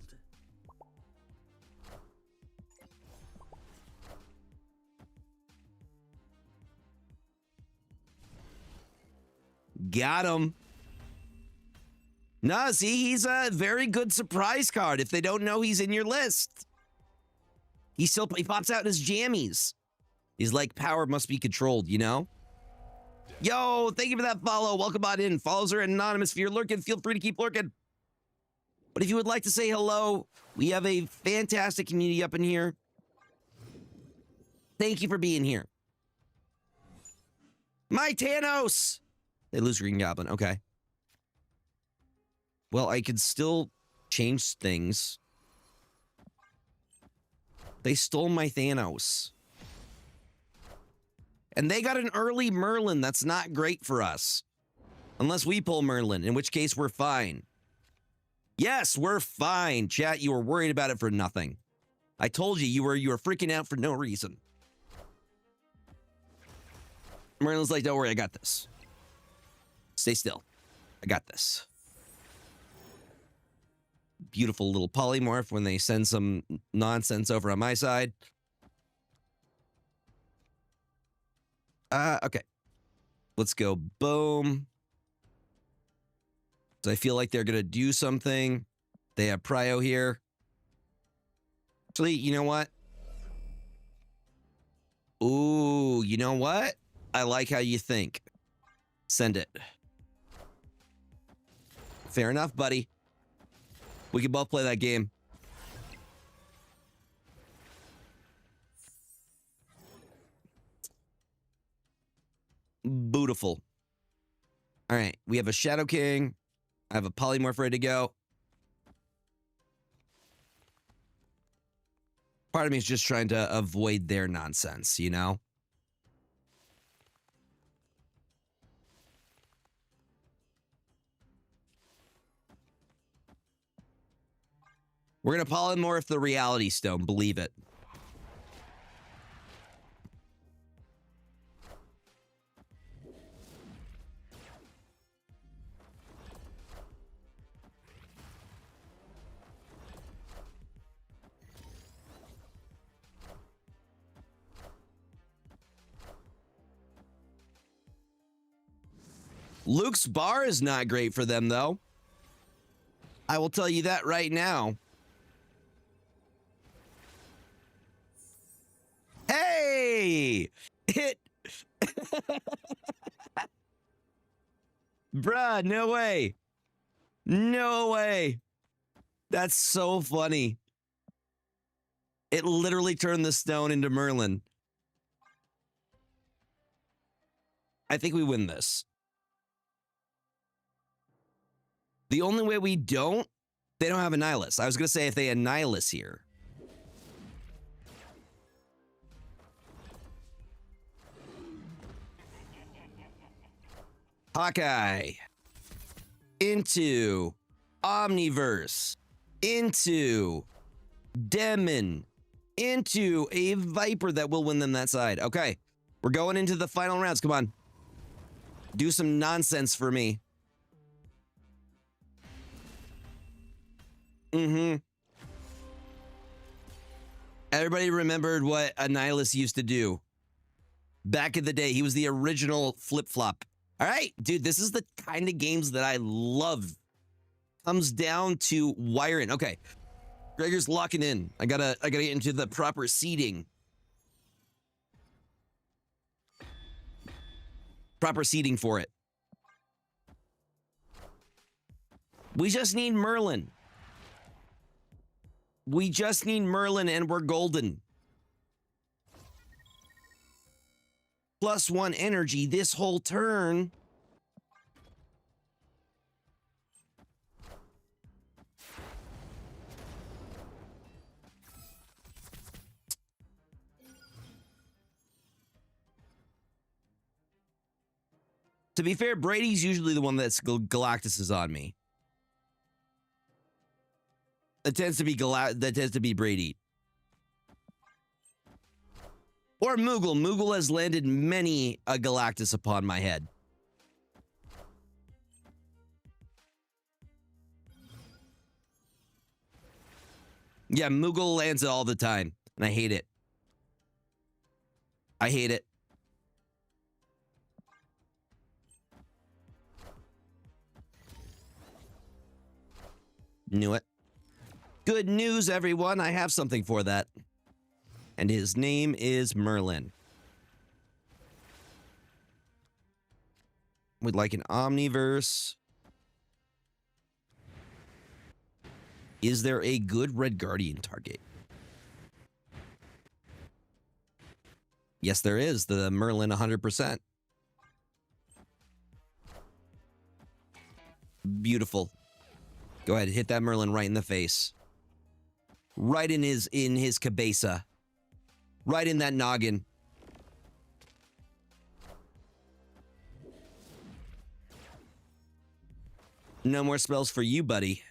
Got him. No, see, he's a very good surprise card if they don't know he's in your list. He pops out in his jammies. He's like, power must be controlled, you know? Yo, thank you for that follow. Welcome on in. Follows are anonymous. If you're lurking, feel free to keep lurking. But if you would like to say hello, we have a fantastic community up in here. Thank you for being here. My Thanos! They lose Green Goblin. Okay. Well, I could still change things. They stole my Thanos. And they got an early Merlin. That's not great for us. Unless we pull Merlin, in which case we're fine. Yes, we're fine. Chat, you were worried about it for nothing. I told you, you were freaking out for no reason. Merlin's like, don't worry, I got this. Stay still. I got this. Beautiful little polymorph when they send some nonsense over on my side. Okay. Let's go. Boom. So I feel like they're going to do something. They have Prio here. Actually, you know what? Ooh, you know what? I like how you think. Send it. Fair enough, buddy. We can both play that game. Beautiful. All right, we have a Shadow King. I have a Polymorph ready to go. Part of me is just trying to avoid their nonsense, you know? We're going to polymorph the Reality Stone, believe it. Luke's bar is not great for them, though. I will tell you that right now. Hey! It... Bruh, no way. No way. That's so funny. It literally turned the stone into Merlin. I think we win this. The only way we don't, they don't have Annihilus. I was going to say if they Annihilus here. Hawkeye. Into Omniverse. Into Demon. Into a Viper that will win them that side. Okay. We're going into the final rounds. Come on. Do some nonsense for me. Everybody remembered what Annihilus used to do. Back in the day, he was the original flip-flop. All right, dude, this is the kind of games that I love. Comes down to wiring. Okay, Gregor's locking in. I gotta get into the proper seating. Proper seating for it. We just need Merlin. We just need Merlin and we're golden. +1 energy this whole turn. To be fair, Brady's usually the one that's Galactus is on me. It tends to be Brady. Or Moogle. Moogle has landed many a Galactus upon my head. Yeah, Moogle lands it all the time, and I hate it. I hate it. Knew it. Good news, everyone. I have something for that. And his name is Merlin. We'd like an Omniverse. Is there a good Red Guardian target? Yes, there is. The Merlin 100%. Beautiful. Go ahead, hit that Merlin right in the face. Right in his cabeza. Right in that noggin. No more spells for you, buddy.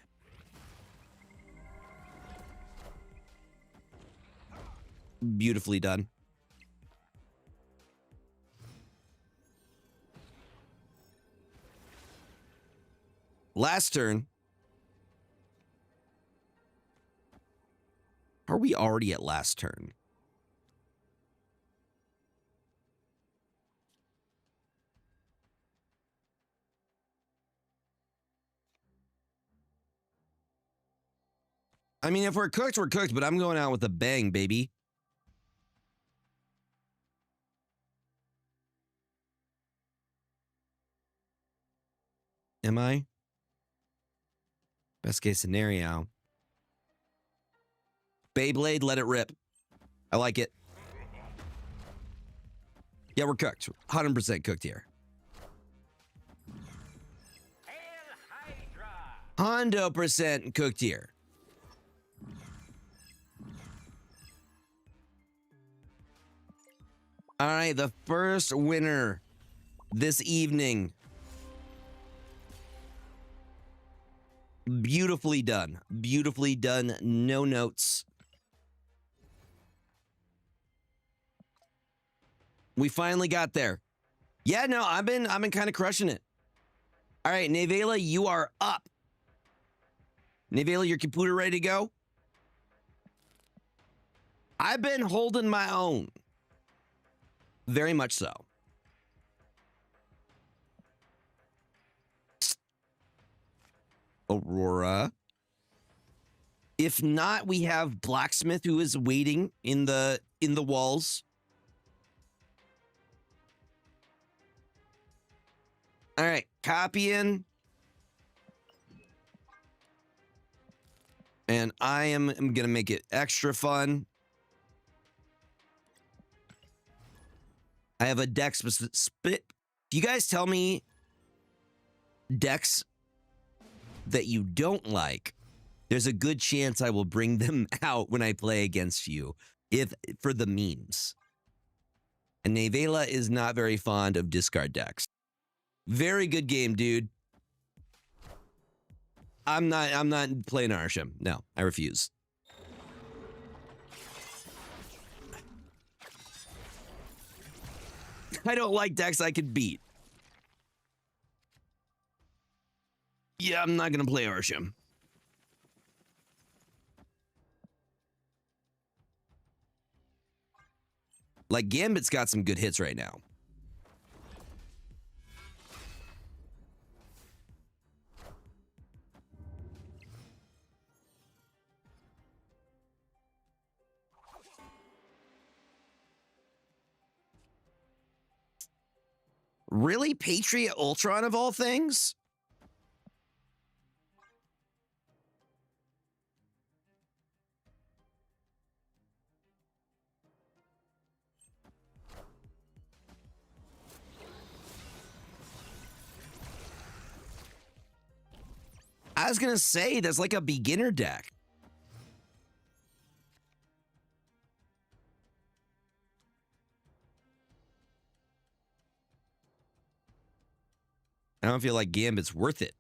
Beautifully done. Last turn. Are we already at last turn? I mean, if we're cooked, we're cooked, but I'm going out with a bang, baby. Am I? Best case scenario. Beyblade, let it rip. I like it. Yeah, we're cooked. 100% cooked here. Hondo percent cooked here. All right, the first winner this evening. Beautifully done. Beautifully done. No notes. We finally got there. Yeah, no, I've been kind of crushing it. All right, Nevela, you are up. Nevela, your computer ready to go? I've been holding my own. Very much so. Aurora. If not, we have Blacksmith who is waiting in the walls. All right, copying. And I am going to make it extra fun. I have a deck split. You guys tell me decks that you don't like. There's a good chance I will bring them out when I play against you, if for the memes. And Nevela is not very fond of discard decks. Very good game, dude. I'm not playing Arsham. No, I refuse. I don't like decks I could beat. Yeah, I'm not gonna play Arsham. Like, Gambit's got some good hits right now. Really? Patriot Ultron of all things? I was gonna say, that's like a beginner deck. I don't feel like Gambit's worth it.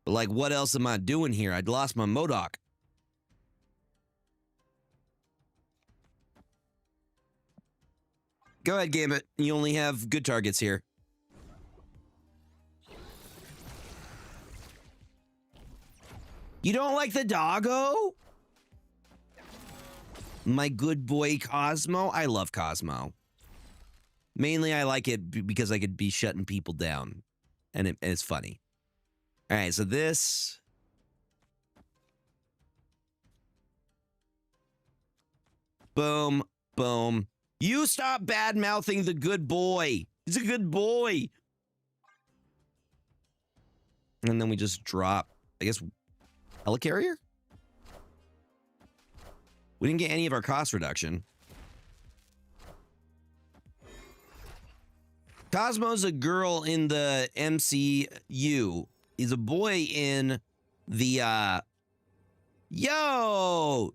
But like, what else am I doing here? I'd lost my MODOK. Go ahead, Gambit. You only have good targets here. You don't like the doggo? My good boy Cosmo? I love Cosmo. Mainly I like it because I could be shutting people down. And it's funny. All right, so this... Boom, boom. You stop bad-mouthing the good boy. He's a good boy. And then we just drop. I guess Helicarrier? We didn't get any of our cost reduction. Cosmo's a girl in the MCU. He's a boy in the, Yo!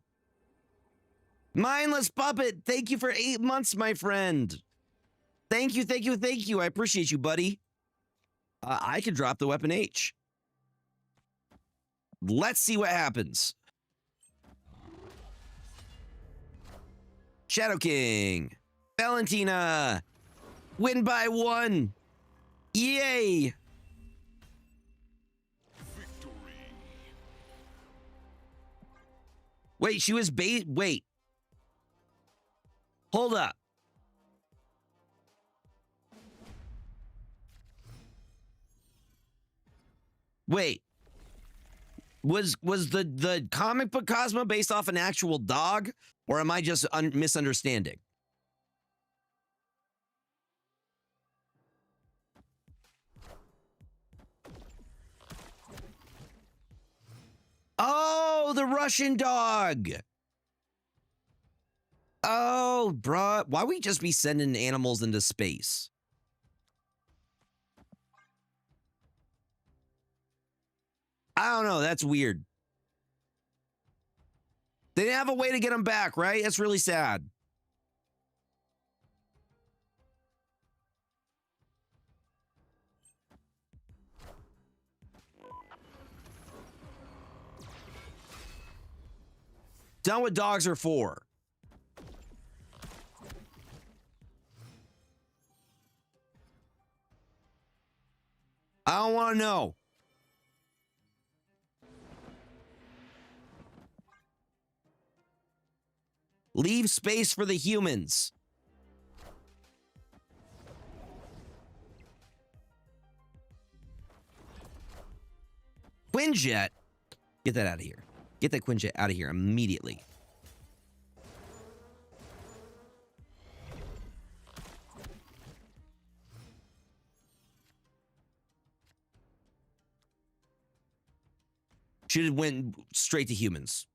Mindless Puppet, thank you for 8 months, my friend. Thank you, thank you, thank you. I appreciate you, buddy. I could drop the weapon H. Let's see what happens. Shadow King. Valentina. Win by 1. Yay. Victory. Wait, she was wait. Hold up. Wait. Was the comic book Cosmo based off an actual dog, or am I just misunderstanding? Oh, the Russian dog. Oh, bruh. Why we just be sending animals into space? I don't know. That's weird. They didn't have a way to get them back, right? That's really sad. Done what dogs are for. I don't want to know. Leave space for the humans. Quinjet. Get that out of here. Get that Quinjet out of here immediately. Should have went straight to humans.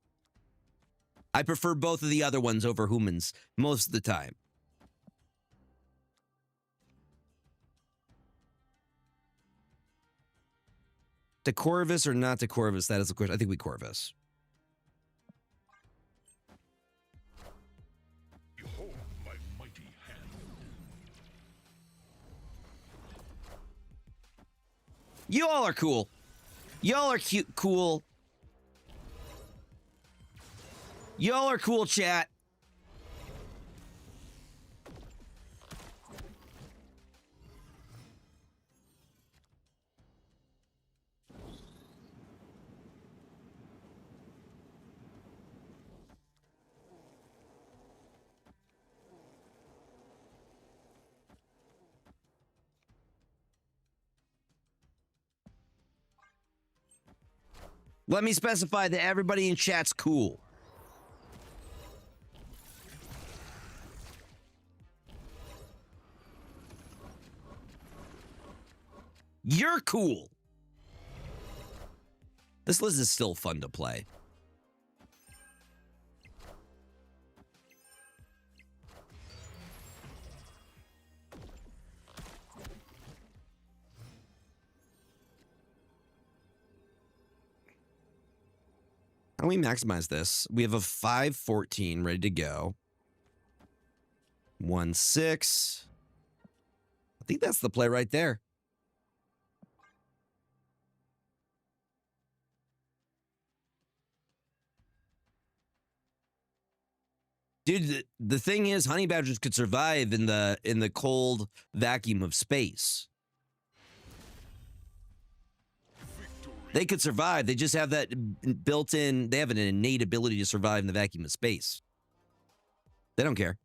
I prefer both of the other ones over humans most of the time. To Corvus or not to Corvus? That is the question. I think we Corvus. Behold my mighty hand. You all are cool. Y'all are cute, cool. Y'all are cool, chat. Let me specify that everybody in chat's cool. You're cool. This list is still fun to play. How do we maximize this? We have a 514 ready to go. 1-6. I think that's the play right there. Dude, the thing is, honey badgers could survive in the cold vacuum of space. They could survive. They just have that built-in, they have an innate ability to survive in the vacuum of space. They don't care.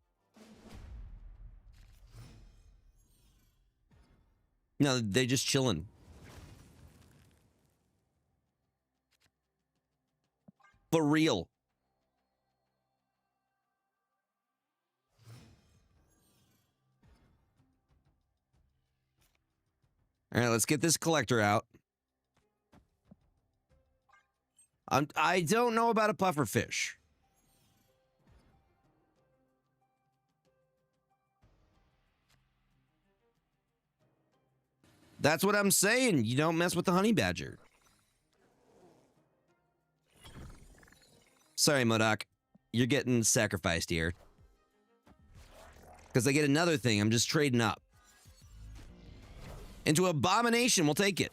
No, they're just chilling. For real. All right, let's get this collector out. I don't know about a pufferfish. That's what I'm saying. You don't mess with the honey badger. Sorry, Modoc. You're getting sacrificed here. Because I get another thing. I'm just trading up. Into Abomination. We'll take it.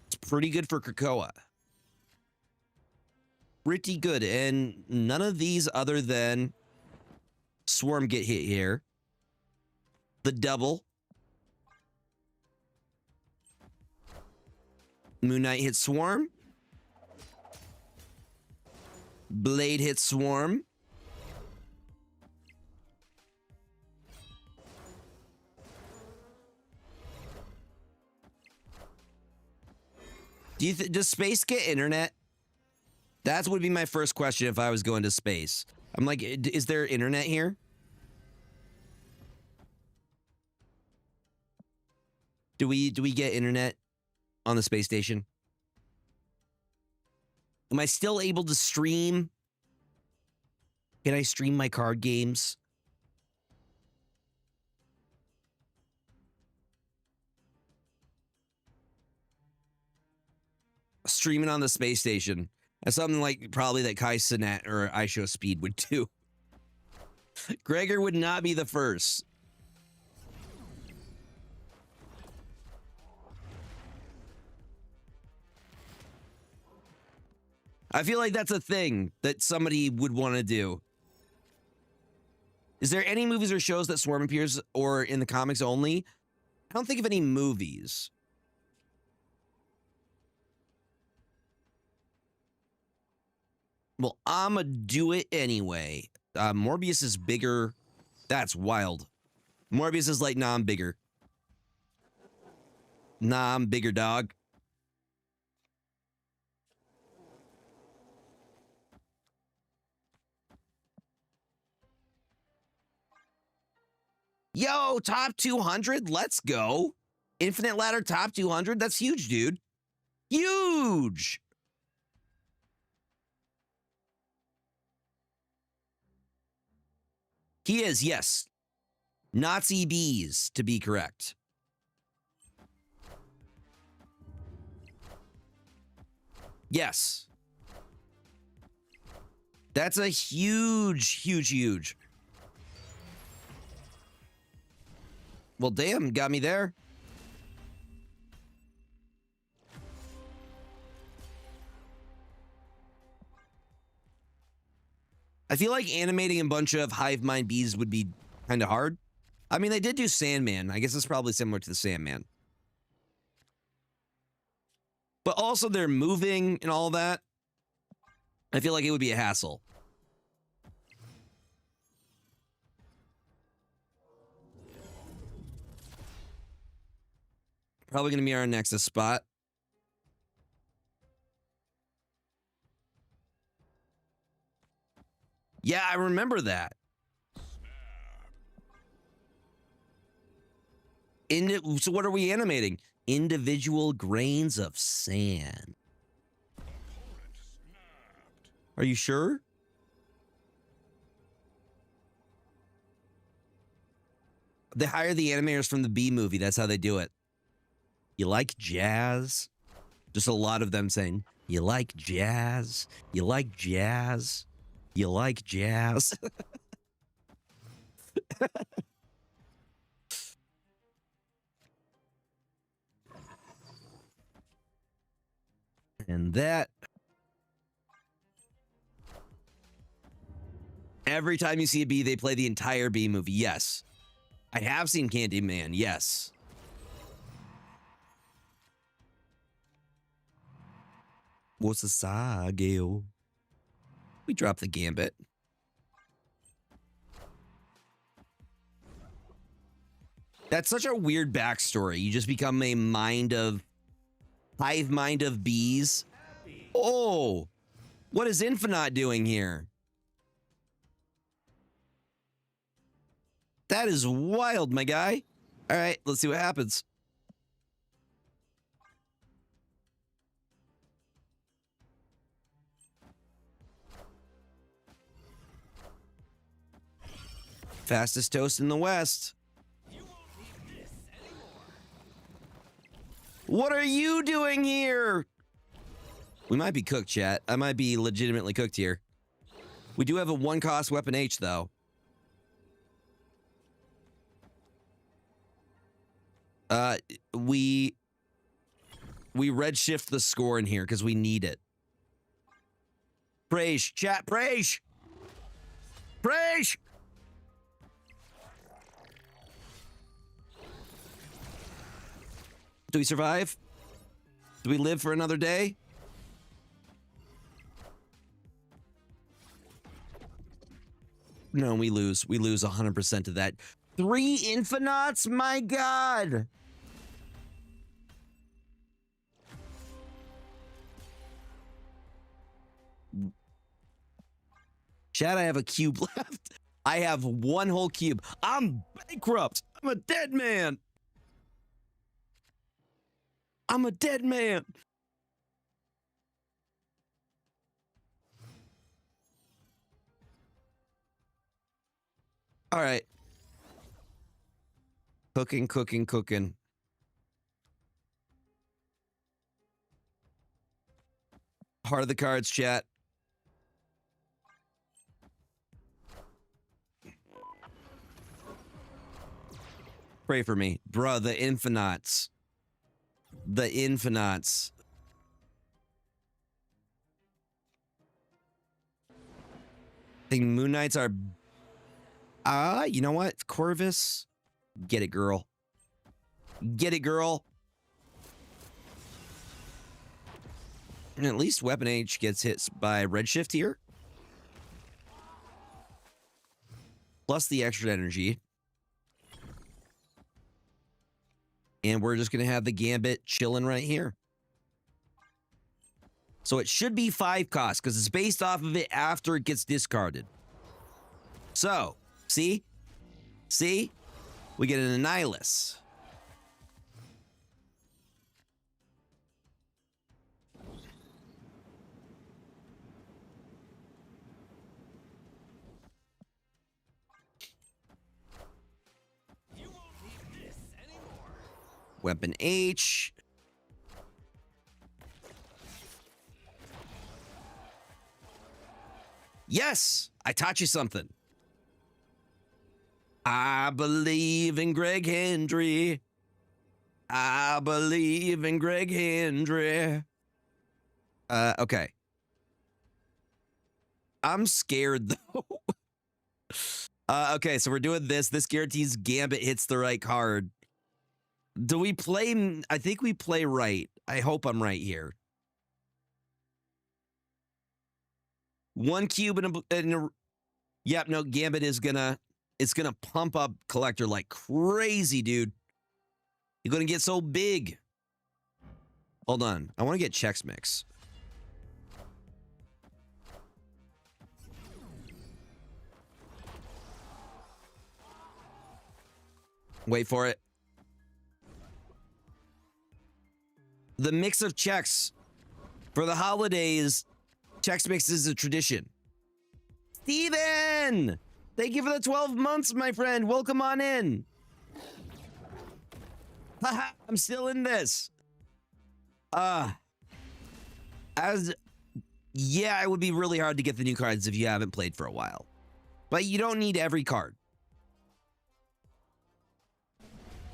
It's pretty good for Krakoa. Pretty good. And none of these other than Swarm get hit here. The double. Moon Knight hits Swarm. Blade hits Swarm. Does space get internet? That would be my first question if I was going to space. I'm like, is there internet here? Do we get internet on the space station? Am I still able to stream? Can I stream my card games? Streaming on the space station. That's something like probably that Kai Cenat or iShow Speed would do. Gregor would not be the first. I feel like that's a thing that somebody would want to do. Is there any movies or shows that Swarm appears or in the comics only? I don't think of any movies. Well, I'ma do it anyway. Morbius is bigger. That's wild. Morbius is like, nah, I'm bigger. Nah, I'm bigger, dog. Yo, top 200? Let's go. Infinite Ladder top 200? That's huge, dude. Huge. He is, yes. Nazi bees, to be correct. Yes. That's a huge, huge, huge. Well, damn, got me there. I feel like animating a bunch of hive mind bees would be kind of hard. I mean, they did do Sandman. I guess it's probably similar to the Sandman. But also they're moving and all that. I feel like it would be a hassle. Probably going to be our Nexus spot. Yeah, I remember that. So what are we animating? Individual grains of sand. Are you sure? They hire the animators from the B movie. That's how they do it. You like jazz? Just a lot of them saying, you like jazz? You like jazz? You like jazz? And that... Every time you see a bee, they play the entire bee movie. Yes. I have seen Candyman. Yes. What's the Sagale? We dropped the gambit. That's such a weird backstory. You just become a hive mind of bees. Oh, what is Infinite doing here? That is wild, my guy. All right, let's see what happens. Fastest toast in the West. What are you doing here? We might be cooked, chat. I might be legitimately cooked here. We do have a 1-cost weapon H, though. We redshift the score in here because we need it. Praise, chat, praise! Praise! Do we survive? Do we live for another day? No, we lose. We lose 100% of that. 3 Infinauts? My God! Chad, I have a cube left. I have 1 whole cube. I'm bankrupt. I'm a dead man. I'm a dead man. All right. Cooking, cooking, cooking. Heart of the cards, chat. Pray for me. Bruh, the Infinauts. The Infinauts. I think Moon Knights are... you know what? Corvus? Get it, girl. Get it, girl. And at least Weapon H gets hit by Redshift here. Plus the extra energy. And we're just going to have the Gambit chilling right here. So it should be 5 costs because it's based off of it after it gets discarded. So, see? See? We get an Annihilus. Weapon H. Yes, I taught you something. I believe in Greg Hendry. I believe in Greg Hendry. Okay. I'm scared though. Okay, so we're doing this. This guarantees Gambit hits the right card. Do we play? I think we play right. I hope I'm right here. 1 cube and a yep, no, Gambit is gonna pump up Collector like crazy, dude. You're gonna get so big. Hold on. I want to get Chex Mix. Wait for it. The mix of checks for the holidays. Chex Mix is a tradition. Steven! Thank you for the 12 months, my friend. Welcome on in. Haha, I'm still in this. Yeah, it would be really hard to get the new cards if you haven't played for a while. But you don't need every card.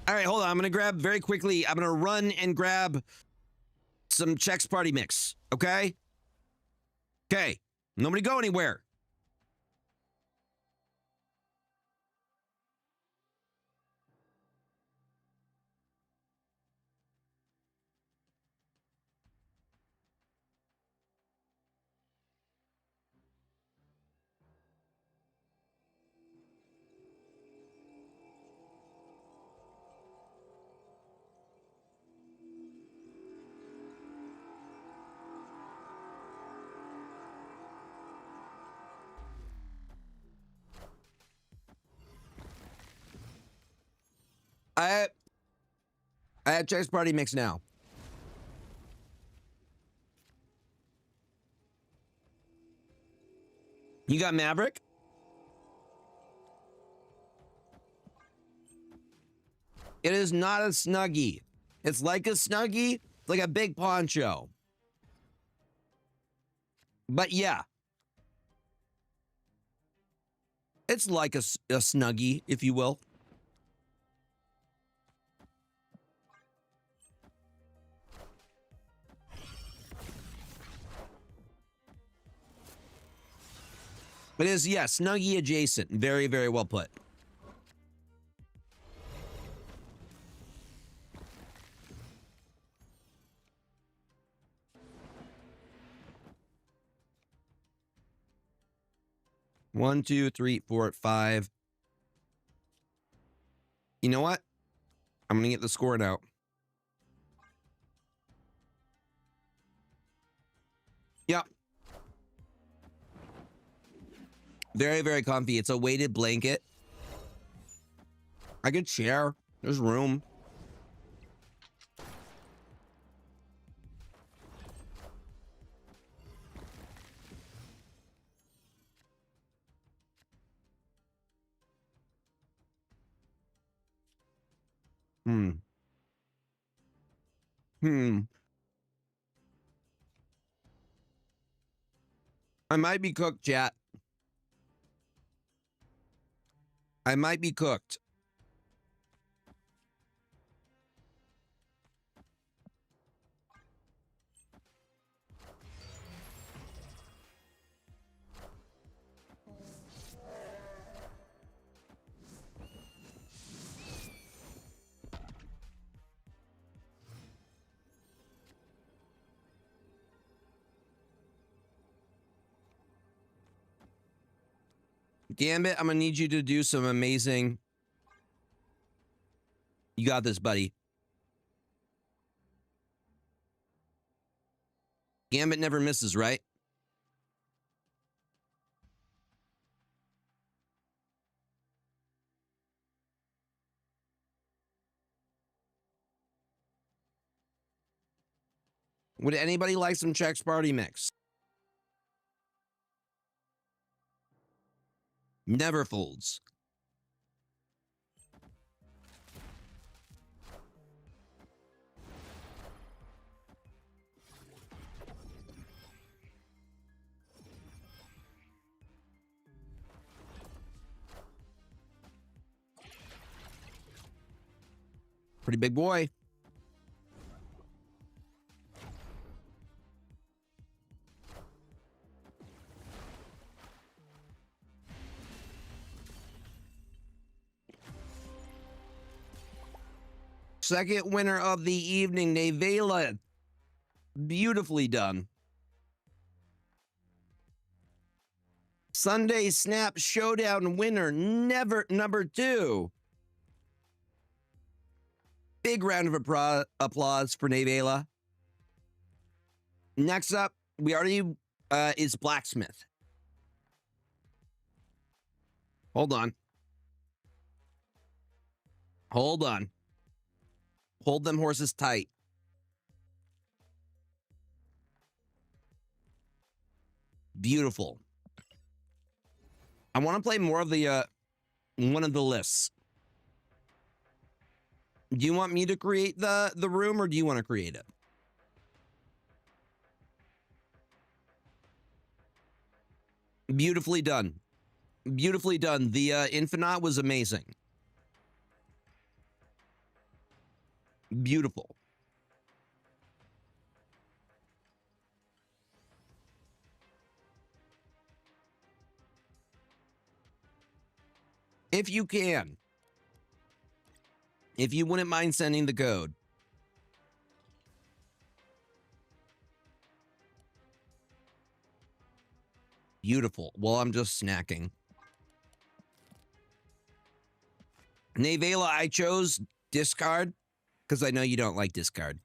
All right, hold on. I'm going to grab very quickly. I'm going to run and grab some Chex Party Mix, okay? Okay, nobody go anywhere. I have Chex Party Mix now. You got Maverick? It is not a Snuggie. It's like a Snuggie, it's like a big poncho. But yeah, it's like a Snuggie, if you will. It is, yeah, Snuggie adjacent. Very, very well put. One, two, three, four, five. You know what? I'm going to get the score now. Yep. Very, very comfy. It's a weighted blanket. I could share. There's room. Hmm. I might be cooked, chat. I might be cooked. Gambit, I'm going to need you to do some amazing... You got this, buddy. Gambit never misses, right? Would anybody like some Chex Party Mix? Never folds. Pretty big boy. Second winner of the evening, Nevela. Beautifully done. Sunday Snap Showdown winner, never number 2. Big round of applause for Nevela. Next up, we already is Blacksmith. Hold on. Hold on. Hold them horses tight. Beautiful. I want to play more of the one of the lists. Do you want me to create the room, or do you want to create it? Beautifully done. Beautifully done. The Infinite was amazing. Beautiful. If you can. If you wouldn't mind sending the code. Beautiful. Well, I'm just snacking. Nevela, I chose discard because I know you don't like discard.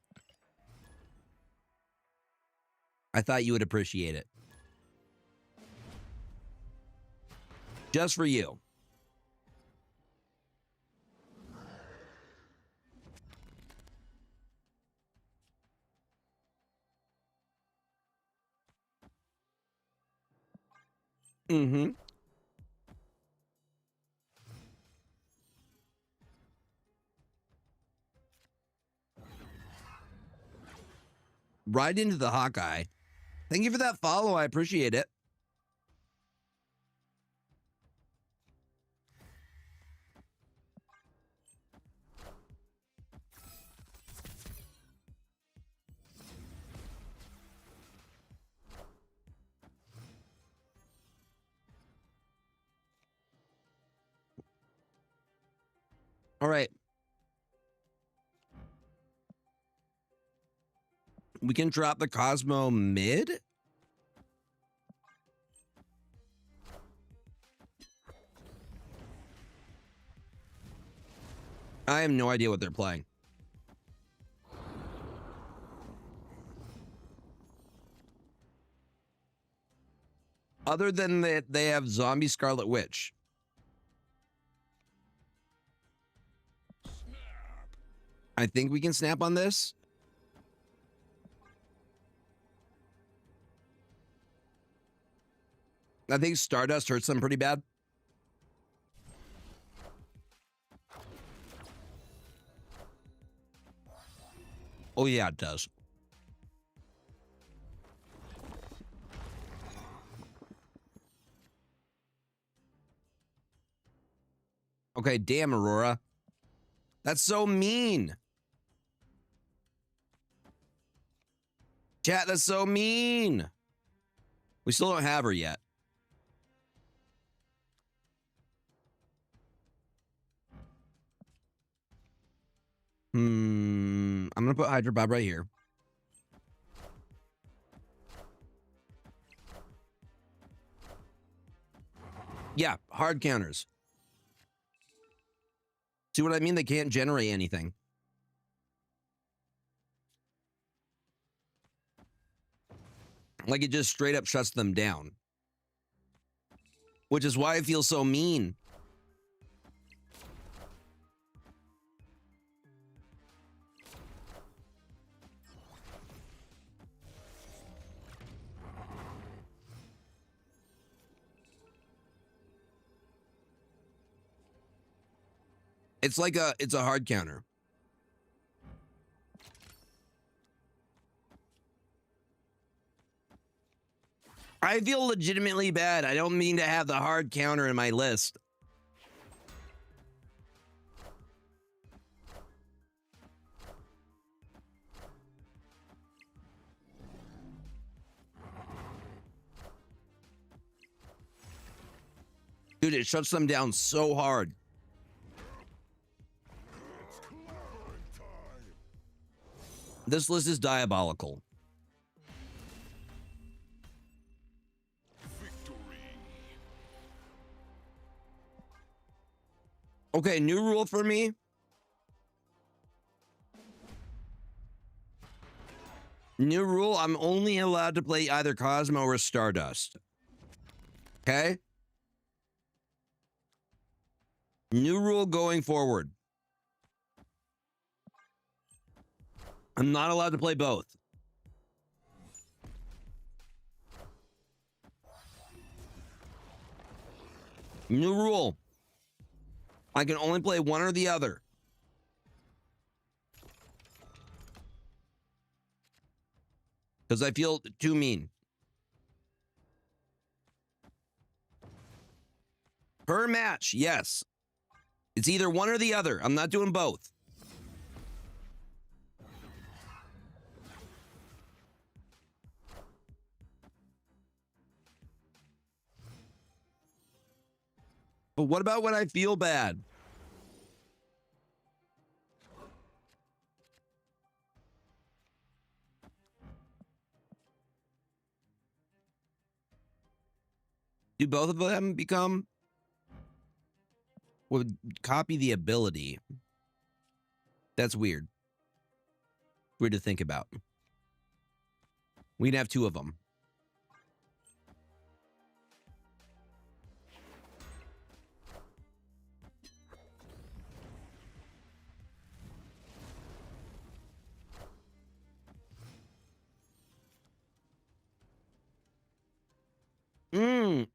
I thought you would appreciate it. Just for you. Mm-hmm. right into the Hawkeye. Thank you for that follow. I appreciate it. All right. We can drop the Cosmo mid. I have no idea what they're playing. Other than that, they have Zombie Scarlet Witch. I think we can snap on this. I think Stardust hurts them pretty bad. Oh, yeah, it does. Okay, damn, Aurora. That's so mean. Chat, that's so mean. We still don't have her yet. I'm going to put Hydra Bob right here. Yeah, hard counters. See what I mean? They can't generate anything. Like it just straight up shuts them down. Which is why I feel so mean. It's like it's a hard counter. I feel legitimately bad. I don't mean to have the hard counter in my list. Dude, it shuts them down so hard. This list is diabolical. Victory. Okay, new rule for me. New rule, I'm only allowed to play either Cosmo or Stardust. Okay? New rule going forward. I'm not allowed to play both. New rule. I can only play one or the other. Because I feel too mean. Per match, yes. It's either one or the other. I'm not doing both. But what about when I feel bad? Do both of them become? Would copy the ability. That's weird. Weird to think about. We'd have two of them.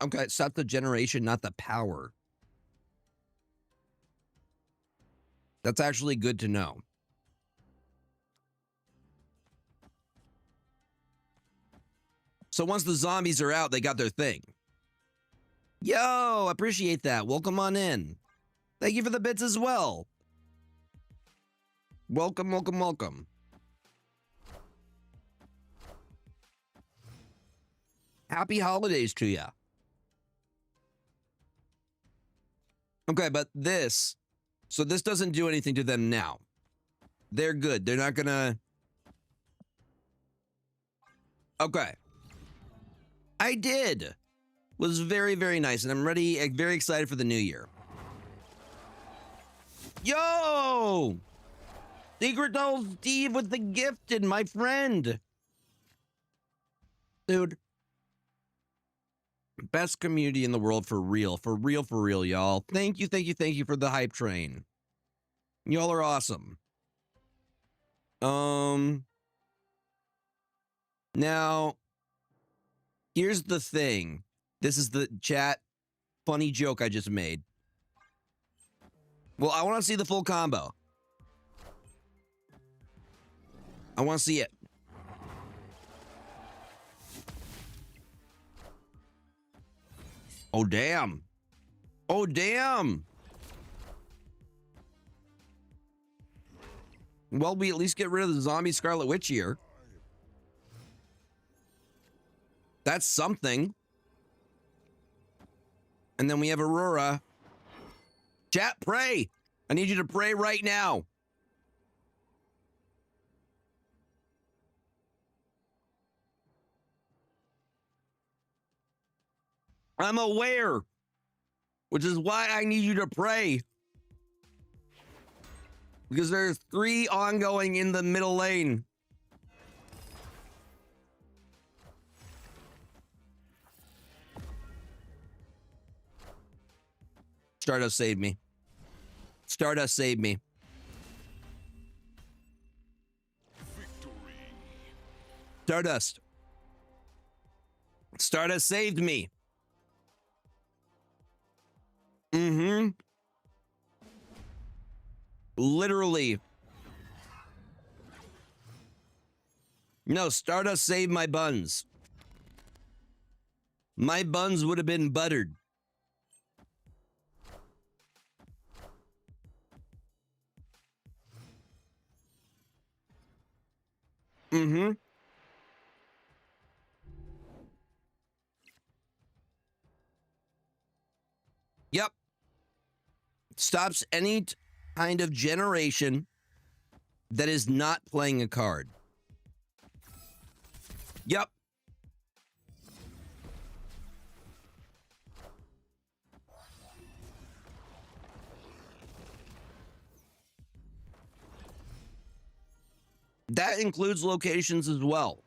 Okay, it's not the generation, not the power. That's actually good to know. So once the zombies are out, they got their thing. Yo, appreciate that. Welcome on in. Thank you for the bits as well. Welcome, welcome, welcome. Happy holidays to ya. Okay, but this, so this doesn't do anything to them now. They're good. They're not gonna. Okay. I did. Was very, very nice, and I'm ready, very excited for the new year. Yo! Secret Doll Steve with the gifted, my friend. Dude. Best community in the world for real. For real, for real, y'all. Thank you, thank you, thank you for the hype train. Y'all are awesome. Now, here's the thing. This is the chat funny joke I just made. Well, I want to see the full combo. I want to see it. Oh, damn. Oh, damn. Well, we at least get rid of the zombie Scarlet Witch here. That's something. And then we have Aurora. Chat, pray. I need you to pray right now. I'm aware, which is why I need you to pray. Because there's 3 ongoing in the middle lane. Stardust saved me. Stardust saved me. Victory. Stardust. Stardust saved me. Mm-hmm. Literally. No, Stardust saved my buns. My buns would have been buttered. Mm-hmm. Yep. Stops any kind of generation that is not playing a card. Yep. That includes locations as well.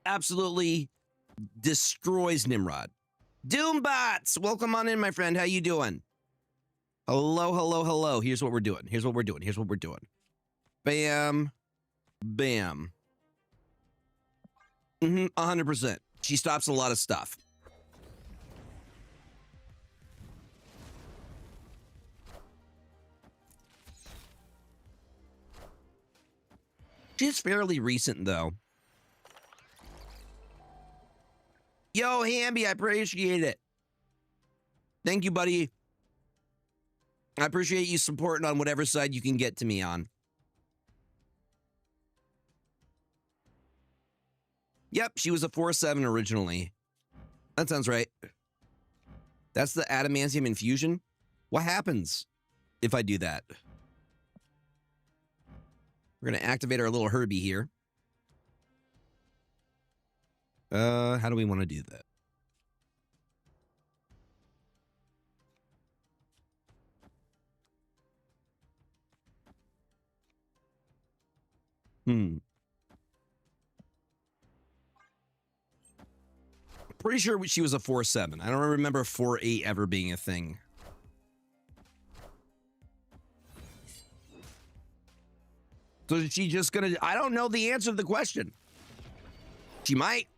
Absolutely destroys Nimrod. Doombots, welcome on in, my friend. How you doing? Hello, hello, hello. Here's what we're doing. Here's what we're doing. Here's what we're doing. Bam. Bam. 100%. She stops a lot of stuff. She's fairly recent, though. Yo, Hamby, I appreciate it. Thank you, buddy. I appreciate you supporting on whatever side you can get to me on. Yep, she was a 4/7 originally. That sounds right. That's the adamantium infusion? What happens if I do that? We're going to activate our little Herbie here. How do we want to do that? Pretty sure she was a 4/7. I don't remember 4/8 ever being a thing. So is she just gonna... I don't know the answer to the question. She might.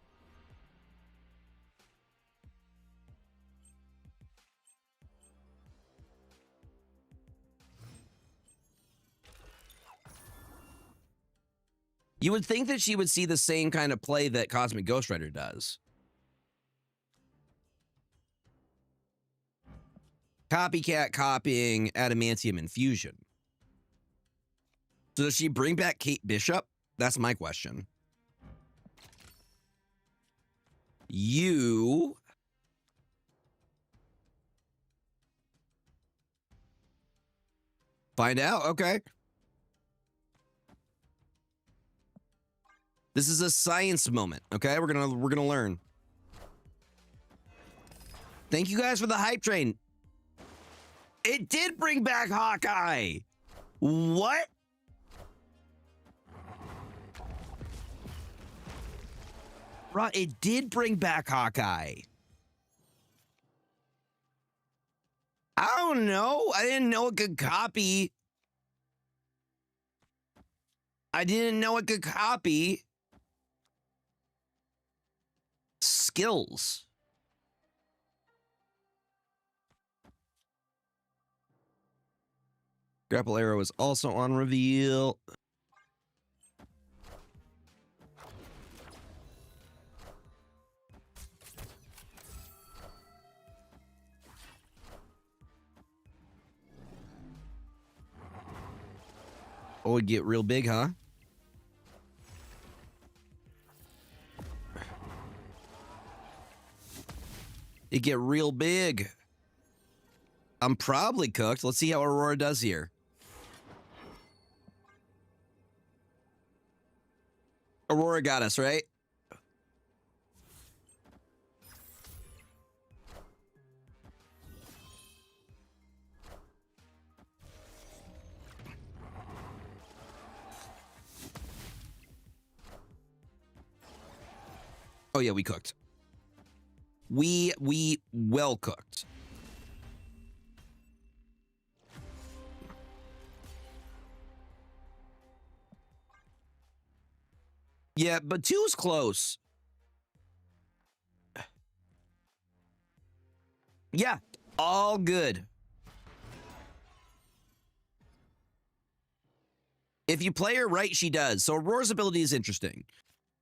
You would think that she would see the same kind of play that Cosmic Ghost Rider does. Copycat copying Adamantium Infusion. So does she bring back Kate Bishop? That's my question. You... Find out? Okay. This is a science moment, okay? We're gonna learn. Thank you guys for the hype train. It did bring back Hawkeye. What? Right, it did bring back Hawkeye. I don't know. I didn't know it could copy. I didn't know it could copy skills. Grapple Arrow is also on reveal. Oh, it'd get real big, huh? It get real big. I'm probably cooked. Let's see how Aurora does here. Aurora got us, right? Oh yeah, we cooked. We well cooked. Yeah, but 2 is close. Yeah, all good. If you play her right, she does. So Aurora's ability is interesting.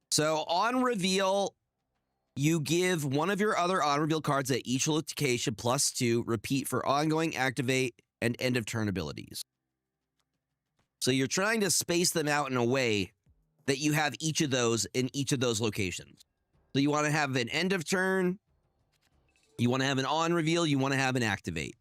So on reveal, you give one of your other on reveal cards at each location +2, repeat for ongoing, activate, and end of turn abilities. So you're trying to space them out in a way that you have each of those in each of those locations. So you want to have an end of turn, you want to have an on reveal, you want to have an activate.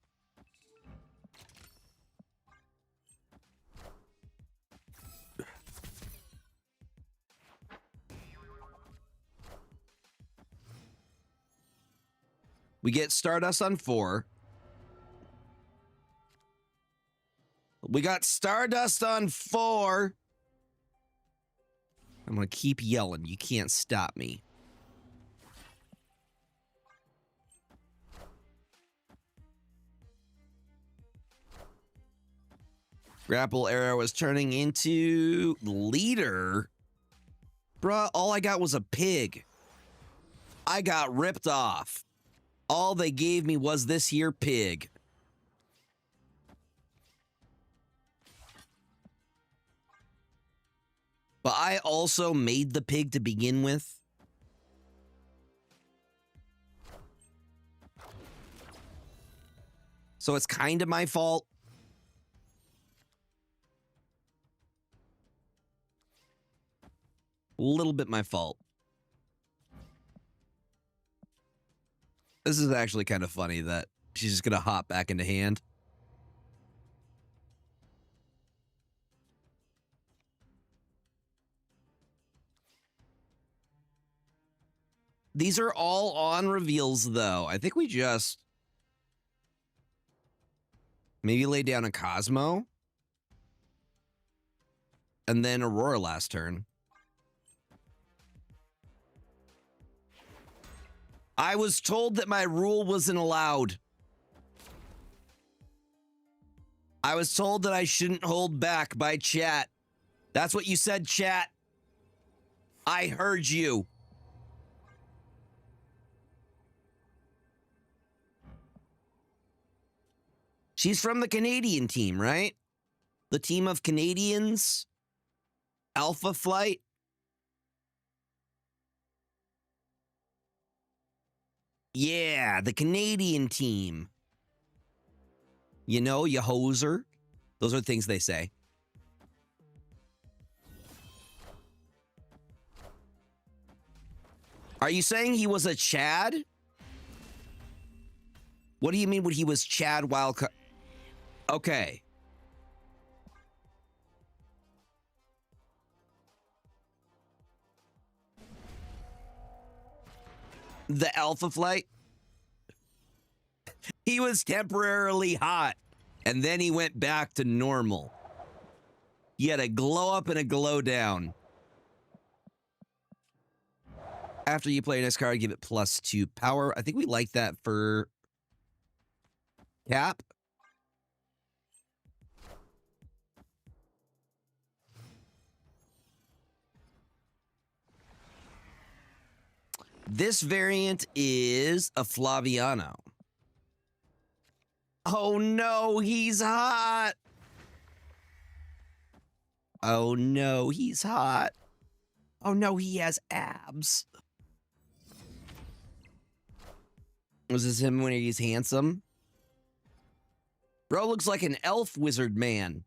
We get Stardust on 4. We got Stardust on 4. I'm going to keep yelling. You can't stop me. Grapple Arrow is turning into leader. Bruh, all I got was a pig. I got ripped off. All they gave me was this here pig. But I also made the pig to begin with. So it's kind of my fault. A little bit my fault. This is actually kind of funny that she's just going to hop back into hand. These are all on reveals, though. I think we just maybe lay down a Cosmo. And then Aurora last turn. I was told that my rule wasn't allowed. I was told that I shouldn't hold back by chat. That's what you said, chat. I heard you. She's from the Canadian team, right? The team of Canadians. Alpha Flight. Yeah, the Canadian team. You know, you hoser. Those are things they say. Are you saying he was a Chad? What do you mean when he was Chad while... Okay. The Alpha Flight? He was temporarily hot, and then he went back to normal. He had a glow up and a glow down. After you play this card, give it +2 power. I think we like that for Cap. This variant is a Flaviano. Oh no, he's hot. Oh no, he's hot. Oh no, he has abs. Was this him when he's handsome? Bro looks like an elf wizard man.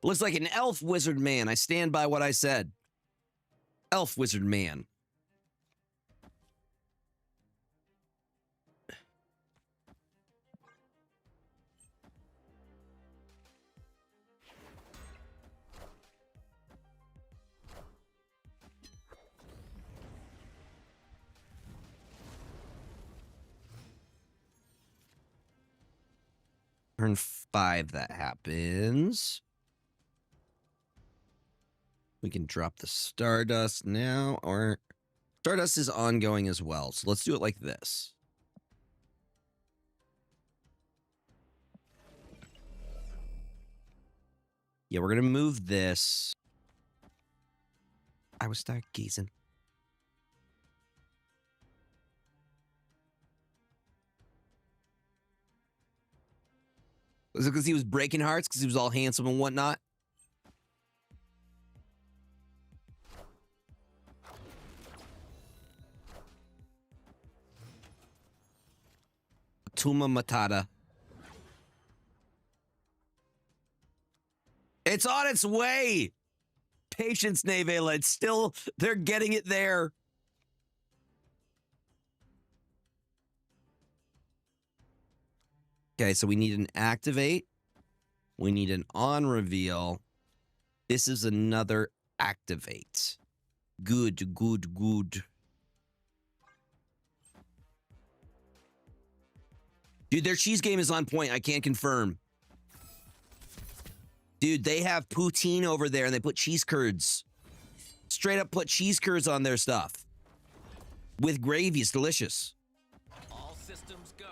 Looks like an elf wizard man. I stand by what I said. Elf wizard man. Turn 5 that happens. We can drop the Stardust now, or Stardust is ongoing as well. So let's do it like this. Yeah, we're going to move this. I was stargazing. Was it because he was breaking hearts? Because he was all handsome and whatnot? Tuma Matata. It's on its way. Patience, Nevela. It's still, they're getting it there. Okay, so we need an activate. We need an on reveal. This is another activate. Good, good, good. Dude, their cheese game is on point. I can't confirm. Dude, they have poutine over there and they put cheese curds. Straight up put cheese curds on their stuff. With gravy. It's delicious. All systems go.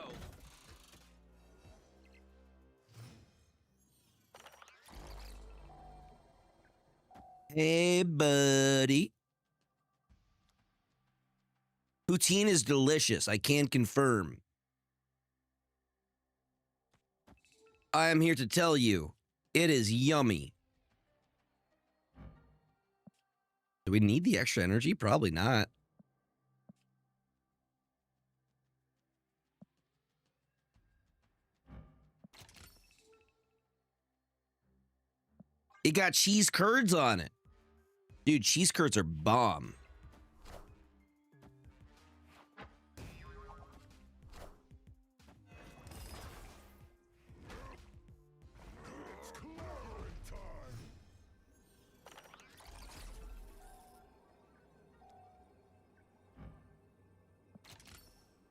Hey, buddy. Poutine is delicious. I can confirm. I am here to tell you, it is yummy. Do we need the extra energy? Probably not. It got cheese curds on it. Dude, cheese curds are bomb.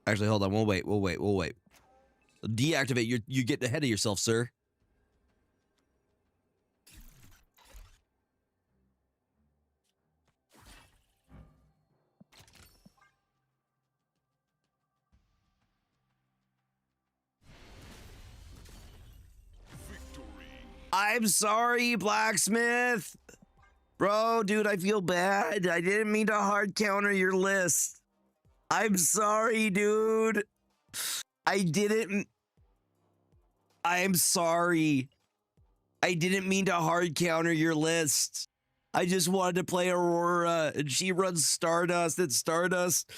Actually, hold on. We'll wait. Deactivate. You get ahead of yourself, sir. Victory. I'm sorry, blacksmith. Bro, dude, I feel bad. I didn't mean to hard counter your list. I'm sorry, dude. I didn't. I'm sorry. I didn't mean to hard counter your list. I just wanted to play Aurora, and she runs Stardust, and Stardust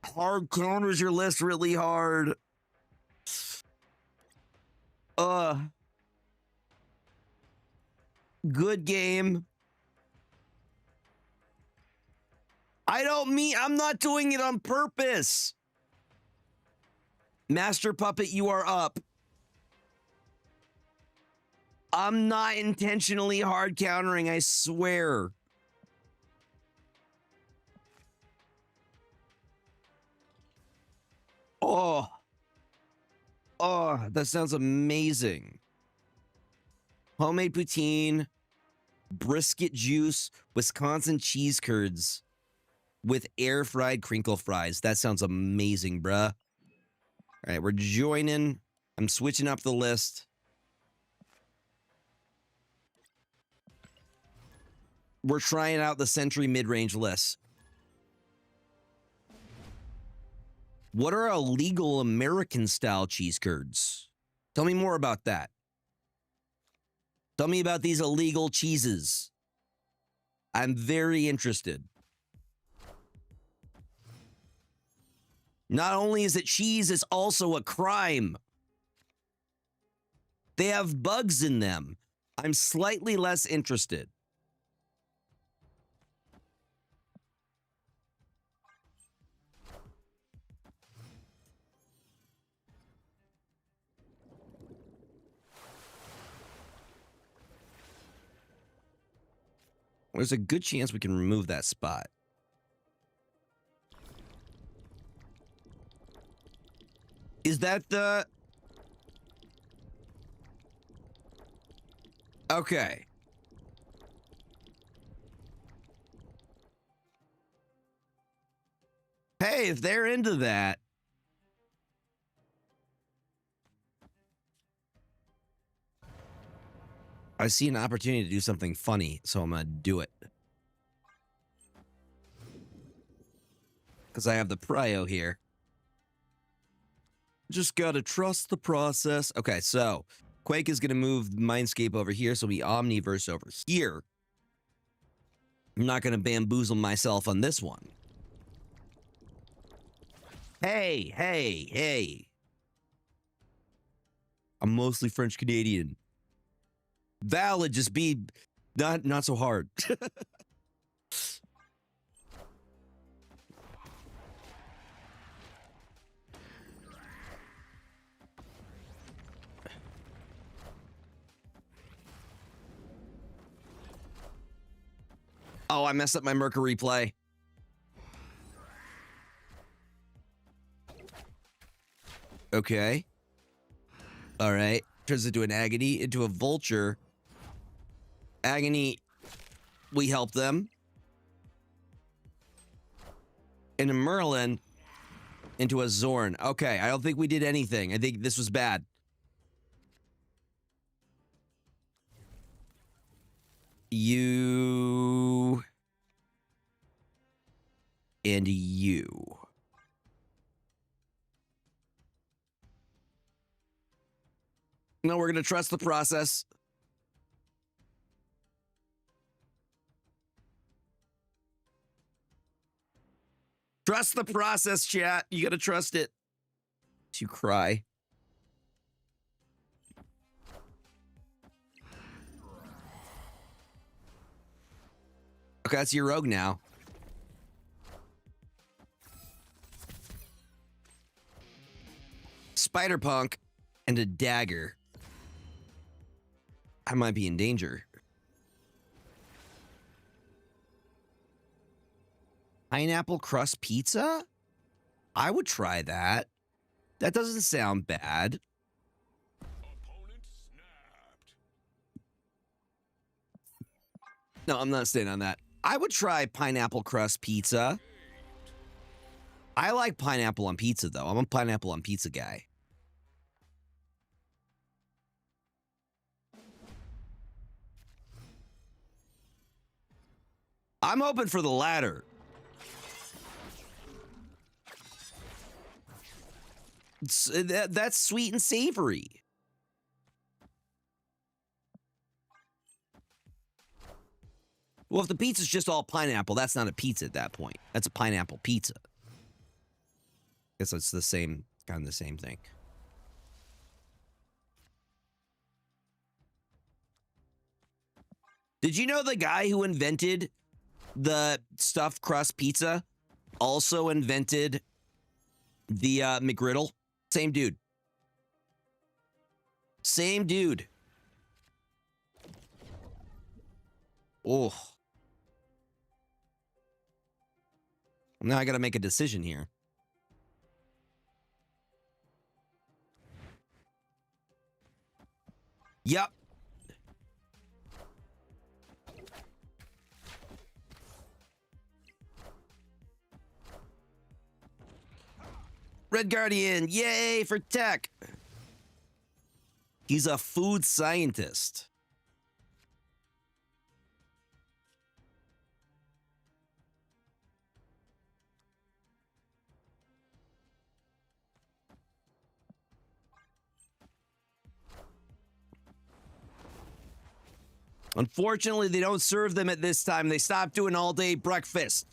hard counters your list really hard. Good game. I'm not doing it on purpose. Master Puppet, you are up. I'm not intentionally hard countering, I swear. Oh, that sounds amazing. Homemade poutine, brisket juice, Wisconsin cheese curds with air fried crinkle fries. That sounds amazing, bruh. All right, we're joining. I'm switching up the list. We're trying out the Century mid-range list. What are illegal American-style cheese curds? Tell me more about that. Tell me about these illegal cheeses. I'm very interested. Not only is it cheese, it's also a crime. They have bugs in them. I'm slightly less interested. There's a good chance we can remove that spot. Is that the... Okay. Hey, if they're into that... I see an opportunity to do something funny, so I'm gonna do it. Because I have the prio here. Just gotta trust the process. Okay, so Quake is gonna move Mindscape over here, so we Omniverse over here. I'm not gonna bamboozle myself on this one. Hey, hey, hey. I'm mostly French Canadian. Valid, just be not so hard. Oh, I messed up my Mercury play. Okay. All right. Turns into an Agony, into a Vulture. Agony, we help them. Into Merlin, into a Zorn. Okay, I don't think we did anything. I think this was bad. You... and you. No, we're gonna trust the process. Trust the process, chat. You gotta trust it. You cry. Okay, that's your rogue now. Spider-Punk and a dagger. I might be in danger. Pineapple crust pizza? I would try that. That doesn't sound bad. Opponent snapped. No, I'm not staying on that. I would try pineapple crust pizza. I like pineapple on pizza, though. I'm a pineapple on pizza guy. I'm hoping for the latter. That's sweet and savory. Well, if the pizza's just all pineapple, that's not a pizza at that point. That's a pineapple pizza. Guess it's the same, kind of the same thing. Did you know the guy who invented the stuffed crust pizza also invented the McGriddle? Same dude. Same dude. Oh. Now I gotta make a decision here. Yep. Red Guardian, yay for tech. He's a food scientist. Unfortunately, they don't serve them at this time. They stopped doing all-day breakfast.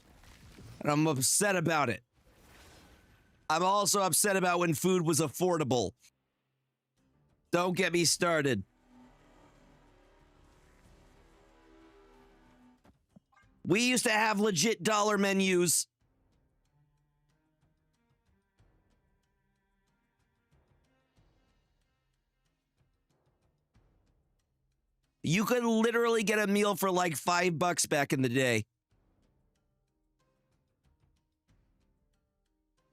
And I'm upset about it. I'm also upset about when food was affordable. Don't get me started. We used to have legit dollar menus. You could literally get a meal for like $5 back in the day.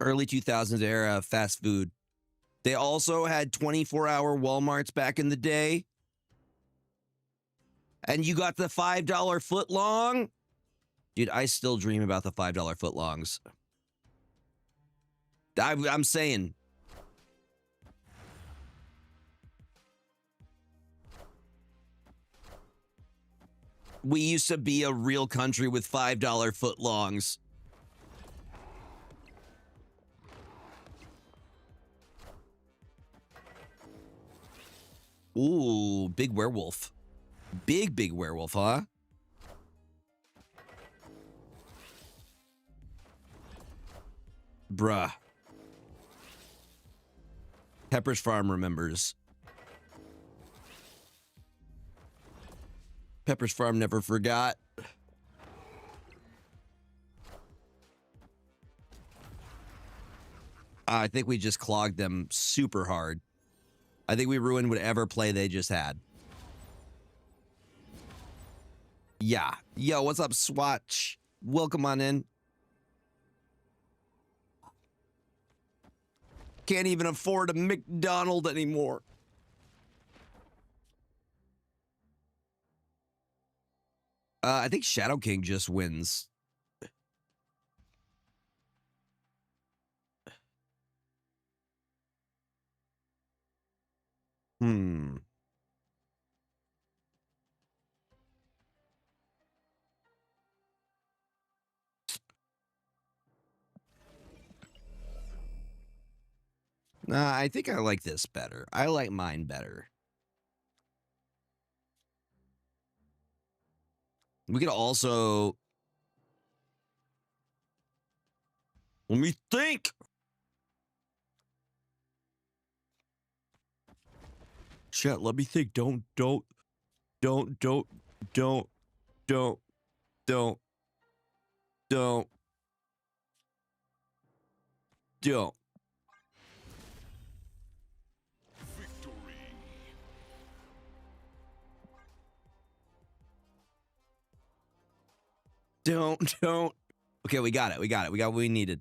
Early 2000s era fast food. They also had 24-hour Walmarts back in the day. And you got the $5 footlong. Dude, I still dream about the $5 footlongs. I'm saying. We used to be a real country with $5 footlongs. Ooh, big werewolf. Big werewolf, huh? Bruh. Pepper's Farm remembers. Pepper's Farm never forgot. I think we just clogged them super hard. I think we ruined whatever play they just had. Yeah. Yo, what's up, Swatch? Welcome on in. Can't even afford a McDonald's anymore. I think Shadow King just wins. Hmm. Nah, I think I like this better. I like mine better. We could also... Let me think! Chat, let me think. Don't. Victory. Don't. Okay, we got it. We got what we needed.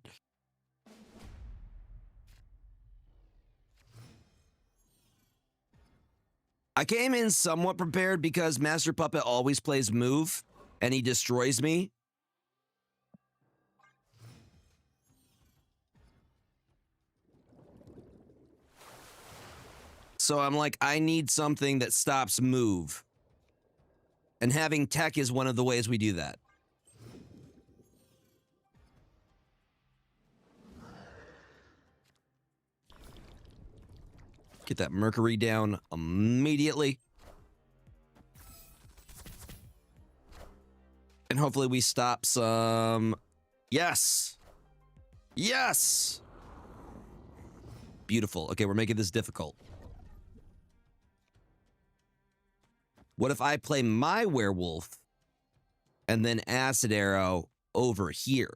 I came in somewhat prepared because Master Puppet always plays move, and he destroys me. So I'm like, I need something that stops move. And having tech is one of the ways we do that. Get that Mercury down immediately. And hopefully we stop some... Yes! Yes! Beautiful. Okay, we're making this difficult. What if I play my werewolf and then acid arrow over here?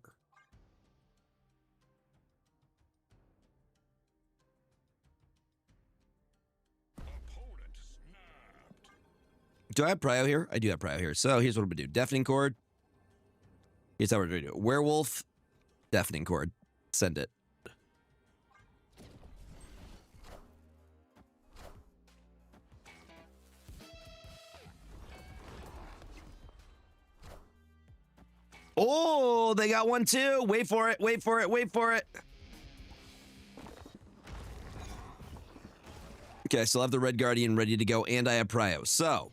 Opponent snapped. Do I have prio here? I do have prio here. So here's what I'm gonna do. Deafening chord. Here's how we're gonna do it. Werewolf, deafening chord. Send it. Oh, they got one too. Wait for it. Wait for it. Wait for it. Okay, I still have the Red Guardian ready to go, and I have prio. So.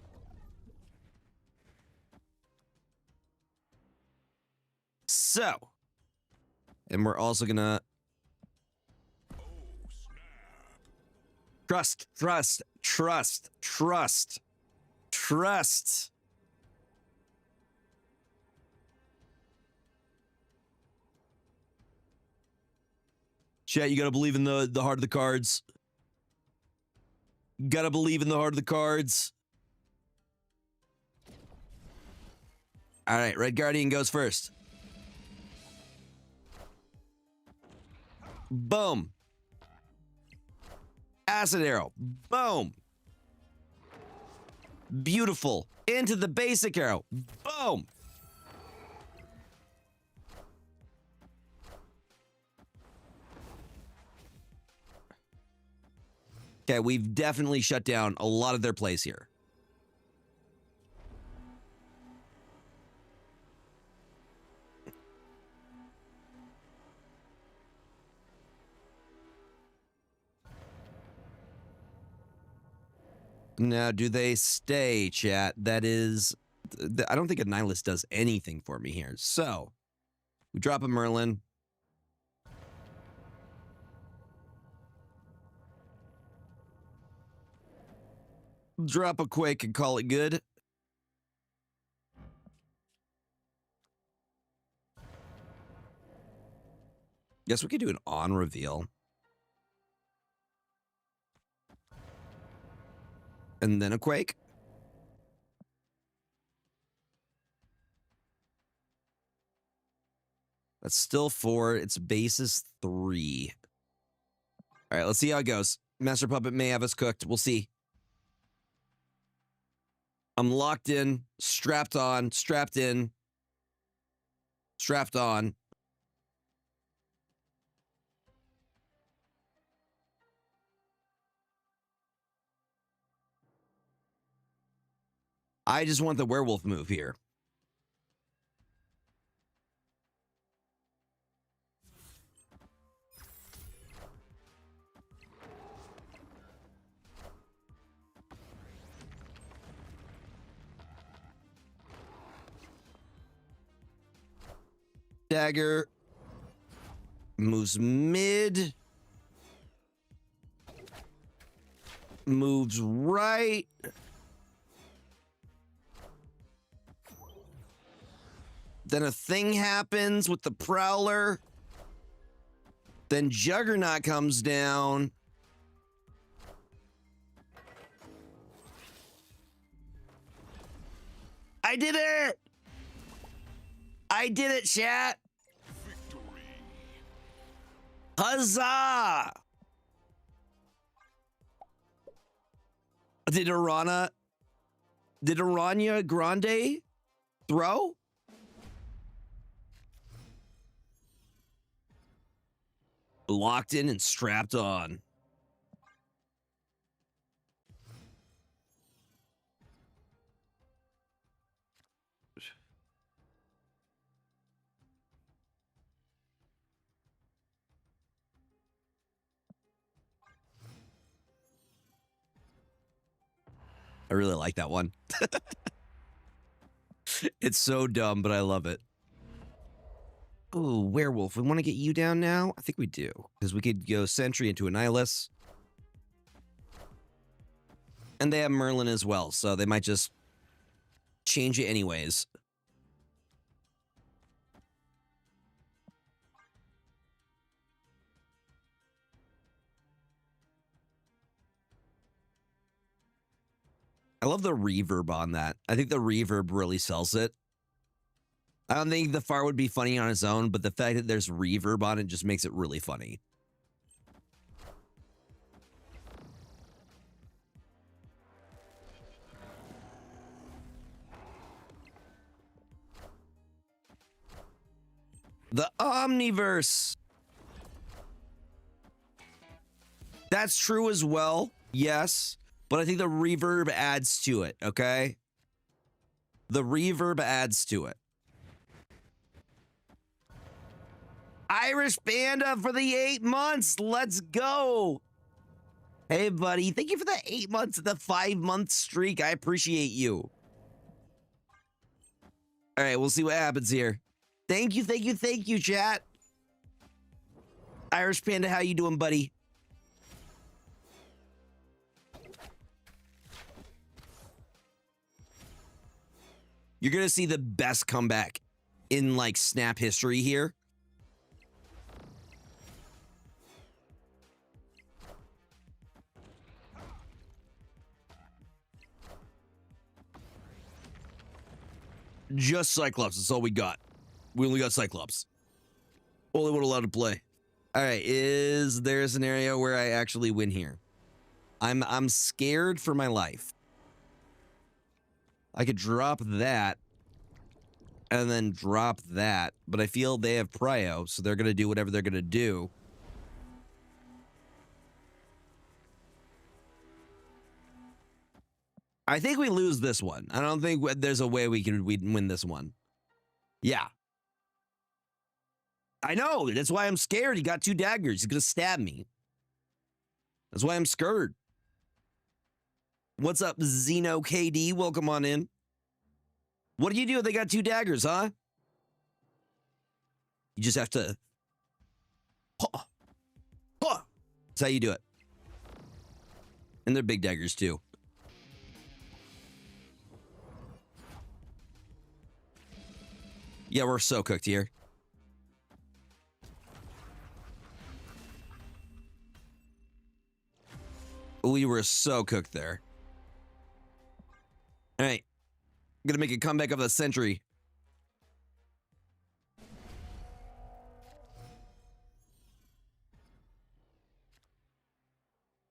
And we're also gonna... Oh, snap. Trust, trust, trust, trust, trust. Chat, you gotta believe in the heart of the cards. Gotta believe in the heart of the cards. All right, Red Guardian goes first. Boom. Acid arrow. Boom. Beautiful. Into the basic arrow. Boom. Okay, we've definitely shut down a lot of their plays here. Now, do they stay, chat? That is... I don't think a Nihilist does anything for me here. So, we drop a Merlin. Drop a Quake and call it good. Guess we could do an on reveal. And then a Quake. That's still 4. Its base is 3. All right, let's see how it goes. Master Puppet may have us cooked. We'll see. I'm locked in, strapped on, strapped in, strapped on. I just want the werewolf move here. Dagger moves mid, moves right. Then a thing happens with the Prowler. Then Juggernaut comes down. I did it! I did it, chat! Victory. Huzzah! Did Aranya Grande throw? Locked in and strapped on. I really like that one. It's so dumb, but I love it. Ooh, werewolf. We want to get you down now? I think we do. Because we could go Sentry into Annihilus. And they have Merlin as well, so they might just change it anyways. I love the reverb on that. I think the reverb really sells it. I don't think the fart would be funny on its own, but the fact that there's reverb on it just makes it really funny. The Omniverse. That's true as well, yes. But I think the reverb adds to it, okay? The reverb adds to it. Irish Panda for the 8 months. Let's go. Hey, buddy. Thank you for the 8 months, the 5-month streak. I appreciate you. All right, we'll see what happens here. Thank you, chat. Irish Panda, how you doing, buddy? You're going to see the best comeback in, like, Snap history here. Just Cyclops. That's all we got. We only got Cyclops. Only one allowed to play. All right. Is there a scenario where I actually win here? I'm scared for my life. I could drop that and then drop that, but I feel they have prio, so they're going to do whatever they're going to do. I think we lose this one. I don't think there's a way we can win this one. Yeah. I know. That's why I'm scared. He got 2 daggers. He's going to stab me. That's why I'm scared. What's up, Zeno KD? Welcome on in. What do you do if they got 2 daggers, huh? You just have to... That's how you do it. And they're big daggers, too. Yeah, we're so cooked here. We were so cooked there. All right. I'm going to make a comeback of the century.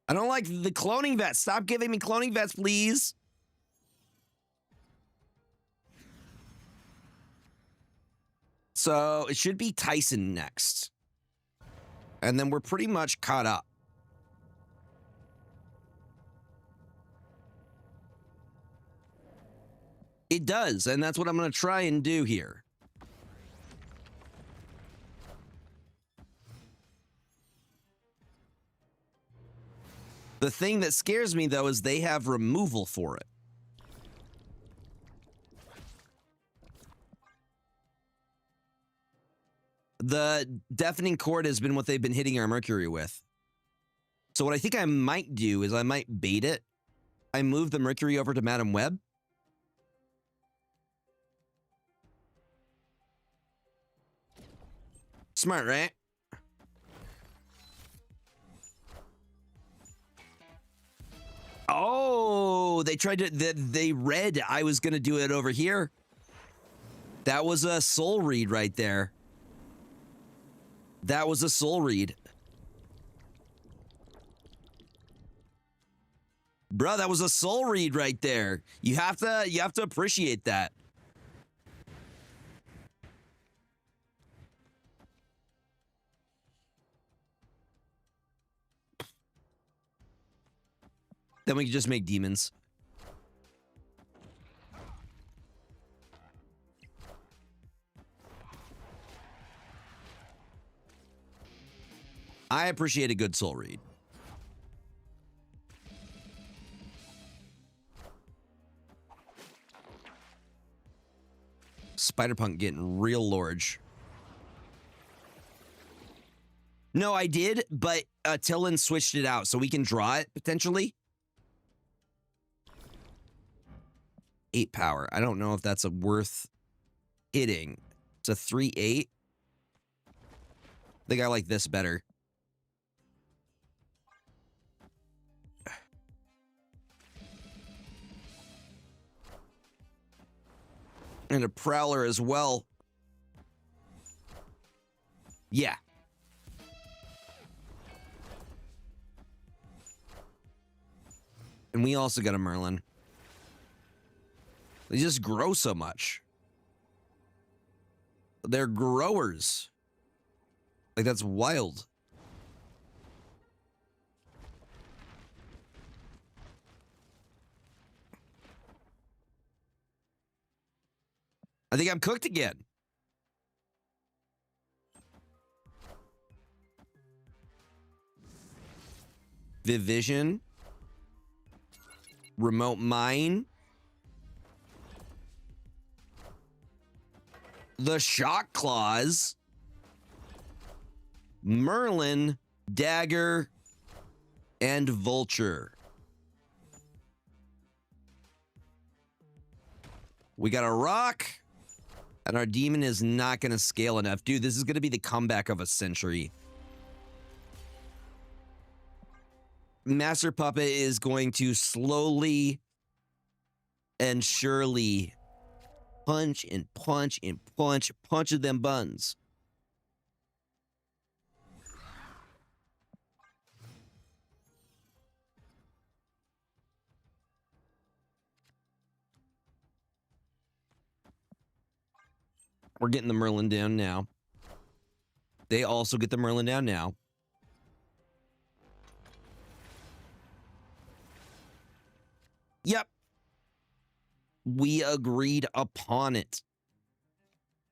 I don't like the cloning vets. Stop giving me cloning vets, please. So it should be Tyson next. And then we're pretty much caught up. It does, and that's what I'm going to try and do here. The thing that scares me, though, is they have removal for it. The deafening chord has been what they've been hitting our Mercury with. So what I think I might do is I might bait it. I move the Mercury over to Madam Web. Smart, right? Oh, they tried to... They read I was going to do it over here. That was a soul read right there. That was a soul read. Bro, that was a soul read right there. You have to appreciate that. Then we can just make demons. I appreciate a good soul read. Spider-Punk getting real large. No, I did, but Tillin switched it out, so we can draw it, potentially. 8 power. I don't know if that's a worth hitting. It's a 3/8. I think I like this better. And a Prowler as well. Yeah. And we also got a Merlin. They just grow so much. They're growers. Like, that's wild. I think I'm cooked again. Vivision. Remote Mine. The Shock Claws. Merlin, Dagger, and Vulture. We got a Rock, and our Demon is not going to scale enough. Dude, this is going to be the comeback of a century. Master Puppet is going to slowly and surely punch and punch and punch of them buns. We're getting the Merlin down now. They also get the Merlin down now. Yep. We agreed upon it.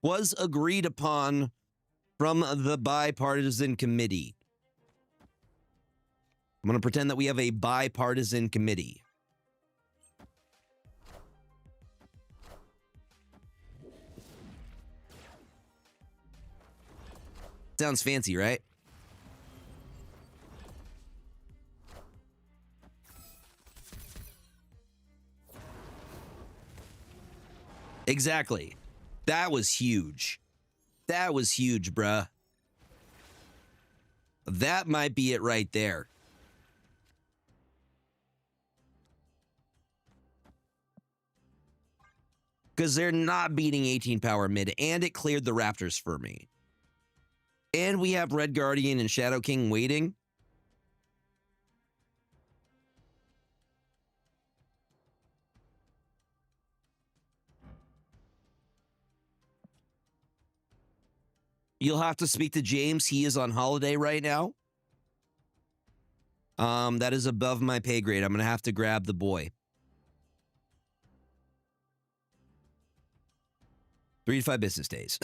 Was agreed upon from the bipartisan committee. I'm going to pretend that we have a bipartisan committee. Sounds fancy, right? Exactly. That was huge. That was huge, bruh. That might be it right there. Because they're not beating 18 power mid, and it cleared the Raptors for me. And we have Red Guardian and Shadow King waiting. You'll have to speak to James. He is on holiday right now. That is above my pay grade. I'm going to have to grab the boy. 3 to 5 business days.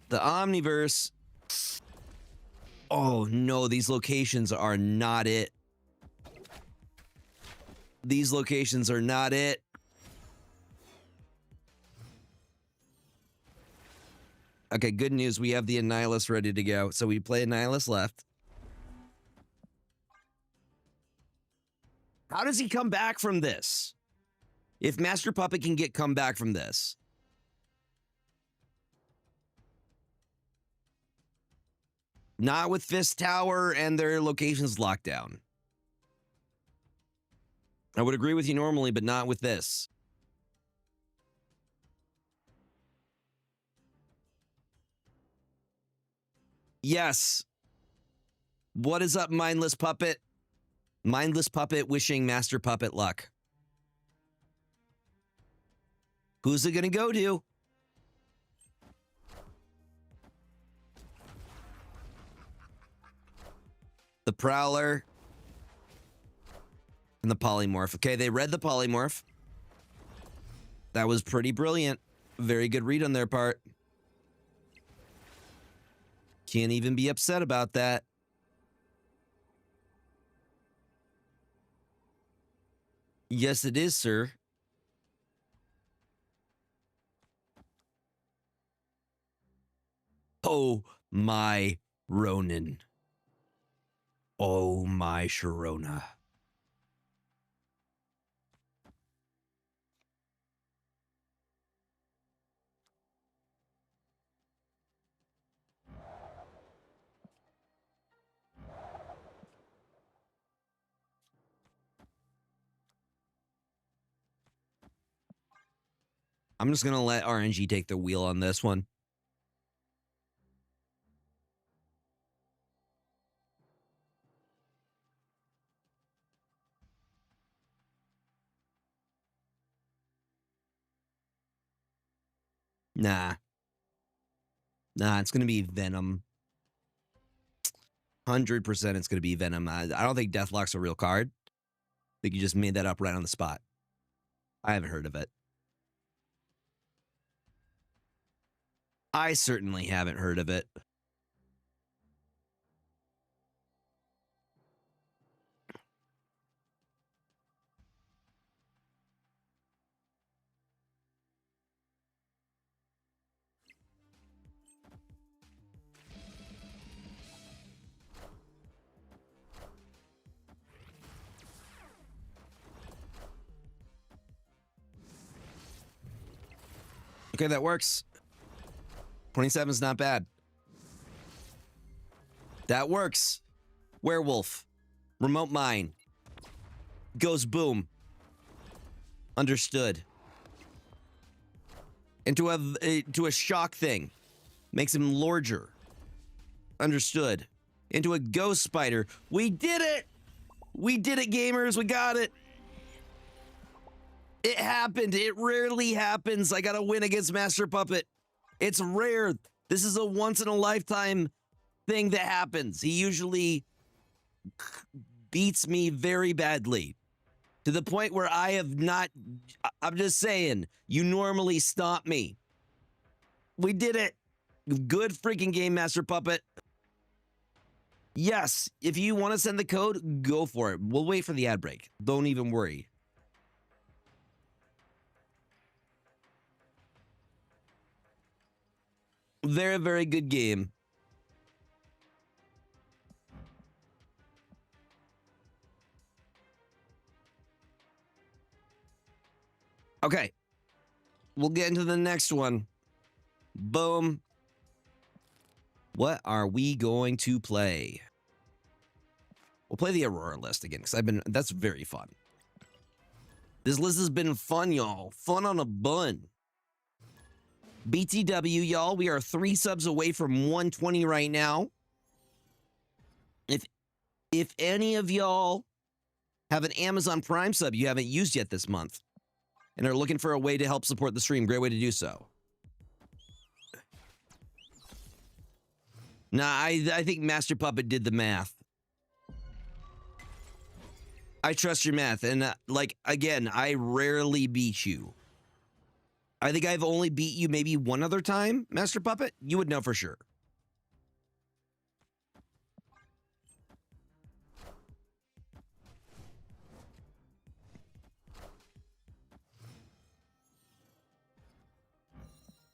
The Omniverse. Oh, no, these locations are not it. These locations are not it. Okay, good news. We have the Annihilus ready to go. So we play Annihilus left. How does he come back from this? If Master Puppet can come back from this. Not with Fist Tower and their locations locked down. I would agree with you normally, but not with this. Yes. What is up, Mindless Puppet? Mindless Puppet wishing Master Puppet luck. Who's it gonna go to? The Prowler. And the Polymorph. Okay, they read the Polymorph. That was pretty brilliant. Very good read on their part. Can't even be upset about that. Yes, it is, sir. Oh, my Ronin. Oh, my Sharona. I'm just going to let RNG take the wheel on this one. Nah, it's going to be Venom. 100% it's going to be Venom. I don't think Deathlock's a real card. I think you just made that up right on the spot. I haven't heard of it. I certainly haven't heard of it. Okay, that works. 27 is not bad. That works. Werewolf. Remote mine. Goes boom. Understood. Into a shock thing. Makes him larger. Understood. Into a ghost spider. We did it! We did it, gamers. We got it. It happened. It rarely happens. I got to win against Master Puppet. It's rare. This is a once-in-a-lifetime thing that happens. He usually beats me very badly. To the point where I have not... I'm just saying, you normally stomp me. We did it. Good freaking game, Master Puppet. Yes, if you want to send the code, go for it. We'll wait for the ad break. Don't even worry. Very, very good game. Okay. We'll get into the next one. Boom. What are we going to play? We'll play the Aurora list again, because that's very fun. This list has been fun, y'all. Fun on a bun. BTW, y'all, we are 3 subs away from 120 right now. If any of y'all have an Amazon Prime sub you haven't used yet this month and are looking for a way to help support the stream, great way to do so. Nah, I think Master Puppet did the math. I trust your math, and again, I rarely beat you. I think I've only beat you maybe one other time, Master Puppet. You would know for sure.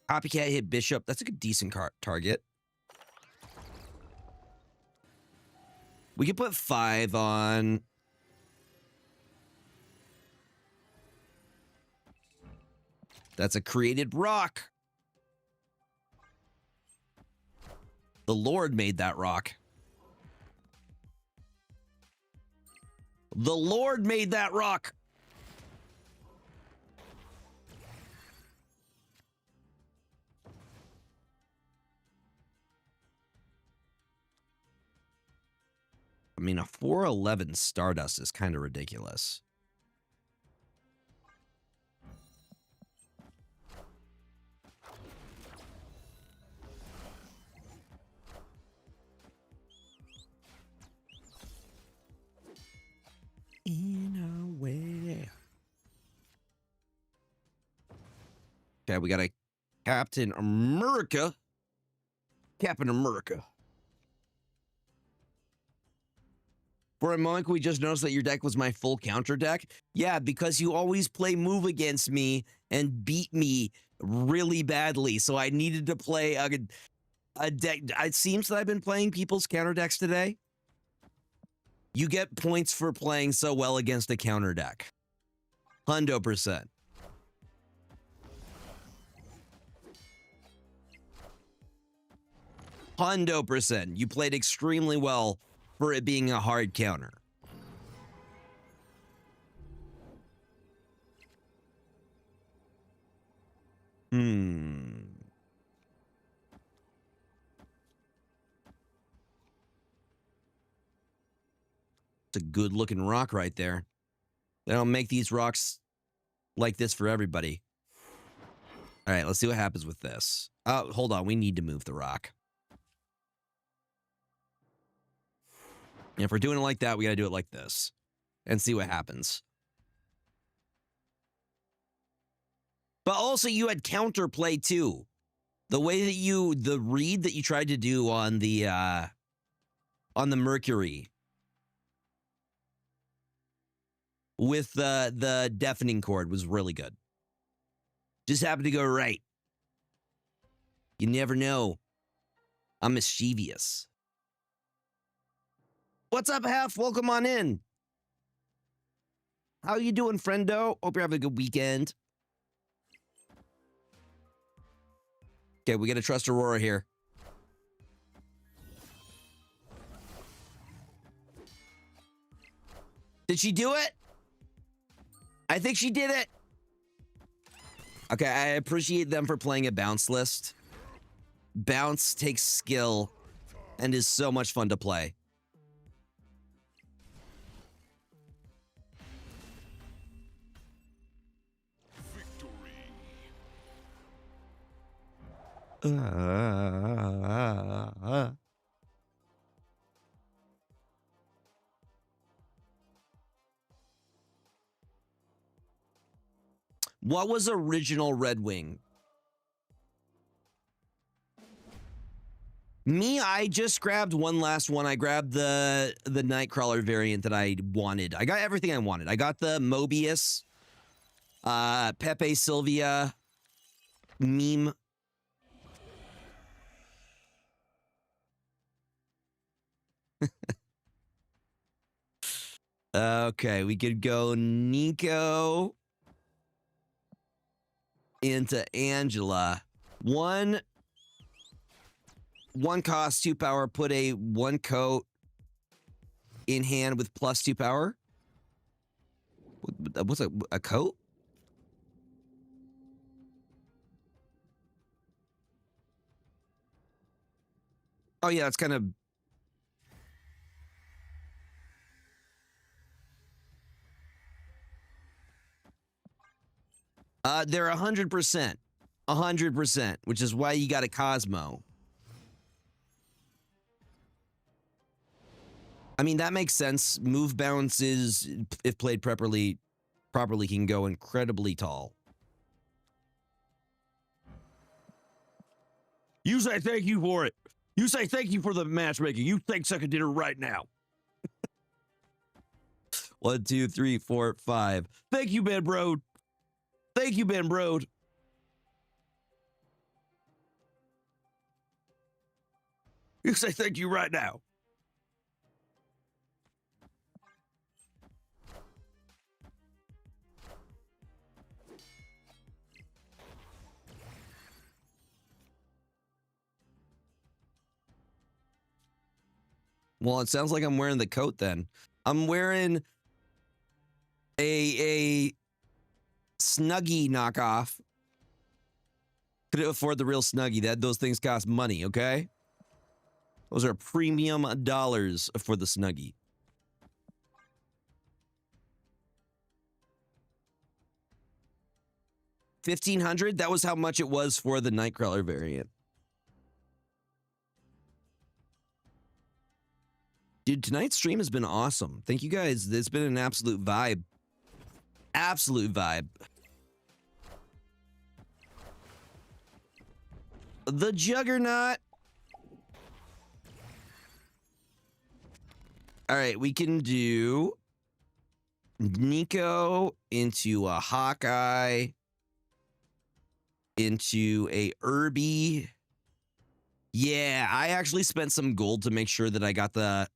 Copycat hit Bishop. That's a good, decent target. We could put 5 on... That's a created rock. The Lord made that rock. The Lord made that rock. I mean, a 411 Stardust is kind of ridiculous. In a way. Okay, we got a Captain America. Captain America. For a moment, we just noticed that your deck was my full counter deck. Yeah, because you always play move against me and beat me really badly. So I needed to play a deck. It seems that I've been playing people's counter decks today. You get points for playing so well against a counter deck. 100%. You played extremely well for it being a hard counter. It's a good looking rock right there. They don't make these rocks like this for everybody. All right, let's see what happens with this. Oh, hold on. We need to move the rock. And if we're doing it like that, we got to do it like this and see what happens. But also, you had counterplay too. The way that the read that you tried to do on the Mercury with the deafening chord was really good. Just happened to go right. You never know. I'm mischievous. What's up, Hef? Welcome on in. How you doing, friendo? Hope you're having a good weekend. Okay, we got to trust Aurora here. Did she do it? I think she did it. Okay, I appreciate them for playing a bounce list. Bounce takes skill and is so much fun to play. What was original Red Wing? Me, I just grabbed one last one. I grabbed the Nightcrawler variant that I wanted. I got everything I wanted. I got the Mobius, Pepe Sylvia, meme. Okay, we could go Nico into Angela. One cost, 2 power, put a 1 coat in hand with +2 power. What's a coat? Oh yeah, it's kind of... they're 100%. 100%, which is why you got a Cosmo. I mean, that makes sense. Move bounce is, if played properly, can go incredibly tall. You say thank you for it. You say thank you for the matchmaking. You think suck a dinner right now. 1, 2, 3, 4, 5. Thank you, Ben Brode. Thank you, Ben Brode. You say thank you right now. Well, it sounds like I'm wearing the coat then. I'm wearing a Snuggie knockoff. Couldn't afford the real Snuggie. Those things cost money, okay? Those are premium dollars for the Snuggie. $1,500? That was how much it was for the Nightcrawler variant. Dude, tonight's stream has been awesome. Thank you guys. It's been an absolute vibe. Absolute vibe. The Juggernaut. All right, we can do Nico into a Hawkeye, into a Irby. Yeah, I actually spent some gold to make sure that I got the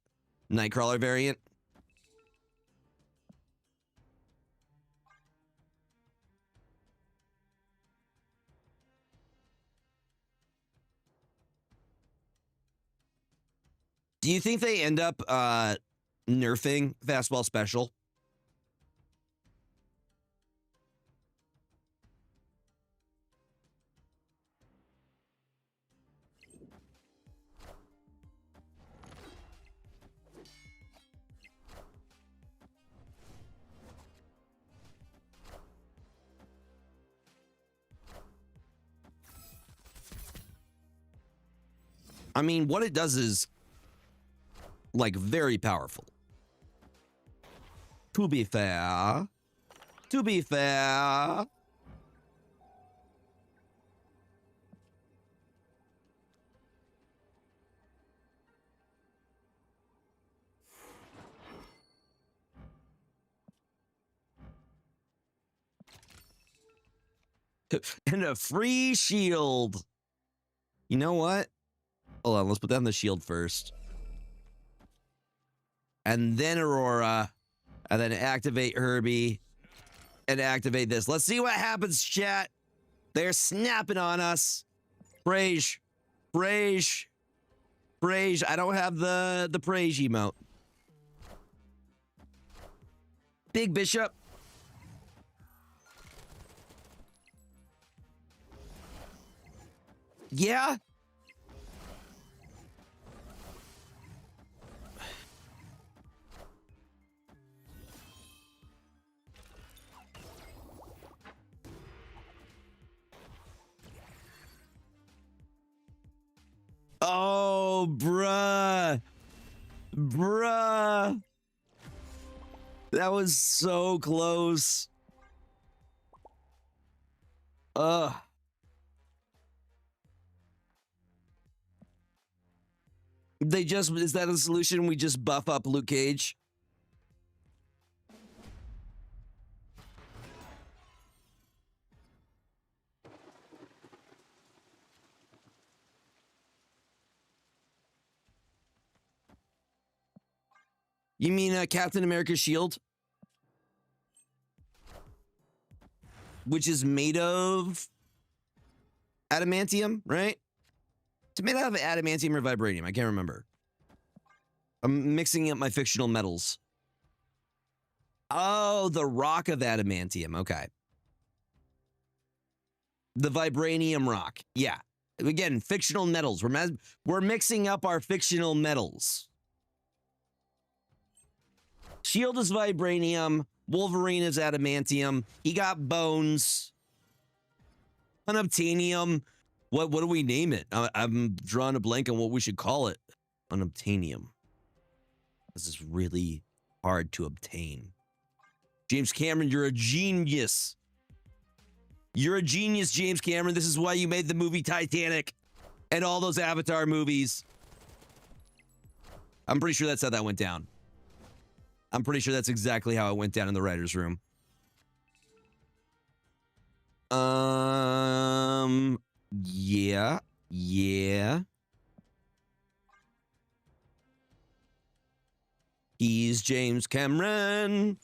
Nightcrawler variant. Do you think they end up nerfing Fastball Special? I mean, what it does is like very powerful. To be fair. To be fair. And a free shield. You know what? Hold on, let's put down the shield first. And then Aurora. And then activate Herbie. And activate this. Let's see what happens, chat. They're snapping on us. Praise. Praise. Praise. I don't have the praise emote. Big Bishop. Yeah. Oh, bruh. Bruh. That was so close. Ugh. They just, is that a solution? We just buff up Luke Cage? You mean Captain America's shield? Which is made of adamantium, right? It's made out of adamantium or vibranium. I can't remember. I'm mixing up my fictional metals. Oh, the rock of adamantium. Okay. The vibranium rock. Yeah. Again, fictional metals. We're mixing up our fictional metals. Shield is vibranium. Wolverine is adamantium. He got bones. Unobtainium. What do we name it? I'm drawing a blank on what we should call it. Unobtainium. This is really hard to obtain. James Cameron, you're a genius. You're a genius, James Cameron. This is why you made the movie Titanic and all those Avatar movies. I'm pretty sure that's how that went down. I'm pretty sure that's exactly how it went down in the writer's room. Yeah. He's James Cameron.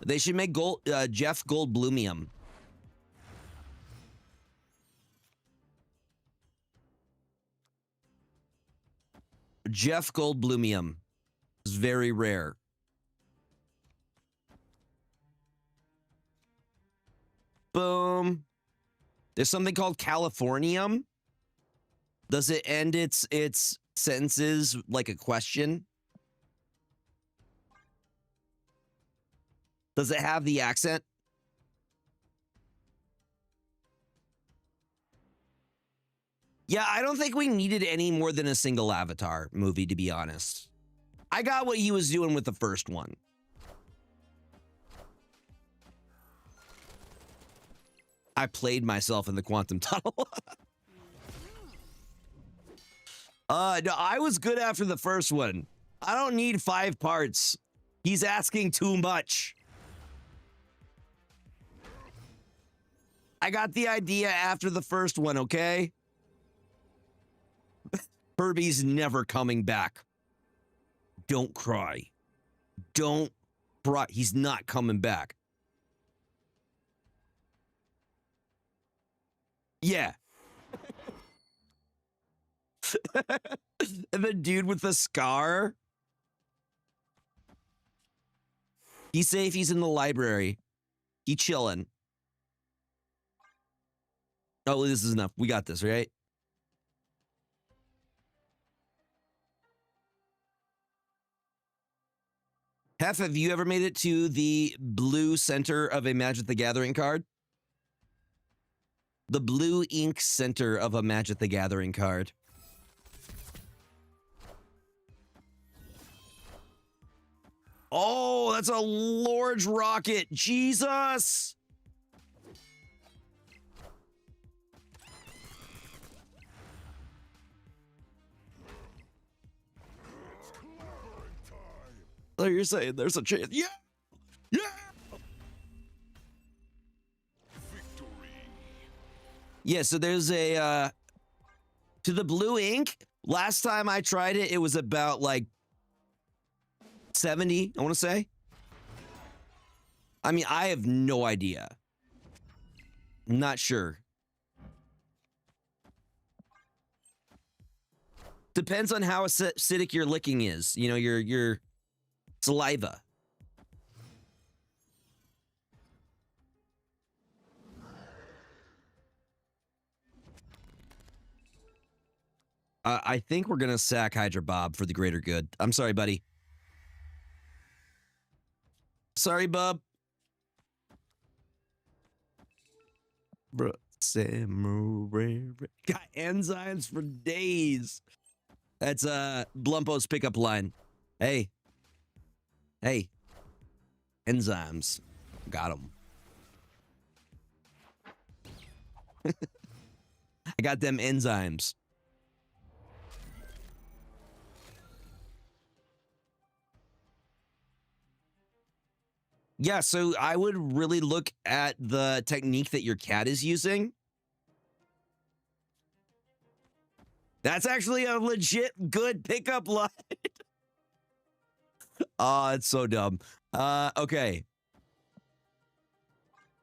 They should make Jeff Goldblumium. Jeff Goldblumium is very rare. Boom. There's something called Californium. Does it end its sentences like a question? Does it have the accent? Yeah, I don't think we needed any more than a single Avatar movie, to be honest. I got what he was doing with the first one. I played myself in the quantum tunnel. No, I was good after the first one. I don't need 5 parts. He's asking too much. I got the idea after the first one, okay? Herbie's never coming back. Don't cry. Don't cry. He's not coming back. Yeah. And the dude with the scar. He's safe. He's in the library. He chilling. Oh, this is enough. We got this, right? Hef, have you ever made it to the blue center of a Magic the Gathering card? The blue ink center of a Magic the Gathering card. Oh, that's a large rocket. Jesus. Oh, you're saying there's a chance. Yeah. Yeah. Victory. Yeah, so there's a to the blue ink. Last time I tried it, it was about like 70, I want to say. I mean, I have no idea. Not sure. Depends on how acidic your licking is. You know, your saliva. I think we're gonna sack Hydra Bob for the greater good. I'm sorry, buddy. Sorry, bub. Bro, samurai. Got enzymes for days. That's Blumpo's pickup line. Hey. Hey. Enzymes. Got them. I got them enzymes. Yeah, so I would really look at the technique that your cat is using. That's actually a legit good pickup line. Oh, it's so dumb. Okay.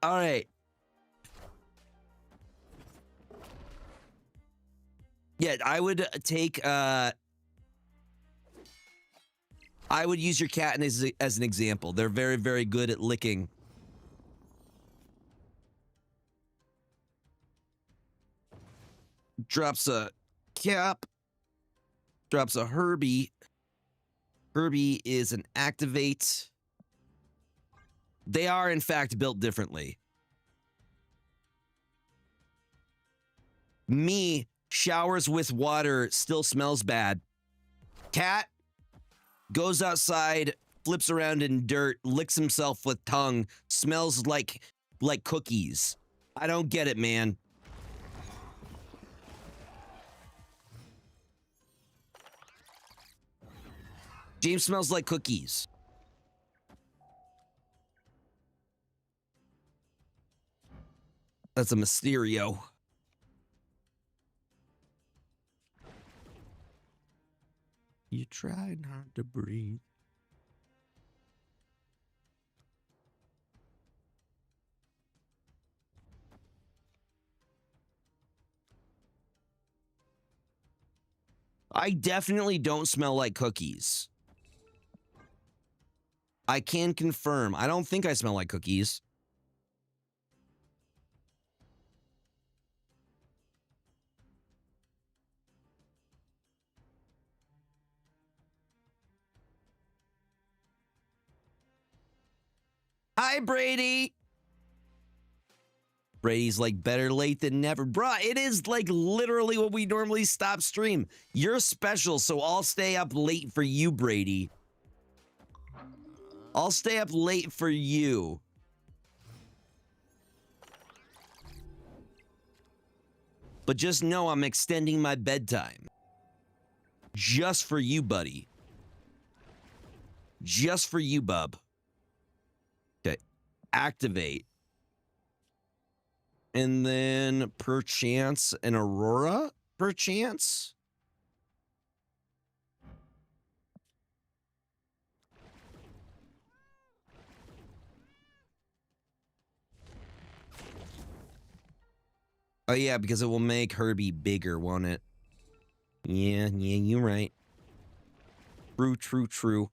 All right. Yeah, I would take I would use your cat as an example. They're very, very good at licking. Drops a cap. Drops a Herbie. Herbie is an activate. They are, in fact, built differently. Me, showers with water, still smells bad. Cat goes outside, flips around in dirt, licks himself with tongue, smells like cookies. I don't get it, man. James smells like cookies. That's a Mysterio. You tried hard to breathe. I definitely don't smell like cookies. I can confirm. I don't think I smell like cookies. Hi, Brady. Brady's like, better late than never. Bruh, it is like literally what we normally stop stream. You're special, so I'll stay up late for you, Brady. I'll stay up late for you. But just know I'm extending my bedtime. Just for you, buddy. Just for you, bub. Okay. Activate. And then perchance an Aurora? Perchance? Oh yeah, because it will make Herbie bigger, won't it? Yeah, you're right. True.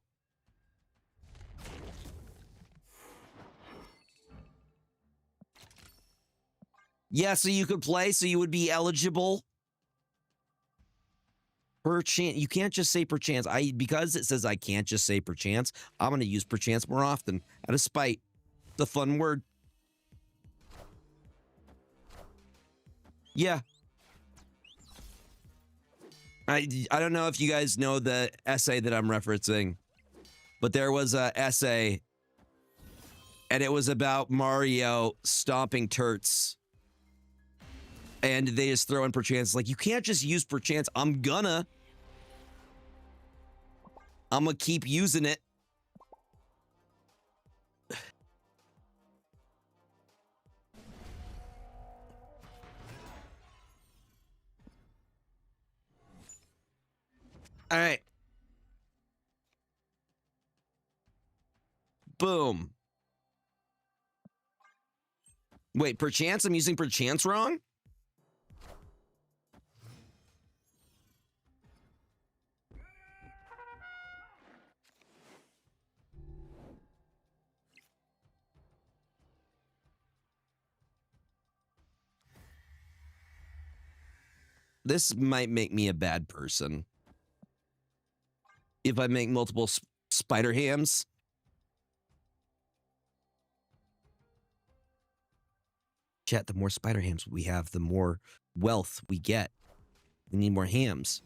Yeah, so you could play, so you would be eligible. Perchance. You can't just say perchance. Because it says I can't just say perchance, I'm going to use perchance more often out of spite. It's a fun word. Yeah. I don't know if you guys know the essay that I'm referencing, but there was a essay, and it was about Mario stomping turts. And they just throw in perchance. Like, you can't just use perchance. I'm gonna keep using it. All right. Boom. Wait, perchance? I'm using perchance wrong? This might make me a bad person. If I make multiple spider hams. Chat, the more spider hams we have, the more wealth we get. We need more hams.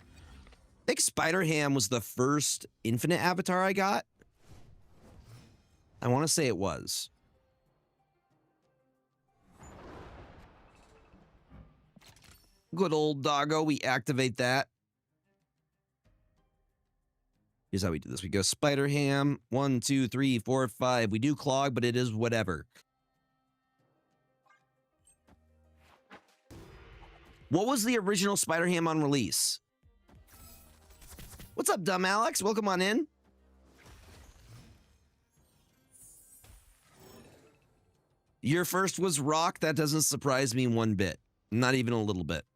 I think Spider Ham was the first infinite avatar I got. I want to say it was. Good old doggo, we activate that. Here's how we do this. We go Spider Ham, 1, 2, 3, 4, 5. We do clog, but it is whatever. What was the original Spider Ham on release? What's up, dumb Alex? Welcome on in. Your first was rock? That doesn't surprise me one bit. Not even a little bit.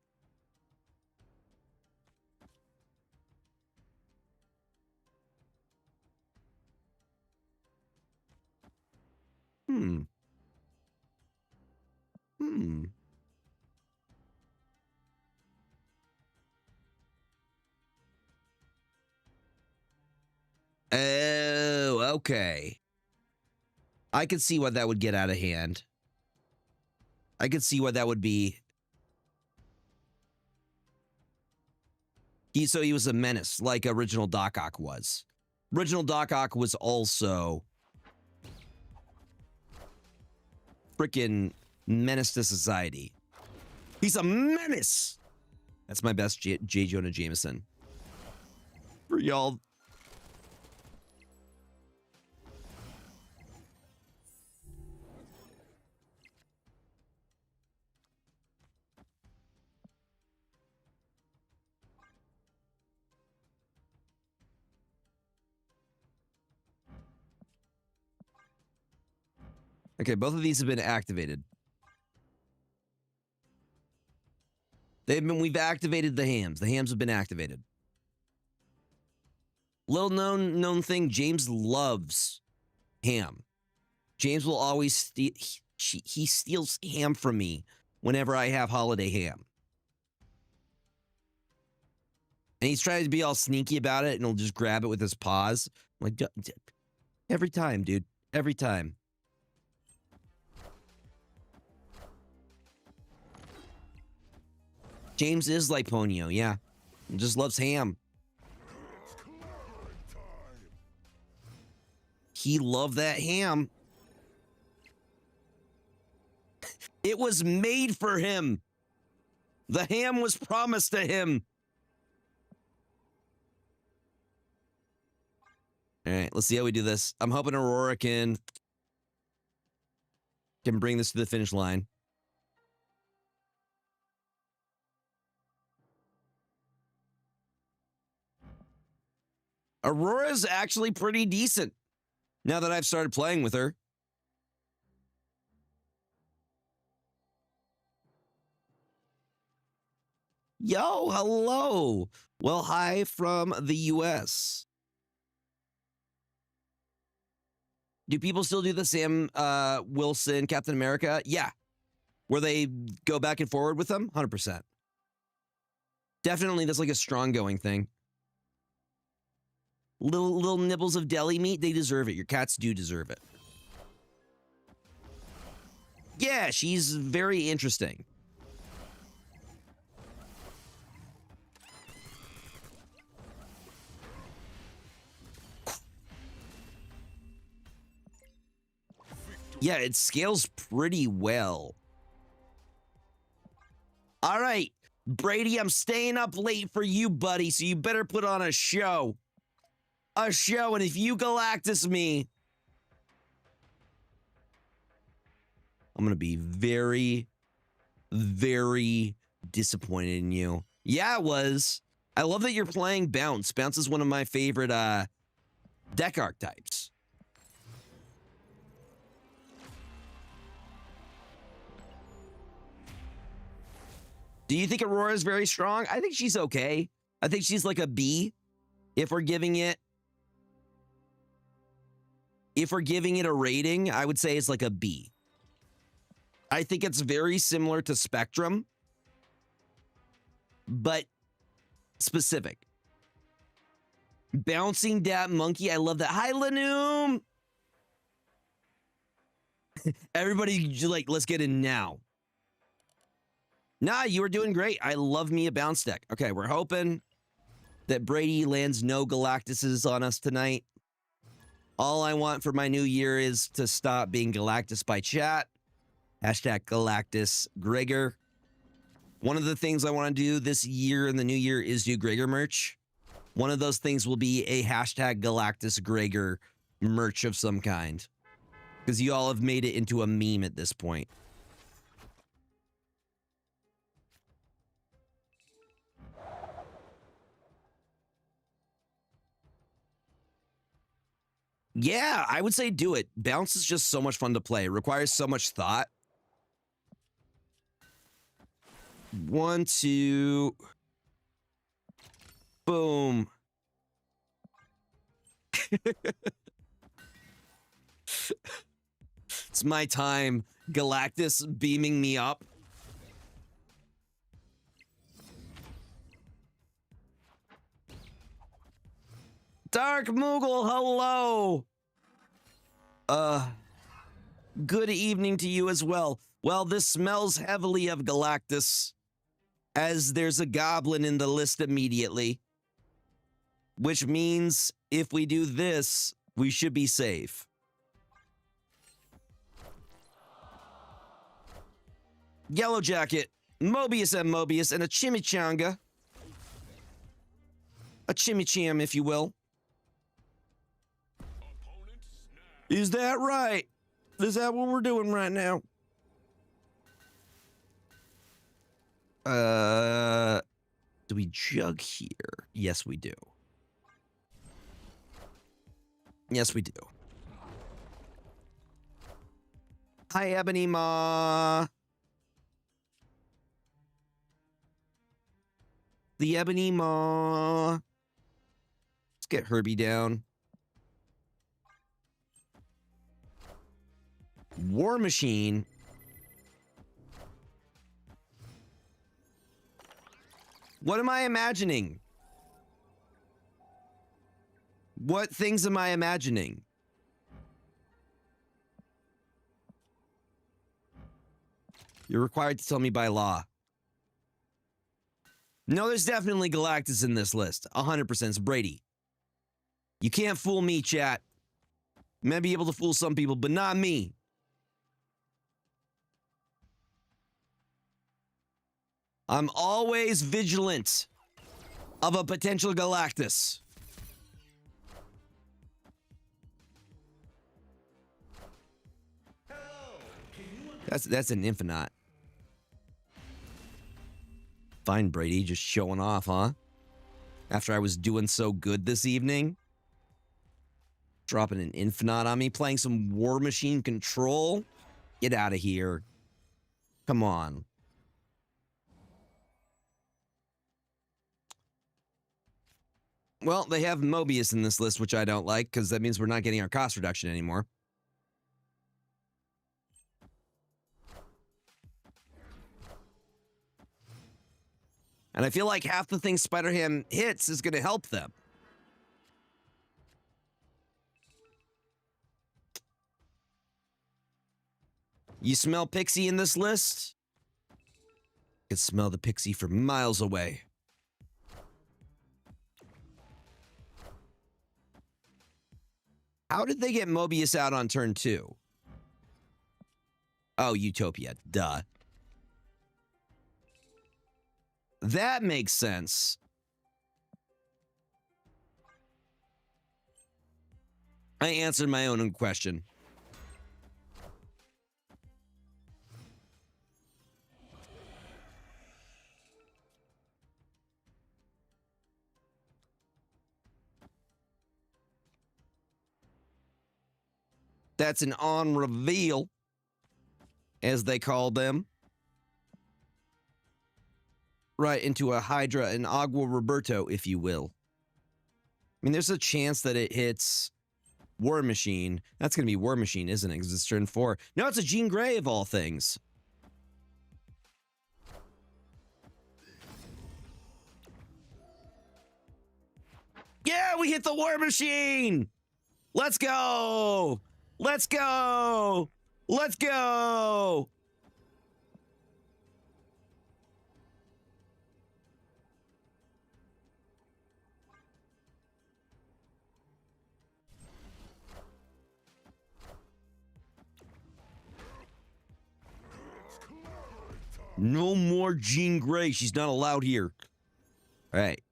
Oh, okay. I could see what that would get out of hand. I could see what that would be. So he was a menace, like original Doc Ock was. Original Doc Ock was also freaking menace to society. He's a menace. That's my best J. Jonah Jameson. For y'all. Okay, both of these have been activated. We've activated the hams. The hams have been activated. Little known thing, James loves ham. James will always steal, he steals ham from me whenever I have holiday ham. And he's trying to be all sneaky about it, and he'll just grab it with his paws. I'm like, every time, dude. Every time. James is like Ponyo, yeah. He just loves ham. He loved that ham. It was made for him. The ham was promised to him. All right, let's see how we do this. I'm hoping Aurora can bring this to the finish line. Aurora's actually pretty decent now that I've started playing with her. Yo, hello. Well, hi from the US. Do people still do the Sam Wilson Captain America? Yeah. Where they go back and forward with them? 100%. Definitely, that's like a strong going thing. Little nibbles of deli meat, they deserve it. Your cats do deserve it. Yeah, she's very interesting. Yeah, it scales pretty well. All right, Brady, I'm staying up late for you, buddy, so you better put on a show. A show, and if you Galactus me, I'm going to be very, very disappointed in you. Yeah, it was. I love that you're playing Bounce. Bounce is one of my favorite deck archetypes. Do you think Aurora is very strong? I think she's okay. I think she's like a B. If we're giving it a rating, I would say it's like a B. I think it's very similar to Spectrum, but specific. Bouncing Dat Monkey, I love that. Hi, Lanoom! Everybody, like, let's get in now. Nah, you were doing great. I love me a bounce deck. Okay, we're hoping that Brady lands no Galactuses on us tonight. All I want for my new year is to stop being Galactus by chat. Hashtag Galactus Gregor. One of the things I want to do this year in the new year is do Gregor merch. One of those things will be a hashtag Galactus Gregor merch of some kind. Because you all have made it into a meme at this point. Yeah, I would say do it. Bounce is just so much fun to play. It requires so much thought. 1, 2. Boom. It's my time. Galactus beaming me up. Dark Moogle, hello. Good evening to you as well. Well, this smells heavily of Galactus, as there's a goblin in the list immediately. Which means if we do this, we should be safe. Yellow Jacket, Mobius and Mobius, and a Chimichanga. A Chimicham, if you will. Is that right? Is that what we're doing right now? Do we jug here? Yes, we do. Yes, we do. Hi, Ebony Ma. The Ebony Ma. Let's get Herbie down. War Machine. What am I imagining? What things am I imagining? You're required to tell me by law. No, there's definitely Galactus in this list. 100% it's Brady. You can't fool me, chat. You may be able to fool some people, but not me. I'm always vigilant of a potential Galactus. That's an Infinite. Fine, Brady, just showing off, huh? After I was doing so good this evening. Dropping an Infinite on me, playing some War Machine Control. Get out of here. Come on. Well, they have Mobius in this list, which I don't like, because that means we're not getting our cost reduction anymore. And I feel like half the things Spider-Ham hits is going to help them. You smell Pixie in this list? I can smell the Pixie from miles away. How did they get Mobius out on turn 2? Oh, Utopia. Duh. That makes sense. I answered my own question. That's an on reveal, as they call them. Right into a Hydra and Agua Roberto, if you will. I mean, there's a chance that it hits War Machine. That's going to be War Machine, isn't it? Because it's turn 4. No, it's a Jean Grey of all things. Yeah, we hit the War Machine! Let's go! Let's go! Let's go! No more Jean Grey. She's not allowed here. All right.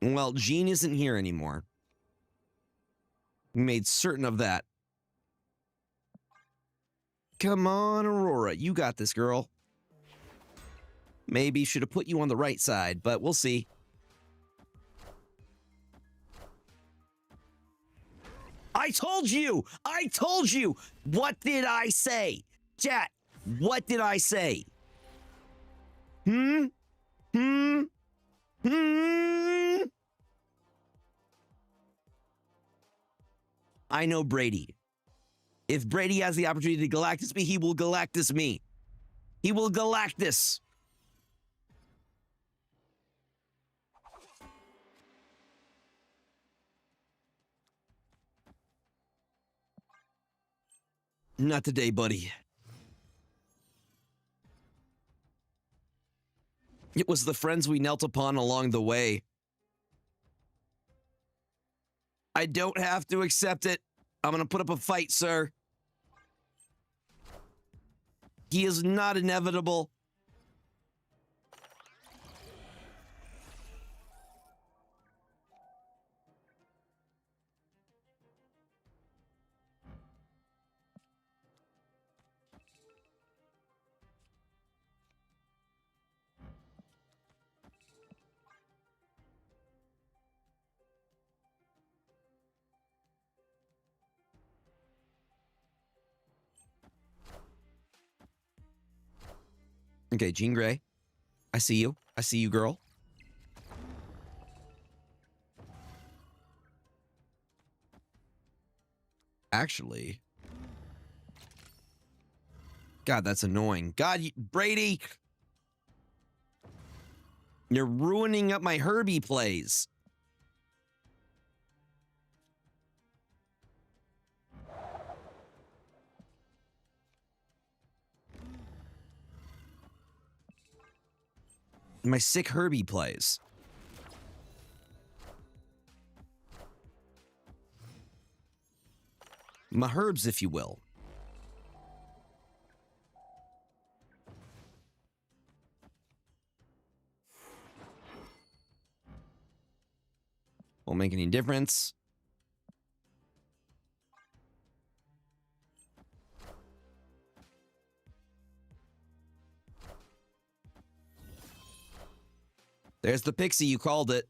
Well, Jean isn't here anymore. We made certain of that. Come on, Aurora. You got this, girl. Maybe should have put you on the right side, but we'll see. I told you! I told you! What did I say? Chat, what did I say? Hmm? I know Brady. If Brady has the opportunity to Galactus me, he will Galactus me. He will Galactus. Not today, buddy. It was the friends we knelt upon along the way. I don't have to accept it. I'm gonna put up a fight, sir. He is not inevitable. Okay, Jean Grey. I see you. I see you, girl. Actually. God, that's annoying. God, Brady. You're ruining up my Herbie plays. My sick Herbie plays. My herbs, if you will. Won't make any difference. There's the Pixie, you called it.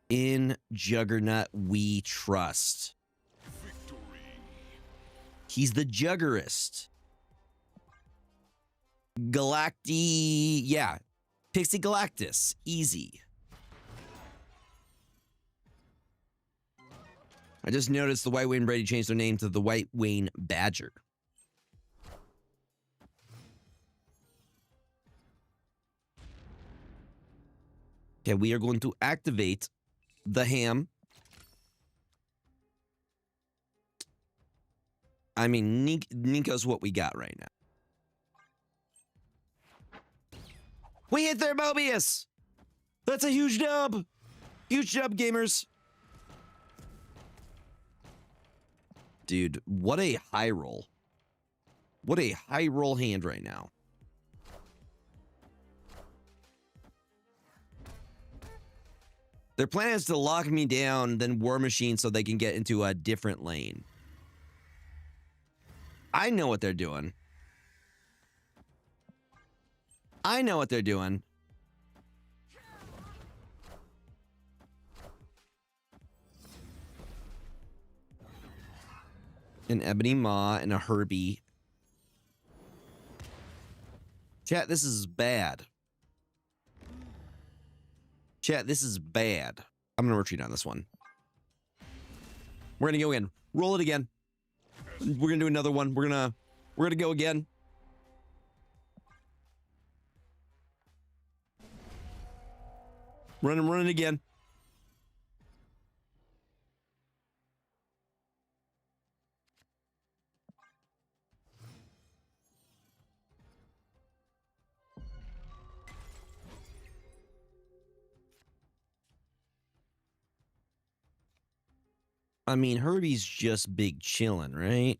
In Juggernaut we trust. Victory. He's the Juggerist. Yeah. Pixie Galactus. Easy. I just noticed the White Wayne Brady changed their name to the White Wayne Badger. Okay, we are going to activate the ham. I mean, Nico's what we got right now. We hit their Mobius! That's a huge dub! Huge dub, gamers. Dude, what a high roll. What a high roll hand right now. Their plan is to lock me down, then War Machine so they can get into a different lane. I know what they're doing. I know what they're doing. An Ebony Maw and a Herbie. Chat, this is bad. Chat, this is bad. I'm gonna retreat on this one. We're gonna go in. Roll it again. We're gonna do another one. We're gonna go again. Run it again. I mean, Herbie's just big chillin', right?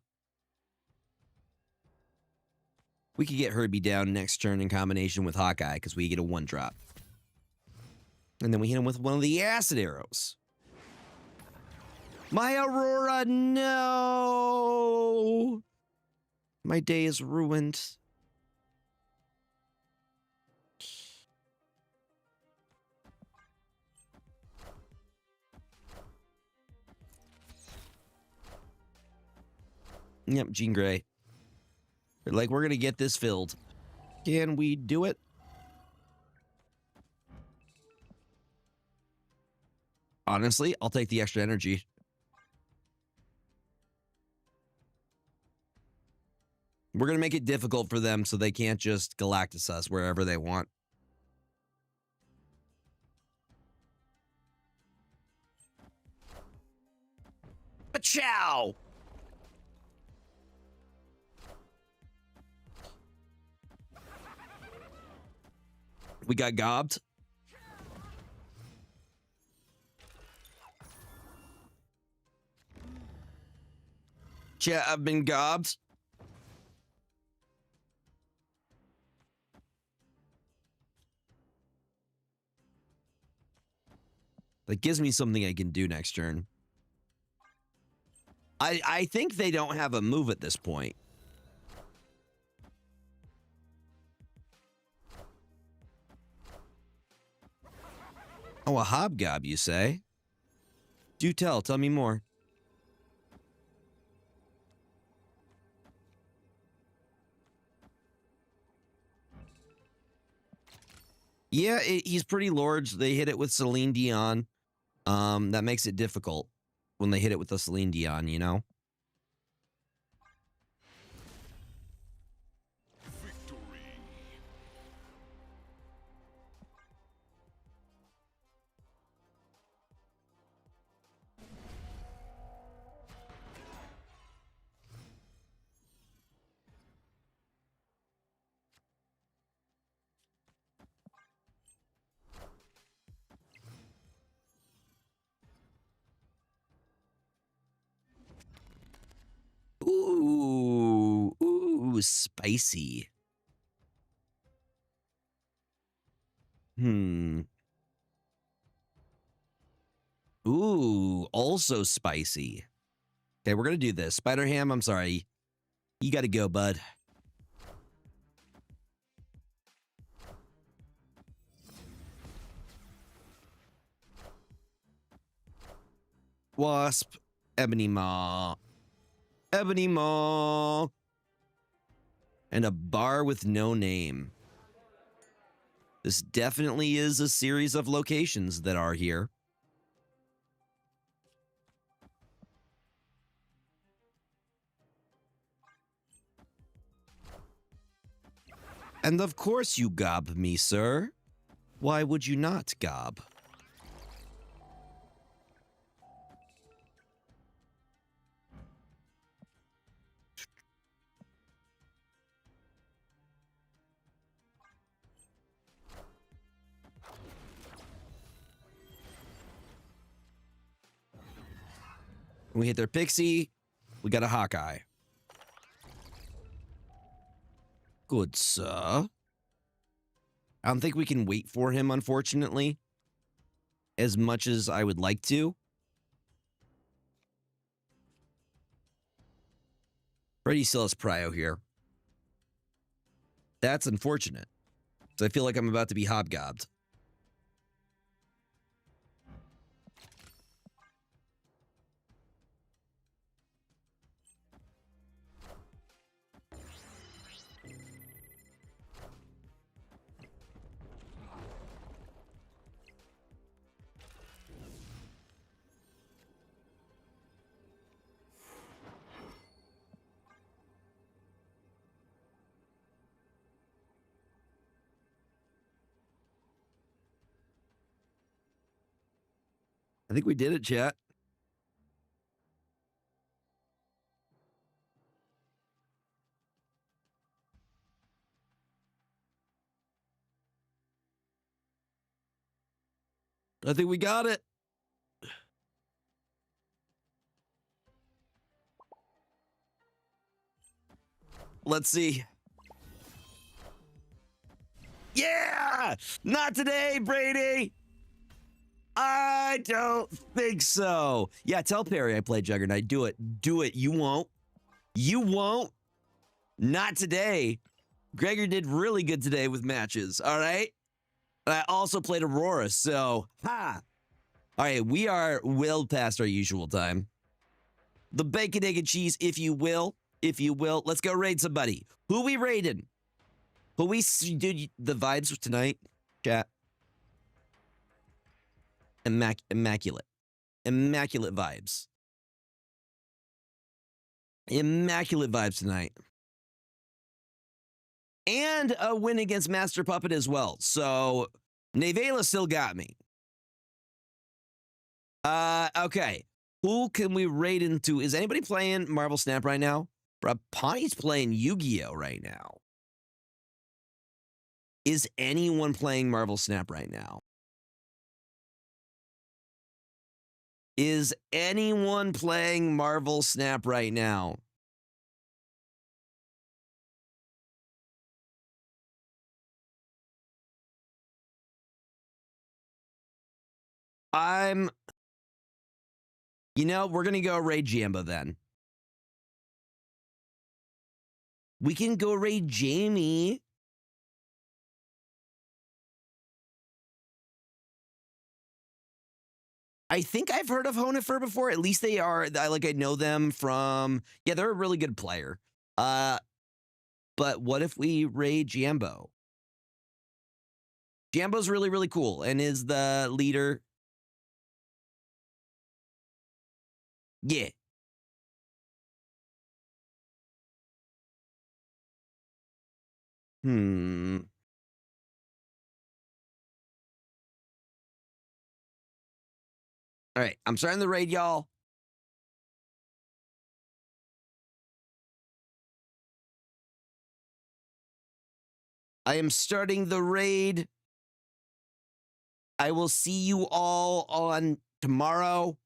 We could get Herbie down next turn in combination with Hawkeye because we get a 1-drop. And then we hit him with one of the acid arrows. My Aurora, no! My day is ruined. Yep, Jean Grey. They're like, we're going to get this filled. Can we do it? Honestly, I'll take the extra energy. We're going to make it difficult for them so they can't just Galactus us wherever they want. Pachow! We got gobbed. Chat, I've been gobbed. That gives me something I can do next turn. I think they don't have a move at this point. Oh, a Hobgob, you say? Do tell. Tell me more. Yeah, he's pretty large. They hit it with Celine Dion. That makes it difficult when they hit it with the Celine Dion, you know? Victory. Ooh, spicy. Ooh, also spicy. Okay, we're gonna do this. Spider Ham, I'm sorry. You gotta go, bud. Wasp, Ebony Maw. Ebony Maw. And a bar with no name. This definitely is a series of locations that are here. And of course you gob me, sir. Why would you not gob? We hit their pixie. We got a Hawkeye. Good, sir. I don't think we can wait for him, unfortunately, as much as I would like to. Brady still has Prio here. That's unfortunate. So I feel like I'm about to be hobgobbed. I think we did it, chat. I think we got it. Let's see. Yeah! Not today, Brady! I don't think so. Yeah, tell Perry I played Juggernaut. Do it. Do it. You won't. You won't. Not today. Gregor did really good today with matches, all right? I also played Aurora, so, ha! All right, we are well past our usual time. The bacon, egg, and cheese, if you will. If you will. Let's go raid somebody. Who we raiding? Who we did the vibes tonight? Chat. Immaculate. Immaculate vibes. Immaculate vibes tonight. And a win against Master Puppet as well. So, Nevela still got me. Okay. Who can we raid into? Is anybody playing Marvel Snap right now? Pawnee playing Yu-Gi-Oh right now. Is anyone playing Marvel Snap right now? Is anyone playing Marvel Snap right now? You know, we're going to go raid Jambo then. We can go raid Jamie. I think I've heard of Honifer before. At least they are, I know them from, yeah, they're a really good player. But what if we raid Jambo? Jambo's really, really cool and is the leader. Yeah. All right, I'm starting the raid, y'all. I am starting the raid. I will see you all on tomorrow.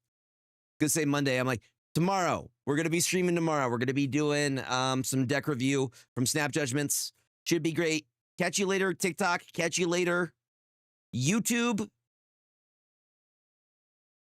Gonna say Monday. I'm like, tomorrow. We're gonna be streaming tomorrow. We're gonna be doing some deck review from Snap Judgments. Should be great. Catch you later, TikTok. Catch you later, YouTube.